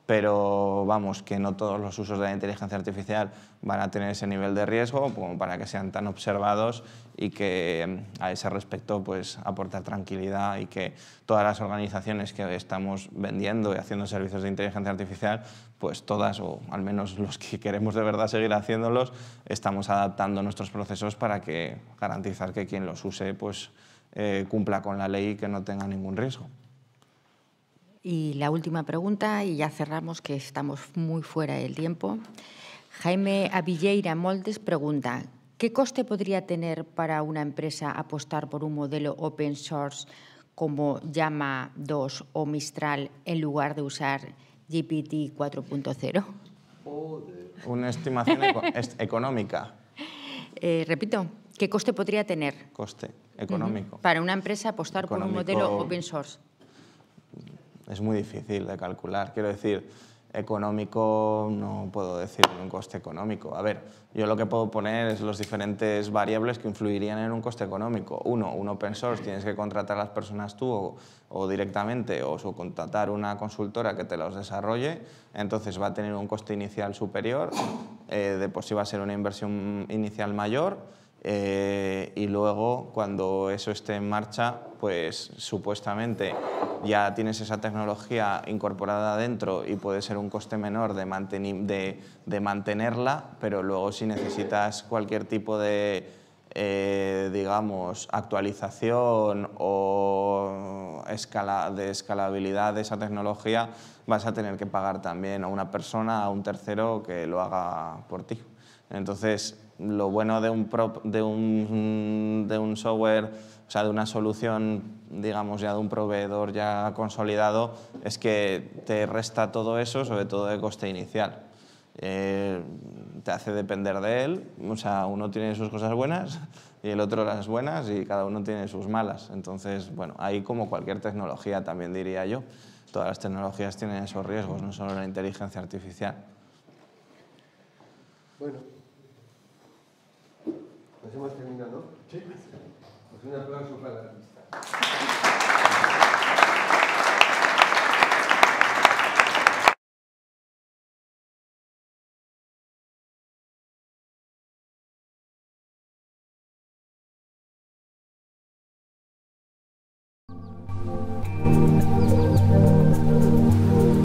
Pero vamos, que no todos los usos de la inteligencia artificial van a tener ese nivel de riesgo como para que sean tan observados y que a ese respecto pues aportar tranquilidad y que todas las organizaciones que estamos vendiendo y haciendo servicios de inteligencia artificial, pues todas, o al menos los que queremos de verdad seguir haciéndolos, estamos adaptando nuestros procesos para que garantizar que quien los use pues cumpla con la ley y que no tenga ningún riesgo. Y la última pregunta, y ya cerramos, que estamos muy fuera del tiempo. Jaime Avilleira Moldes pregunta, ¿qué coste podría tener para una empresa apostar por un modelo open source como Llama 2 o Mistral en lugar de usar GPT 4.0? Una estimación económica. Repito, ¿qué coste podría tener? Coste económico. Para una empresa apostar por un modelo open source. Es muy difícil de calcular. Quiero decir, económico no puedo decir un coste económico. A ver, yo lo que puedo poner es los diferentes variables que influirían en un coste económico. Uno, un open source, tienes que contratar a las personas tú o directamente o subcontratar una consultora que te los desarrolle, entonces va a tener un coste inicial superior, de por sí va a ser una inversión inicial mayor, y luego cuando eso esté en marcha, pues supuestamente ya tienes esa tecnología incorporada dentro y puede ser un coste menor de mantenerla, pero luego si necesitas cualquier tipo de digamos, actualización o de escalabilidad de esa tecnología, vas a tener que pagar también a una persona, a un tercero que lo haga por ti. Entonces, lo bueno de un software, o sea, de una solución, digamos, ya de un proveedor ya consolidado, es que te resta todo eso, sobre todo de coste inicial. Te hace depender de él, o sea, uno tiene sus cosas buenas y el otro las buenas y cada uno tiene sus malas. Entonces, bueno, ahí como cualquier tecnología también diría yo, todas las tecnologías tienen esos riesgos, no solo la inteligencia artificial. Bueno, pues hemos terminado, ¿no? Sí. Pues un aplauso para la artista.